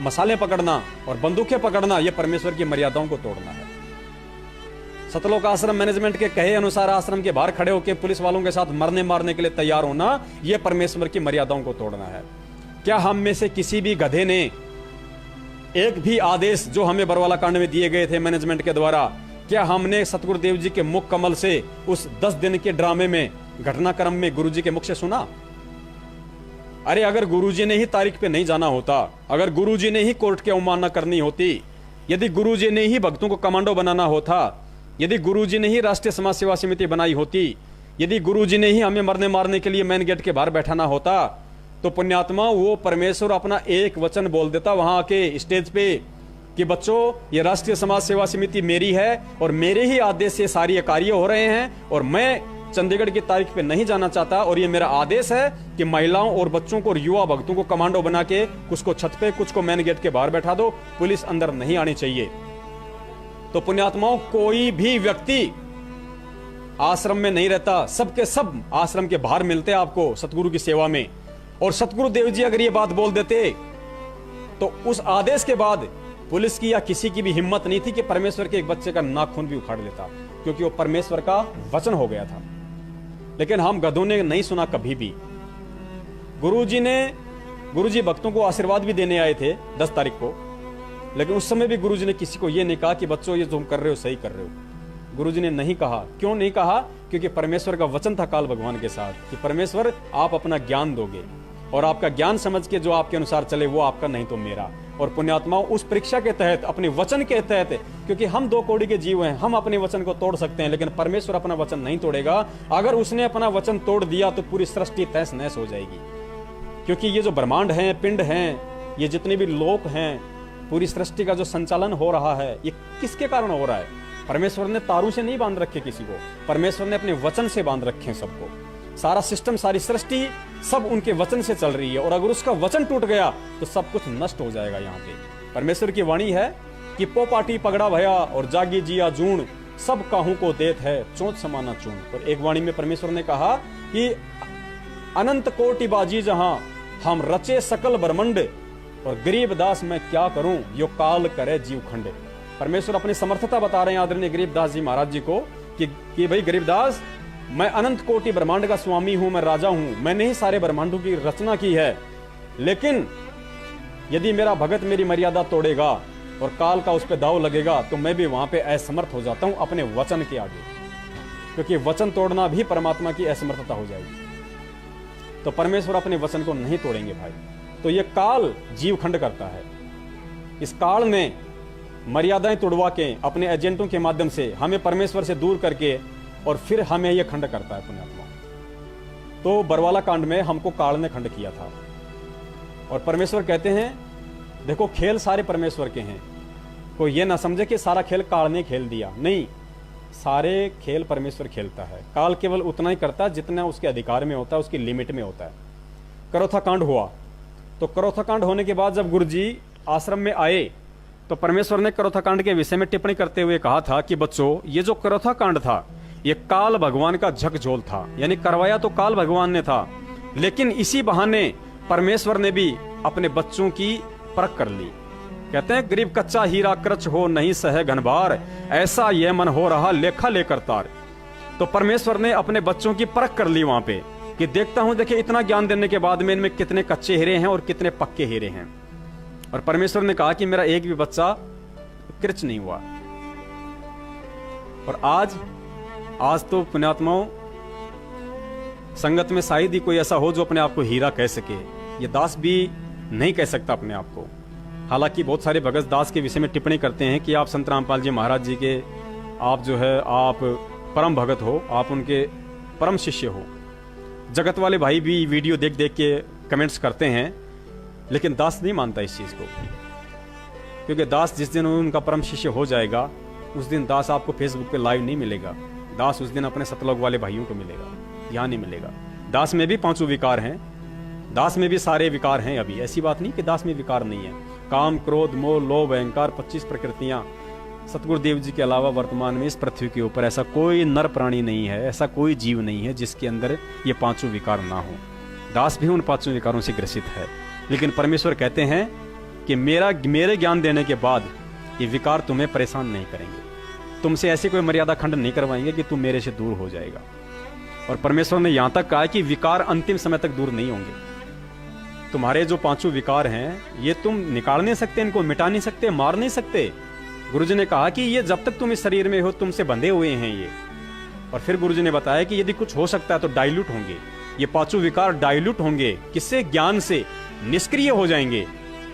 मसाले पकड़ना और बंदूकें पकड़ना, यह परमेश्वर की मर्यादाओं को तोड़ना है। सतलोक आश्रम मैनेजमेंट के कहे अनुसार आश्रम के बाहर खड़े होकर पुलिस वालों के साथ मरने मारने के लिए तैयार होना, यह परमेश्वर की मर्यादाओं को तोड़ना है। क्या हम में से किसी भी गधे ने एक भी आदेश जो हमें बरवाला कांड में दिए गए थे मैनेजमेंट के द्वारा, क्या हमने सतगुरुदेव जी के मुख कमल से उस 10 दिन के ड्रामे में, घटनाक्रम में गुरुजी के मुख से सुना? अरे अगर गुरुजी ने ही तारीख पे नहीं जाना होता, अगर गुरुजी ने ही कोर्ट की अवमानना करनी होती, यदि गुरुजी ने ही भक्तों को कमांडो बनाना होता, यदि गुरुजी ने ही राष्ट्रीय समाज सेवा समिति बनाई होती, यदि गुरुजी ने ही हमें मरने मारने के लिए मेन गेट के बाहर बैठाना होता, तो पुण्यात्मा वो परमेश्वर अपना एक वचन बोल देता वहां आके स्टेज पे कि बच्चों, ये राष्ट्रीय समाज सेवा समिति मेरी है और मेरे ही आदेश से सारी कार्य हो रहे हैं और मैं चंडीगढ़ की तारीख पे नहीं जाना चाहता और ये मेरा आदेश है कि महिलाओं और बच्चों को और युवा भक्तों को कमांडो बना के कुछ को छत पे, कुछ को मेन गेट के बाहर बैठा दो, पुलिस अंदर नहीं आनी चाहिए। तो पुण्यात्माओं, कोई भी व्यक्ति आश्रम में नहीं रहता, सबके सब आश्रम के बाहर मिलते आपको सतगुरु की सेवा में। और सतगुरु देव जी अगर ये बात बोल देते तो उस आदेश के बाद पुलिस की या किसी की भी हिम्मत नहीं थी कि परमेश्वर के एक बच्चे का नाखून भी उखाड़ लेता, क्योंकि वो परमेश्वर का वचन हो गया था। लेकिन हम गधों ने नहीं सुना कभी भी। गुरुजी भक्तों को आशीर्वाद भी देने आए थे 10 तारीख को, लेकिन उस समय भी गुरुजी ने किसी को ये नहीं कहा कि बच्चों ये तुम कर रहे हो सही कर रहे हो। गुरुजी ने नहीं कहा। क्यों नहीं कहा? क्योंकि परमेश्वर का वचन था काल भगवान के साथ कि परमेश्वर आप अपना ज्ञान दोगे और आपका ज्ञान समझ के जो आपके अनुसार चले वो आपका, नहीं तो मेरा। और पुण्यात्माओं, उस परीक्षा के तहत, अपने वचन के तहत, क्योंकि हम 2 कौड़ी के जीव हैं, हम अपने वचन को तोड़ सकते हैं लेकिन परमेश्वर अपना वचन नहीं तोड़ेगा। अगर उसने अपना वचन तोड़ दिया तो पूरी सृष्टि तहस नहस हो जाएगी। क्योंकि ये जो ब्रह्मांड है, पिंड हैं, ये जितने भी लोक हैं, पूरी सृष्टि का जो संचालन हो रहा है, ये किसके कारण हो रहा है? परमेश्वर ने तारों से नहीं बांध रखे किसी को, परमेश्वर ने अपने वचन से बांध रखे हैं सबको। सारा सिस्टम, सारी सृष्टि सब उनके वचन से चल रही है और अगर उसका वचन टूट गया तो सब कुछ नष्ट हो जाएगा। यहाँ पे परमेश्वर की वाणी है कि पोपाटी पगड़ा भया और जागी जिया जून, सब काहू को देत है चोंच समाना चून। और एक वाणी में परमेश्वर ने कहा कि अनंत कोटि बाजी जहां हम रचे सकल ब्रह्मंड और गरीब दास मैं क्या करूं यो काल करे जीव खंड। परमेश्वर अपनी समर्थता बता रहे हैं आदरणीय गरीबदास जी महाराज जी को कि भाई गरीबदास, मैं अनंत कोटि ब्रह्मांड का स्वामी हूं, मैं राजा हूं, मैंने ही सारे ब्रह्मांडों की रचना की है। लेकिन यदि मेरा भगत मेरी मर्यादा तोड़ेगा और काल का उस पर दाव लगेगा तो मैं भी वहां पे असमर्थ हो जाता हूं अपने वचन के आगे, क्योंकि वचन तोड़ना भी परमात्मा की असमर्थता हो जाएगी। तो परमेश्वर अपने वचन को नहीं तोड़ेंगे भाई। तो ये काल जीव खंड करता है। इस काल में मर्यादाएं तोड़वा के अपने एजेंटों के माध्यम से हमें परमेश्वर से दूर करके और फिर हमें यह खंड करता है पुण्यात्मा। तो बरवाला कांड में हमको काल ने खंड किया था और परमेश्वर कहते हैं देखो खेल सारे परमेश्वर के हैं, कोई ये ना समझे कि सारा खेल काल ने खेल दिया, नहीं, सारे खेल परमेश्वर खेलता है। काल केवल उतना ही करता है जितना उसके अधिकार में होता है, उसकी लिमिट में होता है। करोथा कांड हुआ, तो करोथा कांड होने के बाद जब गुरुजी आश्रम में आए तो परमेश्वर ने करोथा कांड के विषय में टिप्पणी करते हुए कहा था कि बच्चों, ये जो करोथा कांड था ये काल भगवान का झकझोल था, यानी करवाया तो काल भगवान ने था, लेकिन इसी बहाने परमेश्वर ने भी अपने बच्चों की परख कर ली। कहते हैं गरीब कच्चा हीरा कृच हो नहीं सहे घनबार, ऐसा ये मन हो रहा लेखा लेकर तार। तो परमेश्वर ने अपने बच्चों की परख कर ली वहां पे कि देखता हूं, देखिए इतना ज्ञान देने के बाद में इनमें कितने कच्चे हीरे हैं और कितने पक्के हीरे हैं। और परमेश्वर ने कहा कि मेरा एक भी बच्चा कृच नहीं हुआ। और आज तो पुण्यात्माओं संगत में शायद ही कोई ऐसा हो जो अपने आप को हीरा कह सके। ये दास भी नहीं कह सकता अपने आप को। हालांकि बहुत सारे भगत दास के विषय में टिप्पणी करते हैं कि आप संत रामपाल जी महाराज जी के आप जो है आप परम भगत हो, आप उनके परम शिष्य हो। जगत वाले भाई भी वीडियो देख देख के कमेंट्स करते हैं, लेकिन दास नहीं मानता इस चीज को, क्योंकि दास जिस दिन उनका परम शिष्य हो जाएगा उस दिन दास आपको फेसबुक पे लाइव नहीं मिलेगा। दास उस दिन अपने सतलोक वाले भाइयों को मिलेगा, यहाँ नहीं मिलेगा। दास में भी 5 विकार हैं, दास में भी सारे विकार हैं। अभी ऐसी बात नहीं कि दास में विकार नहीं है। काम, क्रोध, मोह, लोभ, अहंकार, 25 प्रकृतियां। सतगुरु देव जी के अलावा वर्तमान में इस पृथ्वी के ऊपर ऐसा कोई नर प्राणी नहीं है, ऐसा कोई जीव नहीं है जिसके अंदर ये 5 विकार ना हो। दास भी उन 5 विकारों से ग्रसित है, लेकिन परमेश्वर कहते हैं कि मेरे ज्ञान देने के बाद ये विकार तुम्हें परेशान नहीं करेंगे, तुमसे ऐसी कोई मर्यादा खंड नहीं करवाएंगे कि तुम मेरे से दूर हो जाएगा। और परमेश्वर ने यहां तक कहा कि विकार अंतिम समय तक दूर नहीं होंगे। तुम्हारे जो 5 विकार हैं ये तुम निकाल नहीं सकते, इनको मिटा नहीं सकते, मार नहीं सकते। गुरुजी ने कहा कि ये जब तक तुम इस शरीर में हो तुमसे बंधे हुए हैं ये। और फिर गुरुजी ने बताया कि यदि कुछ हो सकता है तो डाइल्यूट होंगे, ये 5 विकार डाइल्यूट होंगे। किससे? ज्ञान से निष्क्रिय हो जाएंगे।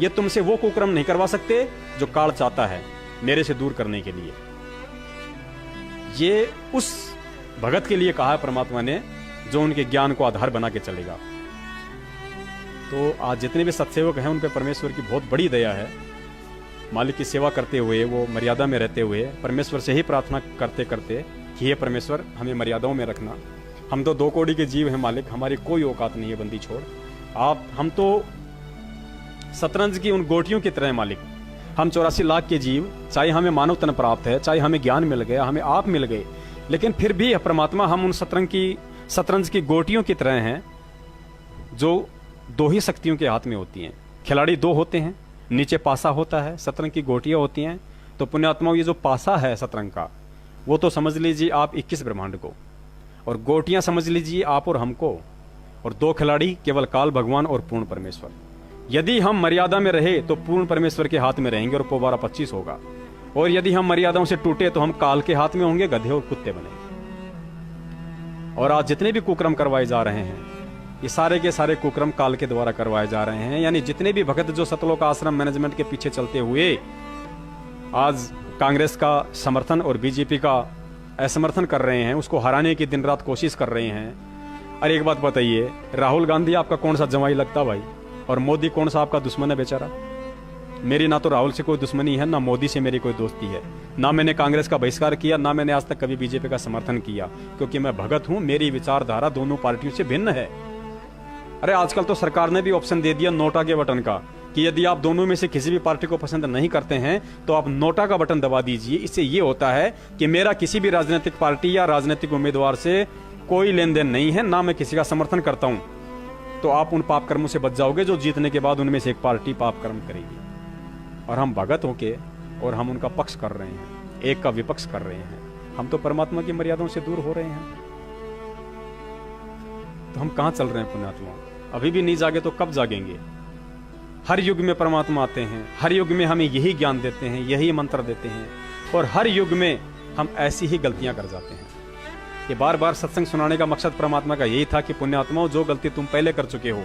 ये तुमसे वो कुकर्म नहीं करवा सकते जो काल चाहता है मेरे से दूर करने के लिए। ये उस भगत के लिए कहा है परमात्मा ने जो उनके ज्ञान को आधार बना के चलेगा। तो आज जितने भी सत्सेवक हैं उन पे परमेश्वर की बहुत बड़ी दया है। मालिक की सेवा करते हुए, वो मर्यादा में रहते हुए परमेश्वर से ही प्रार्थना करते करते कि हे परमेश्वर हमें मर्यादाओं में रखना। हम तो 2 कौड़ी के जीव हैं मालिक, हमारी कोई औकात नहीं है बंदी छोड़। हम तो शतरंज की उन गोटियों की तरह मालिक, हम 84 लाख के जीव, चाहे हमें मानव तन प्राप्त है, चाहे हमें ज्ञान मिल गया, हमें आप मिल गए, लेकिन फिर भी परमात्मा हम उन शतरंज की गोटियों की तरह हैं जो 2 ही शक्तियों के हाथ में होती हैं। खिलाड़ी 2 होते हैं, नीचे पासा होता है, शतरंज की गोटियां होती हैं। तो पुण्यात्माओं, ये जो पासा है शतरंज का, वो तो समझ लीजिए आप 21 ब्रह्मांड को, और गोटियां समझ लीजिए आप और हमको, और 2 खिलाड़ी केवल काल भगवान और पूर्ण परमेश्वर। यदि हम मर्यादा में रहे तो पूर्ण परमेश्वर के हाथ में रहेंगे और पोबारा 25 होगा, और यदि हम मर्यादाओं से टूटे तो हम काल के हाथ में होंगे, गधे और कुत्ते बनेंगे। और आज जितने भी कुक्रम करवाए जा रहे हैं, ये सारे के सारे कुक्रम काल के द्वारा करवाए जा रहे हैं। यानी जितने भी भक्त जो सतलोक आश्रम मैनेजमेंट के पीछे चलते हुए आज कांग्रेस का समर्थन और बीजेपी का असमर्थन कर रहे हैं, उसको हराने की दिन रात कोशिश कर रहे हैं। अरे एक बात बताइए, राहुल गांधी आपका कौन सा जमाई लगता भाई, और मोदी कौन सा आपका दुश्मन है बेचारा? मेरी ना तो राहुल से कोई दुश्मनी है, ना मोदी से मेरी कोई दोस्ती है, ना मैंने कांग्रेस का बहिष्कार किया, ना मैंने आज तक कभी बीजेपी का समर्थन किया, क्योंकि मैं भगत हूं। मेरी विचारधारा दोनों पार्टियों से भिन्न है। अरे आजकल तो सरकार ने भी ऑप्शन दे दिया नोटा के बटन का, कि यदि आप दोनों में से किसी भी पार्टी को पसंद नहीं करते हैं तो आप नोटा का बटन दबा दीजिए। इससे ये होता है कि मेरा किसी भी राजनीतिक पार्टी या राजनीतिक उम्मीदवार से कोई लेन देन नहीं है, ना मैं किसी का समर्थन करता हूं। तो आप उन पाप कर्मों से बच जाओगे जो जीतने के बाद उनमें से एक पार्टी पाप कर्म करेगी। और हम भगत होके और हम उनका पक्ष कर रहे हैं, एक का विपक्ष कर रहे हैं। हम तो परमात्मा की मर्यादाओं से दूर हो रहे हैं। तो हम कहां चल रहे हैं पुण्यात्मा? अभी भी नहीं जागे तो कब जागेंगे? हर युग में परमात्मा आते हैं, हर युग में हमें यही ज्ञान देते हैं, यही मंत्र देते हैं, और हर युग में हम ऐसी ही गलतियां कर जाते हैं। ये बार बार सत्संग सुनाने का मकसद परमात्मा का यही था कि पुण्यात्माओं, जो गलती तुम पहले कर चुके हो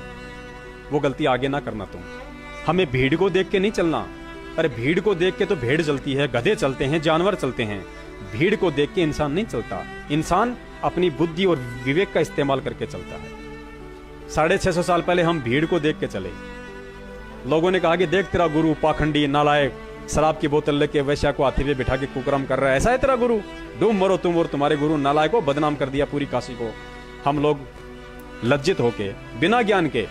वो गलती आगे ना करना तुम। हमें भीड़ को देख के नहीं चलना। अरे भीड़ को देख के तो भेड़ चलती है, गधे चलते हैं, जानवर चलते हैं। भीड़ को देख के इंसान नहीं चलता। इंसान अपनी बुद्धि और विवेक का इस्तेमाल करके चलता है। 650 साल पहले हम भीड़ को देख के चले। लोगों ने कहा कि देख तेरा गुरु पाखंडी, नालायक, शराब की बोतल लेके वैश्या को हाथी पे बिठा के कुकर्म कर रहा है, ऐसा है तेरा गुरु? डूब मरो तुम और तुम्हारे गुरु। नालायक को बदनाम कर दिया पूरी काशी को। हम लोग लज्जित होके, बिना ज्ञान के,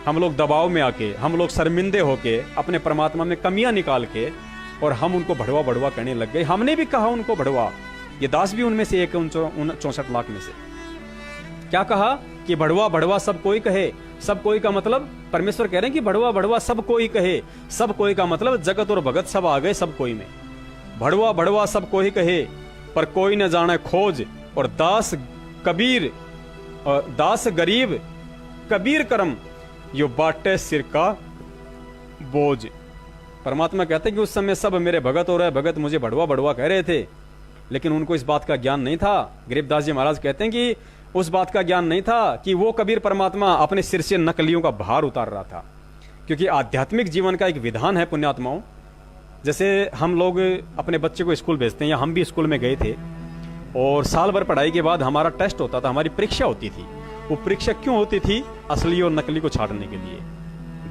हम लोग दबाव में आके, हम लोग शर्मिंदे होके, अपने परमात्मा में कमियां निकाल के, और हम उनको भड़वा भड़वा कहने लग गए। हमने भी कहा उनको भड़वा। ये दास भी उनमें से एक है, उन 64 लाख में से। क्या कहा कि भड़वा भड़वा सब कोई कहे। सब कोई का मतलब परमेश्वर कह रहे हैं कि भड़वा भड़वा सब कोई कहे। सब कोई का मतलब जगत और भगत सब आ गए सब कोई में। भड़वा भड़वा सब कोई कहे, पर कोई न जाने खोज, और दास कबीर, और दास गरीब कबीर करम, यो बाटे सिर का बोझ। परमात्मा कहते हैं कि उस समय सब मेरे भगत हो रहे, भगत मुझे भड़वा भड़वा कह रहे थे, लेकिन उनको इस बात का ज्ञान नहीं था। गरीबदास जी महाराज कहते हैं कि उस बात का ज्ञान नहीं था कि वो कबीर परमात्मा अपने सिर से नकलियों का भार उतार रहा था। क्योंकि आध्यात्मिक जीवन का एक विधान है पुण्यात्माओं। जैसे हम लोग अपने बच्चे को स्कूल भेजते हैं, या हम भी स्कूल में गए थे, और साल भर पढ़ाई के बाद हमारा टेस्ट होता था, हमारी परीक्षा होती थी। वो परीक्षा क्यों होती थी? असली और नकली को छांटने के लिए,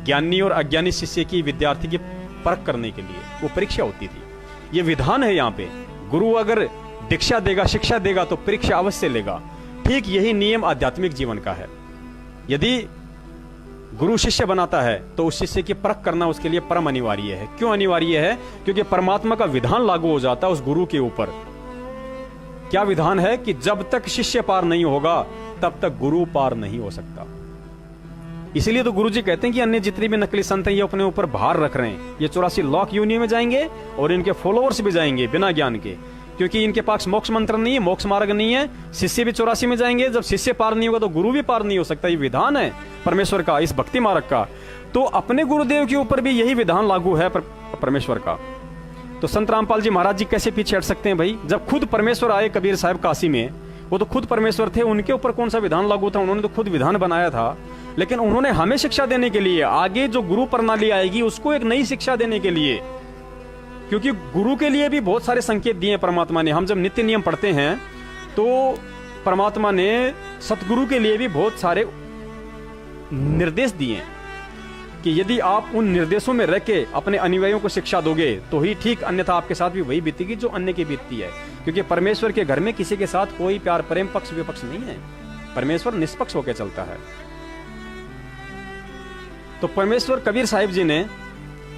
ज्ञानी और अज्ञानी शिष्य की, विद्यार्थी की परख करने के लिए वो परीक्षा होती थी। ये विधान है यहाँ पे। गुरु अगर दीक्षा देगा, शिक्षा देगा, तो परीक्षा अवश्य लेगा। ठीक यही नियम आध्यात्मिक जीवन का है। यदि गुरु शिष्य बनाता है तो उस शिष्य की परख करना उसके लिए परम अनिवार्य है। क्यों अनिवार्य है? क्योंकि परमात्मा का विधान लागू हो जाता है उस गुरु के ऊपर। क्या विधान है? कि जब तक शिष्य पार नहीं होगा तब तक गुरु पार नहीं हो सकता। इसलिए तो गुरु जी कहते हैं कि अन्य जितने भी नकली संत हैं ये अपने ऊपर भार रख रहे हैं। ये 84 लाख योनियों में जाएंगे और इनके फॉलोअर्स भी जाएंगे बिना ज्ञान के, क्योंकि इनके पास मोक्ष मंत्र नहीं है, मोक्ष मार्ग नहीं है। शिष्य भी 84 में जाएंगे। जब शिष्य पार नहीं होगा तो गुरु भी पार नहीं हो सकता। ये विधान है परमेश्वर का, इस भक्ति मार्ग का। तो अपने गुरुदेव के ऊपर भी यही विधान लागू है परमेश्वर का। तो संत रामपाल जी महाराज जी कैसे पीछे हट सकते हैं भाई? जब खुद परमेश्वर आए कबीर साहब काशी में, वो तो खुद परमेश्वर थे, उनके ऊपर कौन सा विधान लागू था? उन्होंने तो खुद विधान बनाया था। लेकिन उन्होंने हमें शिक्षा देने के लिए, आगे जो गुरु प्रणाली आएगी उसको एक नई शिक्षा देने के लिए क्योंकि गुरु के लिए भी बहुत सारे संकेत दिए परमात्मा ने। हम जब नित्य नियम पढ़ते हैं तो परमात्मा ने सतगुरु के लिए भी बहुत सारे निर्देश दिए कि यदि आप उन निर्देशों में रह के अपने अनुयायियों को शिक्षा दोगे तो ही ठीक, अन्यथा आपके साथ भी वही बीतेगी जो अन्य की बीतती है। क्योंकि परमेश्वर के घर में किसी के साथ कोई प्यार प्रेम पक्ष विपक्ष नहीं है, परमेश्वर निष्पक्ष होकर चलता है। तो परमेश्वर कबीर साहिब जी ने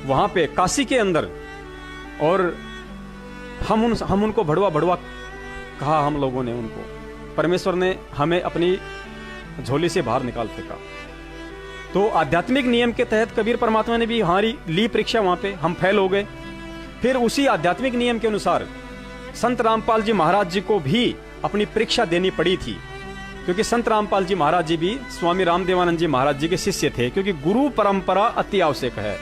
वहां पे काशी के अंदर, और हम उनको भड़वा भड़वा कहा, हम लोगों ने उनको, परमेश्वर ने हमें अपनी झोली से बाहर निकाल फेंका। तो आध्यात्मिक नियम के तहत कबीर परमात्मा ने भी हमारी ली परीक्षा, वहां पे हम फेल हो गए। फिर उसी आध्यात्मिक नियम के अनुसार संत रामपाल जी महाराज जी को भी अपनी परीक्षा देनी पड़ी थी, क्योंकि संत रामपाल जी महाराज जी भी स्वामी रामदेवानंद जी महाराज जी के शिष्य थे। क्योंकि गुरु परंपरा अति आवश्यक है,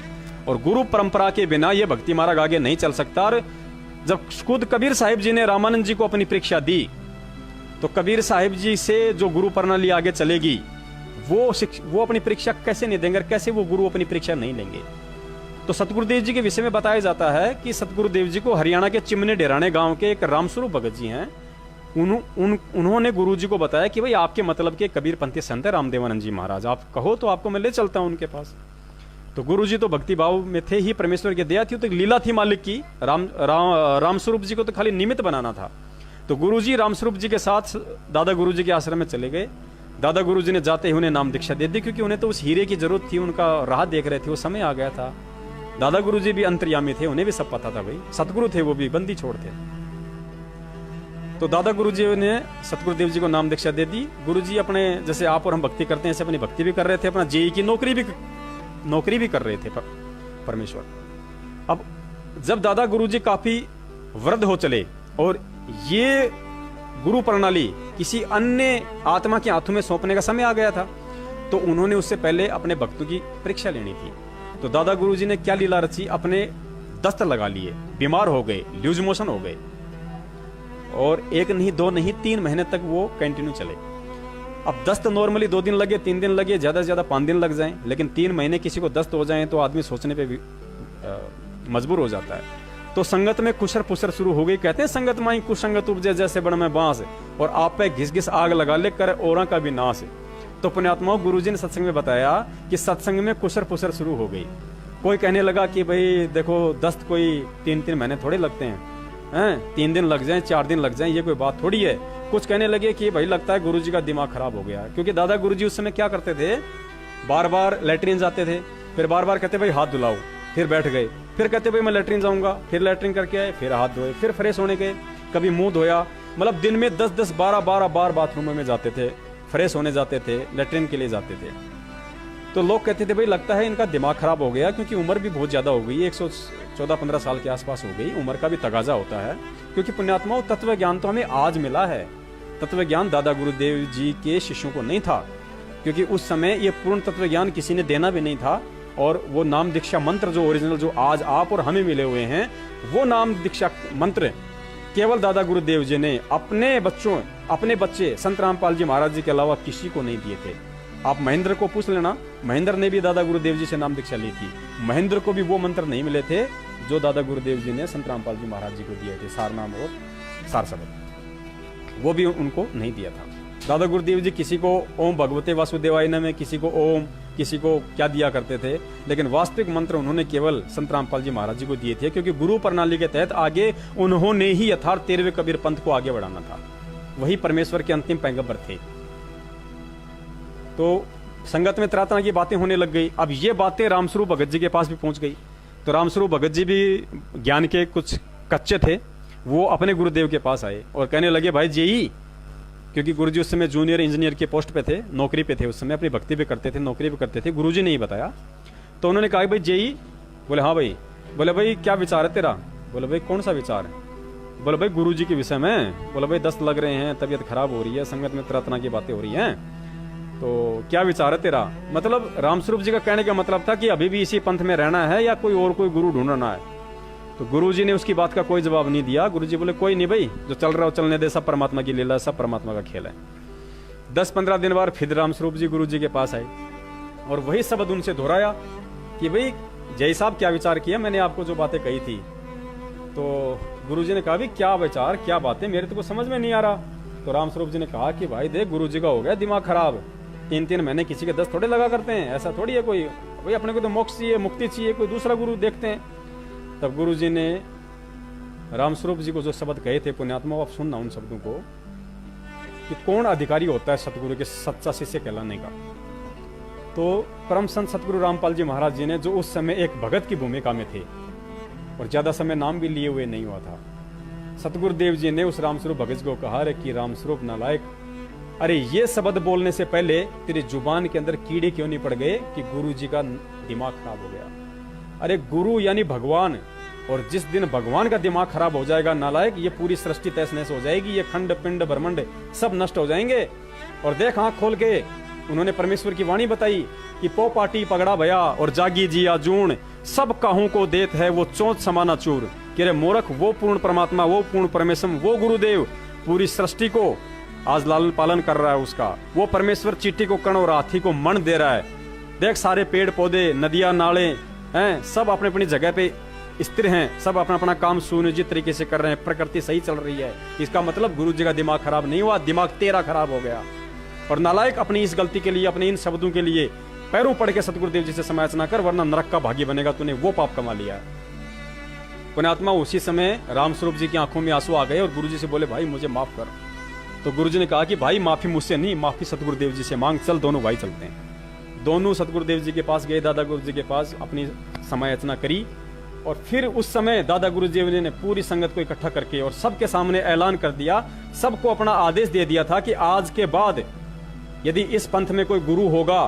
और गुरु परंपरा के बिना यह भक्ति मार्ग आगे नहीं चल सकता। और जब खुद कबीर साहिब जी ने रामानंद जी को अपनी परीक्षा दी, तो कबीर साहिब जी से जो गुरु प्रणाली आगे चलेगी, वो अपनी परीक्षा कैसे नहीं देंगे, कैसे वो गुरु अपनी परीक्षा नहीं लेंगे। तो सतगुरुदेव जी के विषय में बताया जाता है कि सतगुरुदेव जी को हरियाणा के चिमने डेराने गांव के एक रामस्वरूप भगत जी हैं, उन्होंने गुरु जी को बताया कि भाई आपके मतलब के कबीर पंथी संत है रामदेवानंद जी महाराज, आप कहो तो आपको मैं ले चलता हूं उनके पास। तो गुरु जी तो भक्ति भाव में थे ही, परमेश्वर की दया थी, तो लीला थी मालिक की। रामस्वरूप जी को तो खाली निमित्त बनाना था। तो गुरु जी रामस्वरूप जी के साथ दादा गुरु जी के आश्रम में चले गए। दादा गुरु जी ने जाते ही उन्हें नाम दीक्षा दे दी, क्योंकि उन्हें तो उस हीरे की जरूरत थी, उनका राह देख रहे थे, वो समय आ गया था। दादा गुरु जी भी अंतर्यामी थे, उन्हें भी सब पता था भाई, सतगुरु थे, वो भी बंदी छोड़ थे। तो दादा गुरु जी ने सतगुरुदेव जी को नाम दीक्षा दे दी। गुरु जी अपने, जैसे आप और हम भक्ति करते हैं, ऐसे अपनी भक्ति भी कर रहे थे, अपना जेई की नौकरी भी कर रहे थे परमेश्वर। अब जब दादा गुरु जी काफी वृद्ध हो चले और ये गुरु प्रणाली किसी अन्य आत्मा के हाथों में सौंपने का समय आ गया था, तो उन्होंने उससे पहले अपने भक्तों की परीक्षा लेनी थी। तो दादा गुरु जी ने क्या लीला रची, अपने दस्त लगा लिए, बीमार हो गए, लूज मोशन हो गए, और 1 नहीं 2 नहीं 3 महीने तक वो कंटिन्यू चले। अब दस्त नॉर्मली 2 दिन लगे, 3 दिन लगे, ज्यादा से ज्यादा 5 दिन लग जाएं, लेकिन 3 महीने किसी को दस्त हो जाए तो आदमी सोचने पे भी मजबूर हो जाता है। तो संगत में कुशर पुसर शुरू हो गई। कहते हैं संगत माई कुसंगत उपजे जैसे बड़ में बांस, और आप पे घिस घिस आग लगा ले कर औरों का भी नाश। तो पुण्यात्माओं, गुरुजी ने सत्संग में बताया कि सत्संग में कुशर पुसर शुरू हो गई। कोई कहने लगा कि भाई देखो, दस्त कोई 3-3 महीने थोड़े लगते हैं, 3 दिन लग जाएं, 4 दिन लग जाएं, ये कोई बात थोड़ी है। कुछ कहने लगे कि भाई लगता है गुरुजी का दिमाग खराब हो गया, क्योंकि दादा गुरुजी उस समय क्या करते थे, बार बार लेटरिन जाते थे, फिर बार बार कहते भाई हाथ धुलाओ, फिर बैठ गए, फिर कहते भाई मैं लेटरिन जाऊंगा, फिर लेटरिन करके आए, फिर हाथ धोए, फिर फ्रेश होने गए, कभी मुंह धोया। मतलब दिन में 10-10 12-12 बार बाथरूम में जाते थे, फ्रेश होने जाते थे, लेटरिन के लिए जाते थे। तो लोग कहते थे भाई लगता है इनका दिमाग खराब हो गया, क्योंकि उम्र भी बहुत ज्यादा हो गई, 114-15 साल के आसपास हो गई, उम्र का भी तगाजा होता है। क्योंकि पुण्यात्माओं, तत्व ज्ञान तो हमें आज मिला है, तत्व ज्ञान दादा गुरुदेव जी के शिष्यों को नहीं था, क्योंकि उस समय ये पूर्ण तत्व ज्ञान किसी ने देना भी नहीं था। और वो नाम दीक्षा मंत्र जो ओरिजिनल, जो आज आप और हमें मिले हुए हैं, वो नाम दीक्षा मंत्र केवल दादा गुरुदेव जी ने अपने बच्चे संत रामपाल जी महाराज जी के अलावा किसी को नहीं दिए थे। आप महेंद्र को पूछ लेना, महेंद्र ने भी दादा गुरुदेव जी से नाम दीक्षा ली थी, महेंद्र को भी वो मंत्र नहीं मिले थे जो दादा गुरुदेव जी ने संत रामपाल जी महाराज जी को दिए थे, सार नाम और सार शब्द, वो भी उनको नहीं दिया था। दादा गुरुदेव जी किसी को ओम भगवते वासुदेवाय नमः, किसी को ओम, किसी को क्या दिया करते थे, लेकिन वास्तविक मंत्र उन्होंने केवल संत रामपाल जी महाराज जी को दिए थे, क्योंकि गुरु प्रणाली के तहत आगे उन्होंने ही यथार्थ 13वें कबीर पंथ को आगे बढ़ाना था, वही परमेश्वर के अंतिम पैगंबर थे। तो संगत में तरह तरह की बातें होने लग गई। अब ये बातें रामस्वरूप भगत जी के पास भी पहुंच गई। तो रामस्वरूप भगत जी भी ज्ञान के कुछ कच्चे थे, वो अपने गुरुदेव के पास आए और कहने लगे भाई जेई, क्योंकि गुरुजी उस समय जूनियर इंजीनियर के पोस्ट पे थे, नौकरी पे थे उस समय, अपनी भक्ति भी करते थे, नौकरी भी करते थे, गुरुजी ने ही बताया। तो उन्होंने कहा भाई जेई, बोले हाँ भाई, बोले भाई क्या विचार है तेरा, बोले भाई कौन सा विचार है, बोले भाई गुरुजी के विषय में, बोले भाई दस्त लग रहे हैं, तबीयत खराब हो रही है, संगत में तरह तरह की बातें हो रही हैं, तो क्या विचार है तेरा। मतलब रामस्वरूप जी का कहने का मतलब था कि अभी भी इसी पंथ में रहना है या कोई गुरु ढूंढना है। तो गुरुजी ने उसकी बात का कोई जवाब नहीं दिया। गुरुजी बोले कोई नहीं भाई, जो चल रहा हो चलने दे, सब परमात्मा की लीला, सब परमात्मा का खेल है। 10-15 दिन बाद फिर रामस्वरूप जी गुरुजी के पास आए और वही शब्द उनसे दोहराया कि भाई जय साहब क्या विचार किया, मैंने आपको जो बातें कही थी तो गुरुजी ने कहा भी क्या विचार, क्या बातें, मेरे तो कुछ समझ में नहीं आ रहा। तो रामस्वरूप जी ने कहा कि भाई देख, गुरुजी का हो गया दिमाग खराब, 3-3 महीने किसी के 10 थोड़े लगा करते हैं, ऐसा थोड़ी है कोई, भाई अपने को तो मोक्ष चाहिए, मुक्ति चाहिए, कोई दूसरा गुरु देखते हैं। तब गुरुजी ने रामस्वरूप जी को जो शब्द कहे थे, पुण्यात्मा आप सुनना उन शब्दों को, कि कौन अधिकारी होता है सतगुरु के सच्चा शिष्य कहलाने का। तो परम संत सतगुरु रामपाल जी महाराज जी ने, जो उस समय एक भगत की भूमिका में थे और ज्यादा समय नाम भी लिए हुए नहीं हुआ था, सतगुरुदेव जी ने उस रामस्वरूप भगत को कहा, रे कि रामस्वरूप नालायक, अरे ये शब्द बोलने से पहले तेरी जुबान के अंदर कीड़े क्यों नहीं पड़ गए कि गुरु जी का दिमाग खराब हो गया। अरे गुरु यानी भगवान, और जिस दिन भगवान का दिमाग खराब हो जाएगा नालायक, ये पूरी सृष्टि तहस नहस हो जाएगी, ये खंड पिंड ब्रह्मांड सब नष्ट हो जाएंगे। और देख आंख खोल के उन्होंने परमेश्वर की वाणी बताई कि पो पाटी पगड़ा भया और जागी जिया जून, सब काहू को देत है वो चोंच समाना चूर। कि रे मूर्ख, वो पूर्ण परमात्मा, वो पूर्ण परमेश्वर, वो गुरुदेव पूरी सृष्टि को आज लालन पालन कर रहा है उसका। वो परमेश्वर चींटी को कण और हाथी को मन दे रहा है। देख सारे पेड़ पौधे, नदियां, नाले हैं, सब अपने अपनी जगह पे स्थिर हैं, सब अपना अपना काम सुनियोजित तरीके से कर रहे हैं, प्रकृति सही चल रही है। इसका मतलब गुरु जी का दिमाग खराब नहीं हुआ, दिमाग तेरा खराब हो गया। और नालायक अपनी इस गलती के लिए, अपने इन शब्दों के लिए पैरों पड़ के सतगुरुदेव जी से समायाचना कर, वरना नरक का भागी बनेगा, तूने वो पाप कमा लिया। पुण्यात्मा उसी समय रामस्वरूप जी की आंखों में आंसू आ गए और गुरु जी से बोले, भाई मुझे माफ कर। तो गुरु जी ने कहा कि भाई माफी मुझसे नहीं, माफी सतगुरुदेव जी से मांग, चल दोनों भाई चलते हैं। दोनों सतगुरुदेव जी के पास गए, दादा गुरु जी के पास अपनी समायाचना करी। और फिर उस समय दादा गुरु जी ने पूरी संगत को इकट्ठा करके और सबके सामने ऐलान कर दिया, सबको अपना आदेश दे दिया था कि आज के बाद यदि इस पंथ में कोई गुरु होगा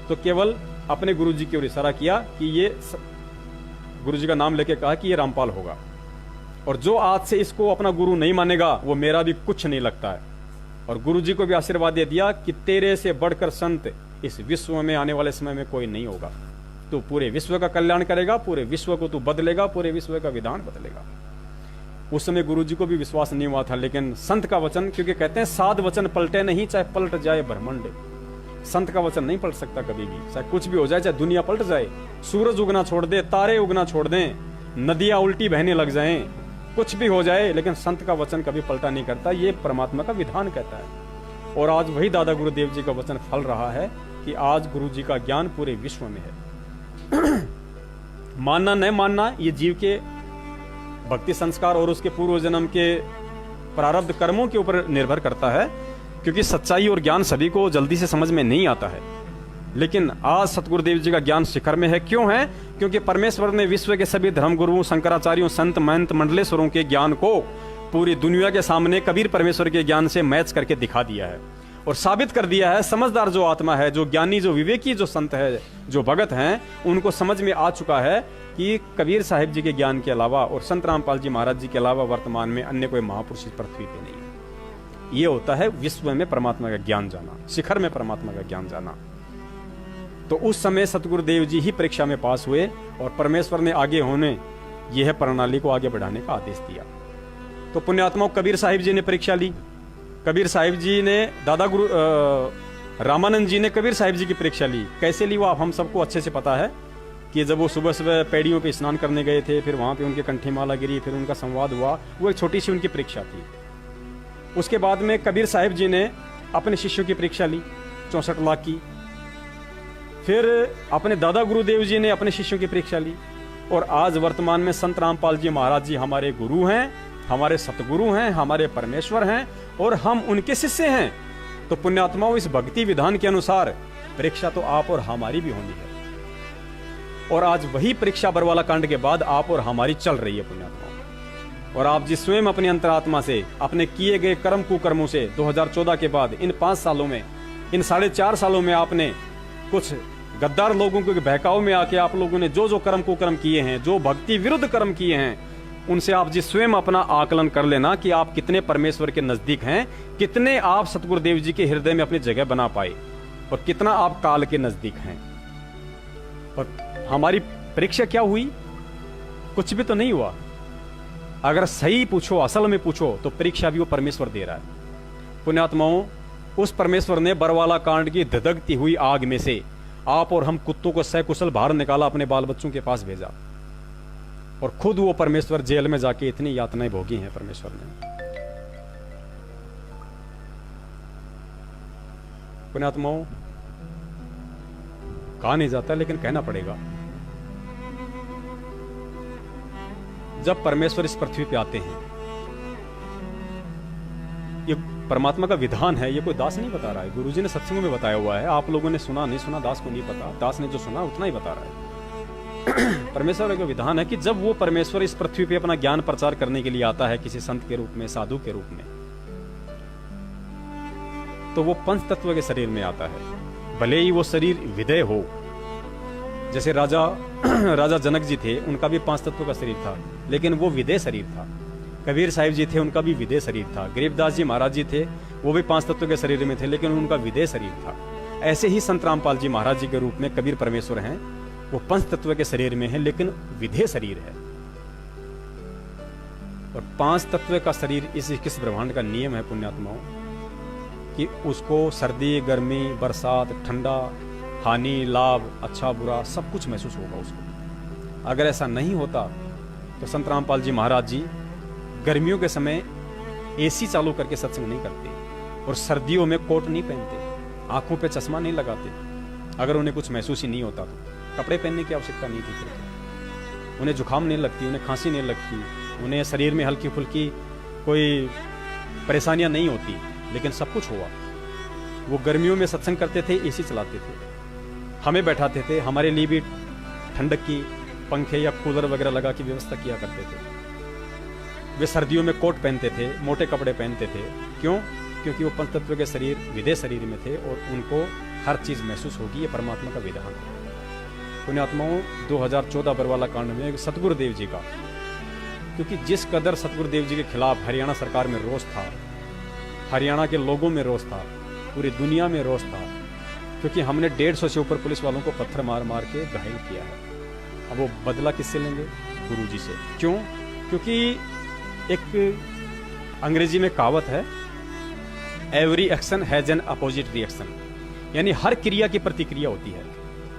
तो केवल अपने गुरु जी की ओर इशारा किया कि ये, गुरु जी का नाम लेके कहा कि ये रामपाल होगा। और जो आज से इसको अपना गुरु नहीं मानेगा वो मेरा भी कुछ नहीं लगता है। और गुरु जी को भी आशीर्वाद दे दिया कि तेरे से बढ़कर संत इस विश्व में आने वाले समय में कोई नहीं होगा। तू पूरे विश्व का कल्याण करेगा, पूरे विश्व को तू बदलेगा, पूरे विश्व का विधान बदलेगा। उस समय गुरु जी को भी विश्वास नहीं हुआ था, लेकिन संत का वचन, क्योंकि कहते हैं साध वचन पलटे नहीं, चाहे पलट जाए ब्रह्मांड। संत का वचन नहीं पलट सकता कभी भी, चाहे कुछ भी हो जाए, चाहे दुनिया पलट जाए, सूरज उगना छोड़ दे, तारे उगना छोड़ दें, नदियां उल्टी बहने लग जाएं, कुछ भी हो जाए, लेकिन संत का वचन कभी पलटा नहीं करता। ये परमात्मा का विधान कहता है। और आज वही दादा गुरुदेव जी का वचन फल रहा है कि आज गुरु जी का ज्ञान पूरे विश्व में है। मानना न मानना ये जीव के भक्ति संस्कार और उसके पूर्व जन्म के प्रारब्ध कर्मों के ऊपर निर्भर करता है, क्योंकि सच्चाई और ज्ञान सभी को जल्दी से समझ में नहीं आता है। लेकिन आज सतगुरुदेव जी का ज्ञान शिखर में है। क्यों है? क्योंकि परमेश्वर ने विश्व के सभी धर्मगुरुओं, शंकराचार्यों, संत महंत मंडलेश्वरों के ज्ञान को पूरी दुनिया के सामने कबीर परमेश्वर के ज्ञान से मैच करके दिखा दिया है और साबित कर दिया है। समझदार जो आत्मा है, जो ज्ञानी, जो विवेकी, जो संत है, जो भगत हैं, उनको समझ में आ चुका है कि कबीर साहिब जी के ज्ञान के अलावा और संत रामपाल जी महाराज जी के अलावा वर्तमान में अन्य कोई महापुरुष इस पृथ्वी पे नहीं है। ये होता है विश्व में परमात्मा का ज्ञान जाना, शिखर में परमात्मा का ज्ञान जाना। तो उस समय सतगुरुदेव जी ही परीक्षा में पास हुए और परमेश्वर ने आगे होने यह प्रणाली को आगे बढ़ाने का आदेश दिया। तो पुण्यात्माओं, कबीर साहिब जी ने परीक्षा ली। कबीर साहिब जी ने दादा गुरु रामानंद जी ने कबीर साहिब जी की परीक्षा ली। कैसे ली वो आप हम सबको अच्छे से पता है कि जब वो सुबह सुबह पैड़ियों पे स्नान करने गए थे, फिर वहां पे उनके कंठी माला गिरी, फिर उनका संवाद हुआ, वो एक छोटी सी उनकी परीक्षा थी। उसके बाद में कबीर साहिब जी ने अपने शिष्यों की परीक्षा ली 64 लाख की। फिर अपने दादा गुरुदेव जी ने अपने शिष्यों की परीक्षा ली। और आज वर्तमान में संत रामपाल जी महाराज जी हमारे गुरु हैं, हमारे सतगुरु हैं, हमारे परमेश्वर हैं और हम उनके शिष्य हैं। तो पुण्यात्माओं, इस भक्ति विधान के अनुसार परीक्षा तो आप और हमारी भी होनी है। और आज वही परीक्षा बरवाला कांड के बाद आप और हमारी चल रही है पुण्यात्माओं। और आप जिस स्वयं अपनी अंतरात्मा से, अपने किए गए कर्म कुकर्मों से 2014 के बाद इन 5 सालों में, इन 4.5 सालों में आपने कुछ गद्दार लोगों के बहकाव में आके आप लोगों ने जो जो कर्म कुकर्म किए हैं, जो भक्ति विरुद्ध कर्म किए हैं, उनसे आप जिस स्वयं अपना आकलन कर लेना कि आप कितने परमेश्वर के नजदीक हैं, कितने आप सतगुरुदेव जी के हृदय में अपनी जगह बना पाए और कितना आप काल के नजदीक हैं। और हमारी परीक्षा क्या हुई? कुछ भी तो नहीं हुआ। अगर सही पूछो, असल में पूछो, तो परीक्षा भी वो परमेश्वर दे रहा है। पुण्यात्माओं, उस परमेश्वर ने बरवाला कांड की धधकती हुई आग में से आप और हम कुत्तों को सकुशल बाहर निकाला, अपने बाल बच्चों के पास भेजा। और खुद वो परमेश्वर जेल में जाके इतनी यातनाएं भोगी हैं परमेश्वर ने। पुण्यात्माओं, कहा नहीं जाता लेकिन कहना पड़ेगा, जब परमेश्वर इस पृथ्वी पे आते हैं, ये परमात्मा का विधान है, ये कोई दास नहीं बता रहा है, गुरुजी ने सत्संग में बताया हुआ है। आप लोगों ने सुना नहीं सुना दास को नहीं पता, दास ने जो सुना उतना ही बता रहा है। परमेश्वर का विधान है कि जब वो परमेश्वर इस पृथ्वी पे अपना ज्ञान प्रचार करने के लिए आता है किसी संत के रूप में, साधु के रूप में, तो वो पंच तत्व के शरीर में आता है। भले ही वो शरीर विदेह हो, जैसे राजा जनक जी थे, उनका भी पांच तत्व का शरीर था, लेकिन वो विदेह शरीर था। कबीर साहिब जी थे, उनका भी विदेह शरीर था। गरीबदास जी महाराज जी थे, वो भी पांच तत्व के शरीर में थे, लेकिन उनका विदेह शरीर था। ऐसे ही संत रामपाल जी महाराज जी के रूप में कबीर परमेश्वर हैं, वो पंच तत्व के शरीर में है, लेकिन विदेह शरीर है। और पांच तत्व का शरीर किस ब्रह्मांड का नियम है पुण्यात्माओं, कि उसको सर्दी, गर्मी, बरसात, ठंडा, हानि, लाभ, अच्छा बुरा सब कुछ महसूस होगा उसको। अगर ऐसा नहीं होता तो संत रामपाल जी महाराज जी गर्मियों के समय एसी चालू करके सत्संग नहीं करते, और सर्दियों में कोट नहीं पहनते, आंखों पे चश्मा नहीं लगाते। अगर उन्हें कुछ महसूस ही नहीं होता तो कपड़े पहनने की आवश्यकता नहीं थी फिर तो। उन्हें जुकाम नहीं लगती, उन्हें खांसी नहीं लगती, उन्हें शरीर में हल्की फुल्की कोई परेशानियां नहीं होती, लेकिन सब कुछ हुआ। वो गर्मियों में सत्संग करते थे, एसी चलाते थे, हमें बैठाते थे, हमारे लिए भी ठंडक की पंखे या कूलर वगैरह लगा की व्यवस्था किया करते थे। वे सर्दियों में कोट पहनते थे, मोटे कपड़े पहनते थे। क्यों? क्योंकि वो पंचतत्व के शरीर विदेह शरीर में थे और उनको हर चीज महसूस होगी। ये परमात्मा का विधान है। पुण्यात्माओं, 2014 बरवाला कांड में सतगुरुदेव जी का, क्योंकि जिस कदर सतगुरुदेव जी के खिलाफ हरियाणा सरकार में रोष था, हरियाणा के लोगों में रोष था, पूरी दुनिया में रोष था, क्योंकि हमने 150 से ऊपर पुलिस वालों को पत्थर मार मार के घायल किया है। अब वो बदला किससे लेंगे? गुरुजी से। क्यों? क्योंकि एक अंग्रेजी में कहावत है, every action has an opposite reaction, यानी हर क्रिया की प्रतिक्रिया होती है।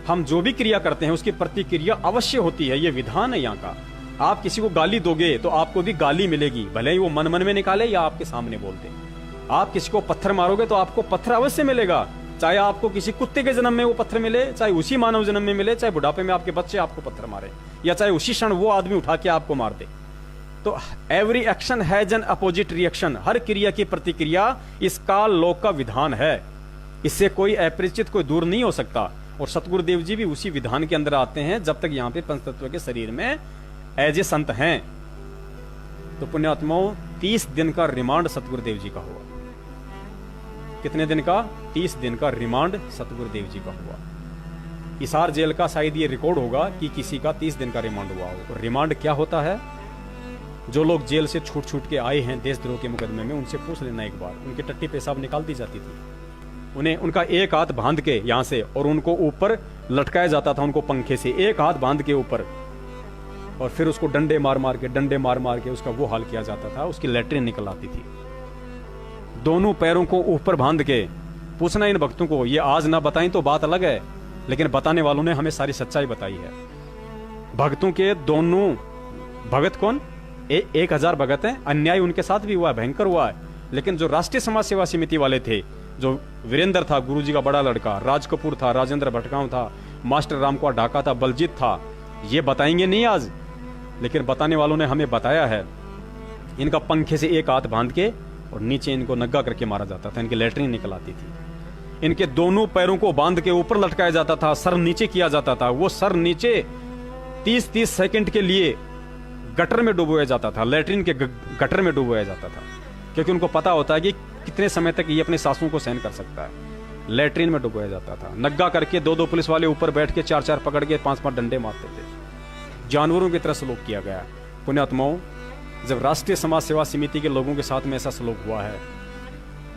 हम जो भी क्रिया करते हैं उसकी प्रतिक्रिया अवश्य होती है। ये विधान है यहाँ का। आप किसी को गाली दोगे तो आपको भी गाली मिलेगी, भले ही वो मन मन में निकाले या आपके सामने बोल दे। आप किसी को पत्थर मारोगे तो आपको पत्थर अवश्य मिलेगा, चाहे आपको किसी कुत्ते के जन्म में वो पत्थर मिले, चाहे उसी मानव जन्म में मिले, चाहे बुढ़ापे में आपके बच्चे आपको पत्थर मारे, या चाहे उसी क्षण वो आदमी उठा के आपको मार दे। तो every action has an opposite reaction, हर क्रिया की प्रतिक्रिया इस काल लोक का विधान है। इससे कोई अपरिचित, कोई दूर नहीं हो सकता। और सतगुरुदेव जी भी उसी विधान के अंदर आते हैं जब तक यहाँ पे पंचतत्व के शरीर में एज ए संत हैं। तो पुण्यात्माओं, 30 दिन का रिमांड सतगुरुदेव जी का हुआ। कितने दिन का? 30 दिन का रिमांड सतगुरुदेव जी का हुआ। हिसार जेल का शायद ये रिकॉर्ड होगा कि किसी का 30 दिन का रिमांड हुआ हो। और रिमांड क्या होता है? जो लोग जेल से छूट के आए हैं देशद्रोह के मुकदमे में, उनसे पूछ लेना एक बार, उनकी टट्टी पेशाब निकाल दी जाती थी। उन्हें उनका एक हाथ बांध के यहां से, और उनको ऊपर लटकाया जाता था, उनको पंखे से एक हाथ बांध के ऊपर, और फिर उसको डंडे मार मार के उसका वो हाल किया जाता था। उसकी लैट्रिन निकल आती थी। दोनों पैरों को ऊपर बांध के पूछना इन भक्तों को, ये आज ना बताएं तो बात अलग है, लेकिन बताने वालों ने हमें सारी सच्चाई बताई है। भक्तों के दोनों, भगत कौन? 1000 भगत हैं। अन्याय उनके साथ भी हुआ है, भयंकर हुआ है। लेकिन जो राष्ट्रीय समाज सेवा समिति वाले थे, जो वीरेंद्र था गुरुजी का बड़ा लड़का, राज कपूर था, राजेंद्र भटगांव था, मास्टर रामकुमार ढाका था, बलजीत था, ये बताएंगे नहीं आज, लेकिन बताने वालों ने हमें बताया है। इनका पंखे से एक हाथ बांध के और नीचे इनको नग्गा करके मारा जाता था, इनकी लैट्रिन निकल आती थी। इनके दोनों पैरों को बांध के ऊपर लटकाया जाता था, सर नीचे किया जाता था। वो सर नीचे 30-30 सेकंड के लिए गटर में डुबोया जाता था, लैट्रिन के गटर में डुबोया जाता था, क्योंकि उनको पता होता है कि कितने समय तक ये अपने सांसों को सहन कर सकता है। लैट्रिन में डुबोया जाता था, नग्गा करके 2-2 पुलिस वाले ऊपर बैठ के 4-4 पकड़ के 5-5 डंडे मारते थे। जानवरों की तरह सलूक किया गया। पुण्यात्माओं, जब राष्ट्रीय समाज सेवा समिति के लोगों के साथ में ऐसा सलूक हुआ है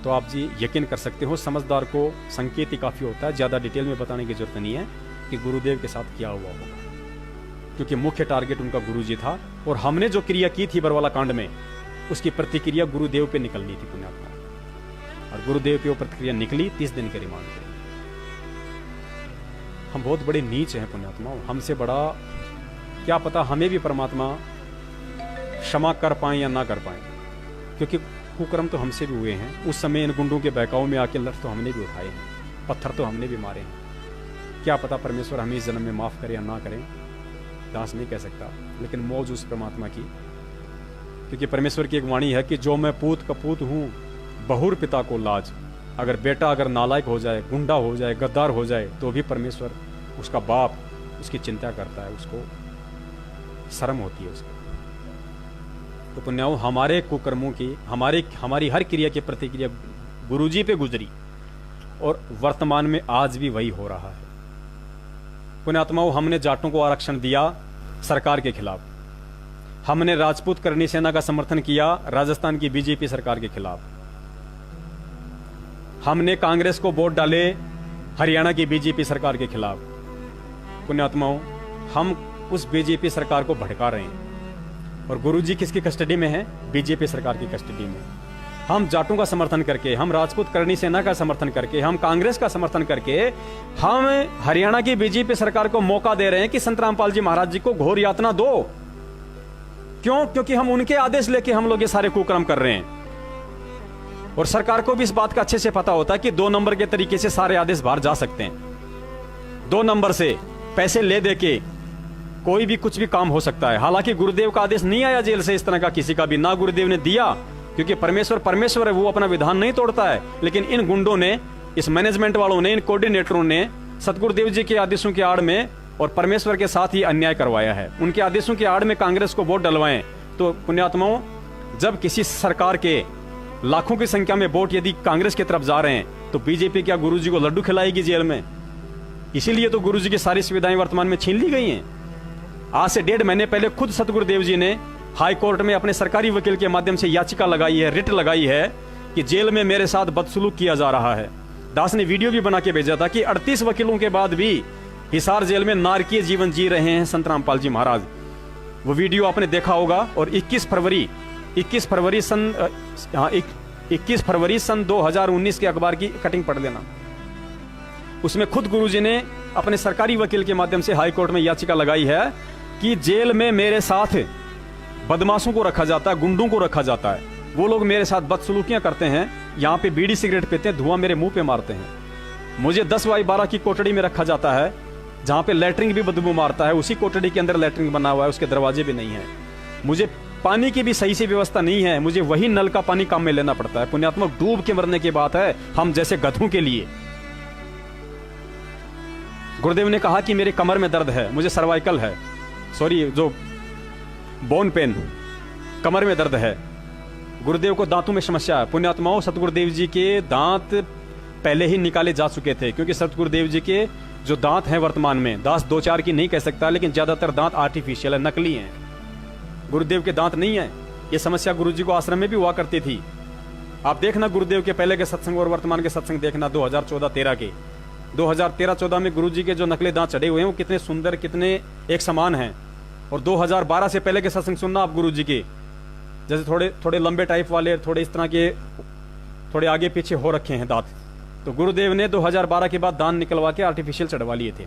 तो आप जी यकीन कर सकते हो, समझदार को संकेत ही काफी होता है। ज्यादा डिटेल में बताने की जरूरत नहीं है कि गुरुदेव के साथ क्या हुआ होगा, क्योंकि मुख्य टारगेट उनका गुरुजी था। और हमने जो क्रिया की थी बरवाला कांड में, उसकी प्रतिक्रिया गुरुदेव पे निकलनी थी पुण्यात्मा, और गुरुदेव पे वो प्रतिक्रिया निकली 30 दिन के रिमांड पे। हम बहुत बड़े नीच हैं पुण्यात्मा, हमसे बड़ा क्या पता हमें भी परमात्मा क्षमा कर पाए या ना कर पाए, क्योंकि कुकर्म तो हमसे भी हुए हैं। उस समय इन गुंडों के बहकाव में आके लठ तो हमने भी उठाए हैं, पत्थर तो हमने भी मारे हैं। क्या पता परमेश्वर हमें इस जन्म में माफ करे या ना करें, दास नहीं कह सकता। लेकिन मौज उस परमात्मा की, क्योंकि परमेश्वर की एक वाणी है कि जो मैं पूत कपूत हूं बहुर पिता को लाज। अगर बेटा अगर नालायक हो जाए, गुंडा हो जाए, गद्दार हो जाए, तो भी परमेश्वर, उसका बाप उसकी चिंता करता है, उसको शर्म होती है उसको। तो पुण्याओं, हमारे कुकर्मों की, हमारी हर क्रिया की प्रतिक्रिया गुरुजी पे गुजरी, और वर्तमान में आज भी वही हो रहा है। पुण्यात्माओं, हमने जाटों को आरक्षण दिया सरकार के खिलाफ, हमने राजपूत करनी सेना का समर्थन किया राजस्थान की बीजेपी सरकार के खिलाफ, हमने कांग्रेस को वोट डाले हरियाणा की बीजेपी सरकार के खिलाफ। पुण्यात्माओं, हम उस बीजेपी सरकार को भड़का रहे हैं, और गुरुजी किसकी कस्टडी में है? बीजेपी सरकार की कस्टडी में। हम जाटों का समर्थन करके, हम राजपूत करनी सेना का समर्थन करके, हम कांग्रेस का समर्थन करके, हम हरियाणा की बीजेपी सरकार को मौका दे रहे हैं कि संत रामपाल जी महाराज जी को घोर यातना दो। क्यों? क्योंकि हम उनके आदेश लेके हम लोग ये सारे कुकर्म कर रहे हैं, और सरकार को भी इस बात का अच्छे से पता होता है कि 2 नंबर के तरीके से सारे आदेश बाहर जा सकते हैं। 2 नंबर से पैसे ले दे के कोई भी कुछ भी काम हो सकता है। हालांकि गुरुदेव का आदेश नहीं आया जेल से इस तरह का किसी का भी, ना गुरुदेव ने दिया, क्योंकि परमेश्वर है, वो अपना विधान नहीं तोड़ता है। लेकिन इन गुंडों ने, इस मैनेजमेंट वालों ने, इन कोऑर्डिनेटरों ने सतगुरुदेव जी के आदेशों की आड़ में और परमेश्वर के साथ ही अन्याय करवाया है। उनके आदेशों की आड़ में कांग्रेस को वोट डलवाएं। तो पुण्यात्माओं, जब किसी सरकार के लाखों की संख्या में वोट यदि कांग्रेस की तरफ जा रहे हैं, तो बीजेपी क्या गुरुजी को लड्डू खिलाएगी जेल में? इसीलिए तो गुरुजी की सारी सुविधाएं वर्तमान में छीन ली गई हैं। आज से 1.5 महीने पहले खुद सतगुरुदेव जी ने हाई कोर्ट में अपने सरकारी वकील के माध्यम से याचिका लगाई है, रिट लगाई है कि जेल में मेरे साथ बदसलूक किया जा रहा है। दास ने वीडियो भी बना के भेजा था कि 38 वकीलों के बाद भी हिसार जेल में नारकीय जीवन जी रहे हैं संत रामपाल जी महाराज। वो वीडियो आपने देखा होगा। और 21 फरवरी सन 2019 के अखबार की कटिंग पढ़ लेना। उसमें खुद गुरुजी ने अपने सरकारी वकील के माध्यम से हाई कोर्ट में याचिका लगाई है कि जेल में मेरे साथ बदमाशों को रखा जाता है, गुंडों को रखा जाता है, वो लोग मेरे साथ बदसलूकियां करते हैं, यहाँ पे बीड़ी सिगरेट पीते हैं, धुआं मेरे मुंह पे मारते हैं। मुझे 10x12 की कोठड़ी में रखा जाता है, जहाँ पे लैट्रिन भी बदबू मारता है। उसी कोठड़ी के अंदर लैट्रिन बना हुआ है, उसके दरवाजे भी नहीं है। मुझे पानी की भी सही से व्यवस्था नहीं है, मुझे वही नल का पानी काम में लेना पड़ता है। पुण्यात्मा, डूब के मरने की बात है हम जैसे गधों के लिए। गुरुदेव ने कहा कि मेरे कमर में दर्द है, मुझे सर्वाइकल है, सॉरी जो बोन पेन, कमर में दर्द है। गुरुदेव को दांतों में समस्या है। पुण्यात्माओं, सतगुरुदेव जी के दांत पहले ही निकाले जा चुके थे, क्योंकि सतगुरुदेव जी के जो दांत हैं वर्तमान में, दास 2-4 की नहीं कह सकता, लेकिन ज्यादातर दांत आर्टिफिशियल है, नकली हैं। गुरुदेव के दांत नहीं है। ये समस्या गुरुजी को आश्रम में भी हुआ करती थी। आप देखना गुरुदेव के पहले के सत्संग और वर्तमान के सत्संग देखना 2014-13 के। 2013-14 में गुरुजी के जो नकली दांत चढ़े हुए हैं वो कितने सुंदर, कितने एक समान हैं। और 2012 से पहले के सत्संग सुनना आप गुरुजी के, जैसे थोड़े लंबे टाइप वाले, थोड़े इस तरह के, थोड़े आगे पीछे हो रखे हैं दांत। तो गुरुदेव ने 2012 के बाद दांत निकलवा के आर्टिफिशियल चढ़वा लिए थे।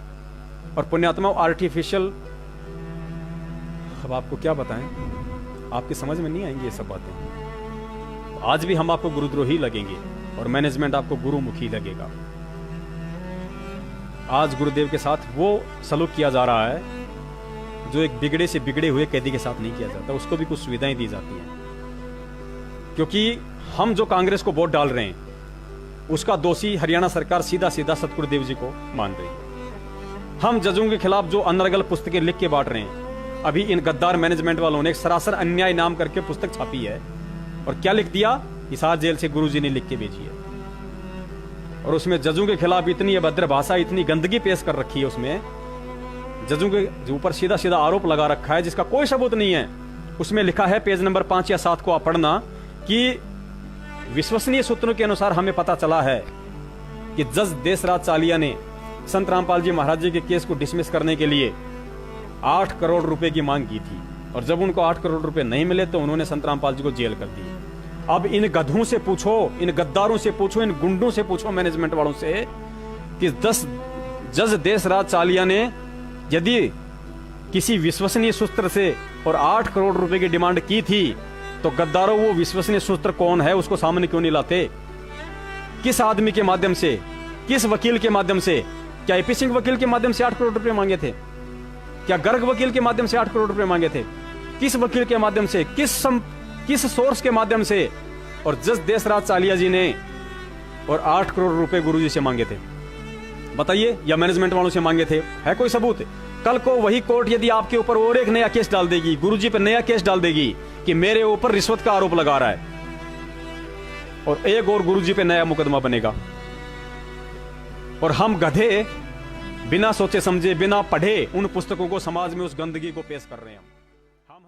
और पुण्यात्मा, आर्टिफिशियल, अब आपको क्या बताएं, आपकी समझ में नहीं आएंगी ये सब बातें। आज भी हम आपको गुरुद्रोही लगेंगे और मैनेजमेंट आपको गुरुमुखी लगेगा। आज गुरुदेव के साथ वो सलूक किया जा रहा है जो एक बिगड़े से बिगड़े हुए कैदी के साथ नहीं किया जाता। उसको भी कुछ सुविधाएं दी जाती हैं, क्योंकि हम जो कांग्रेस को वोट डाल रहे हैं उसका दोषी हरियाणा सरकार सीधा सीधा सतगुरुदेव जी को मान रही है। हम जजों के खिलाफ जो अनर्गल पुस्तकें लिख के बांट रहे हैं, अभी इन गद्दार मैनेजमेंट वालों ने एक सरासर अन्याय नाम करके पुस्तक छापी है। और क्या लिख दिया? हिसार जेल से गुरुजी ने लिख के भेजी है। और उसमें जजों के खिलाफ इतनी अभद्र भाषा, इतनी गंदगी पेश कर रखी है। उसमें जजों के ऊपर सीधा सीधा आरोप लगा रखा है जिसका कोई सबूत नहीं है। उसमें लिखा है, पेज नंबर 5 या 7 को आप पढ़ना, कि विश्वसनीय सूत्रों के अनुसार हमें पता चला है कि जज देशराज चालिया ने संत रामपाल जी महाराज जी के केस को डिसमिस करने के लिए 8 करोड़ रुपए की मांग की थी। और जब उनको 8 करोड़ रुपए नहीं मिले तो उन्होंने संत रामपाल जी को जेल कर दी। अब इन गधों से पूछो, इन गद्दारों से पूछो, इन गुंडों से पूछो, मैनेजमेंट वालों से, कि 10 जज देशराज चालिया ने यदि किसी विश्वसनीय सूत्र से और 8 करोड़ रुपए की डिमांड की थी, तो गद्दारों वो विश्वसनीय सूत्र कौन है उसको सामने क्यों नहीं लाते? किस आदमी के माध्यम से, किस वकील के माध्यम से? क्या एपी सिंह वकील के माध्यम से 8 करोड़ रुपए मांगे थे? क्या गर्ग वकील के माध्यम से 8 करोड़ रुपए मांगे थे? किस वकील के माध्यम से, किस सोर्स के माध्यम से? और जज देशराज चालिया जी ने और 8 करोड़ रुपए गुरुजी से मांगे थे, बताइए, या मैनेजमेंट वालों से मांगे थे? है कोई सबूत? कल को वही कोर्ट यदि आपके ऊपर और एक नया केस डाल देगी, गुरुजी पे नया केस डाल देगी कि मेरे ऊपर रिश्वत का आरोप लगा रहा है, और एक और गुरुजी पे नया मुकदमा बनेगा, और हम गधे बिना सोचे समझे, बिना पढ़े उन पुस्तकों को समाज में उस गंदगी को पेश कर रहे हैं।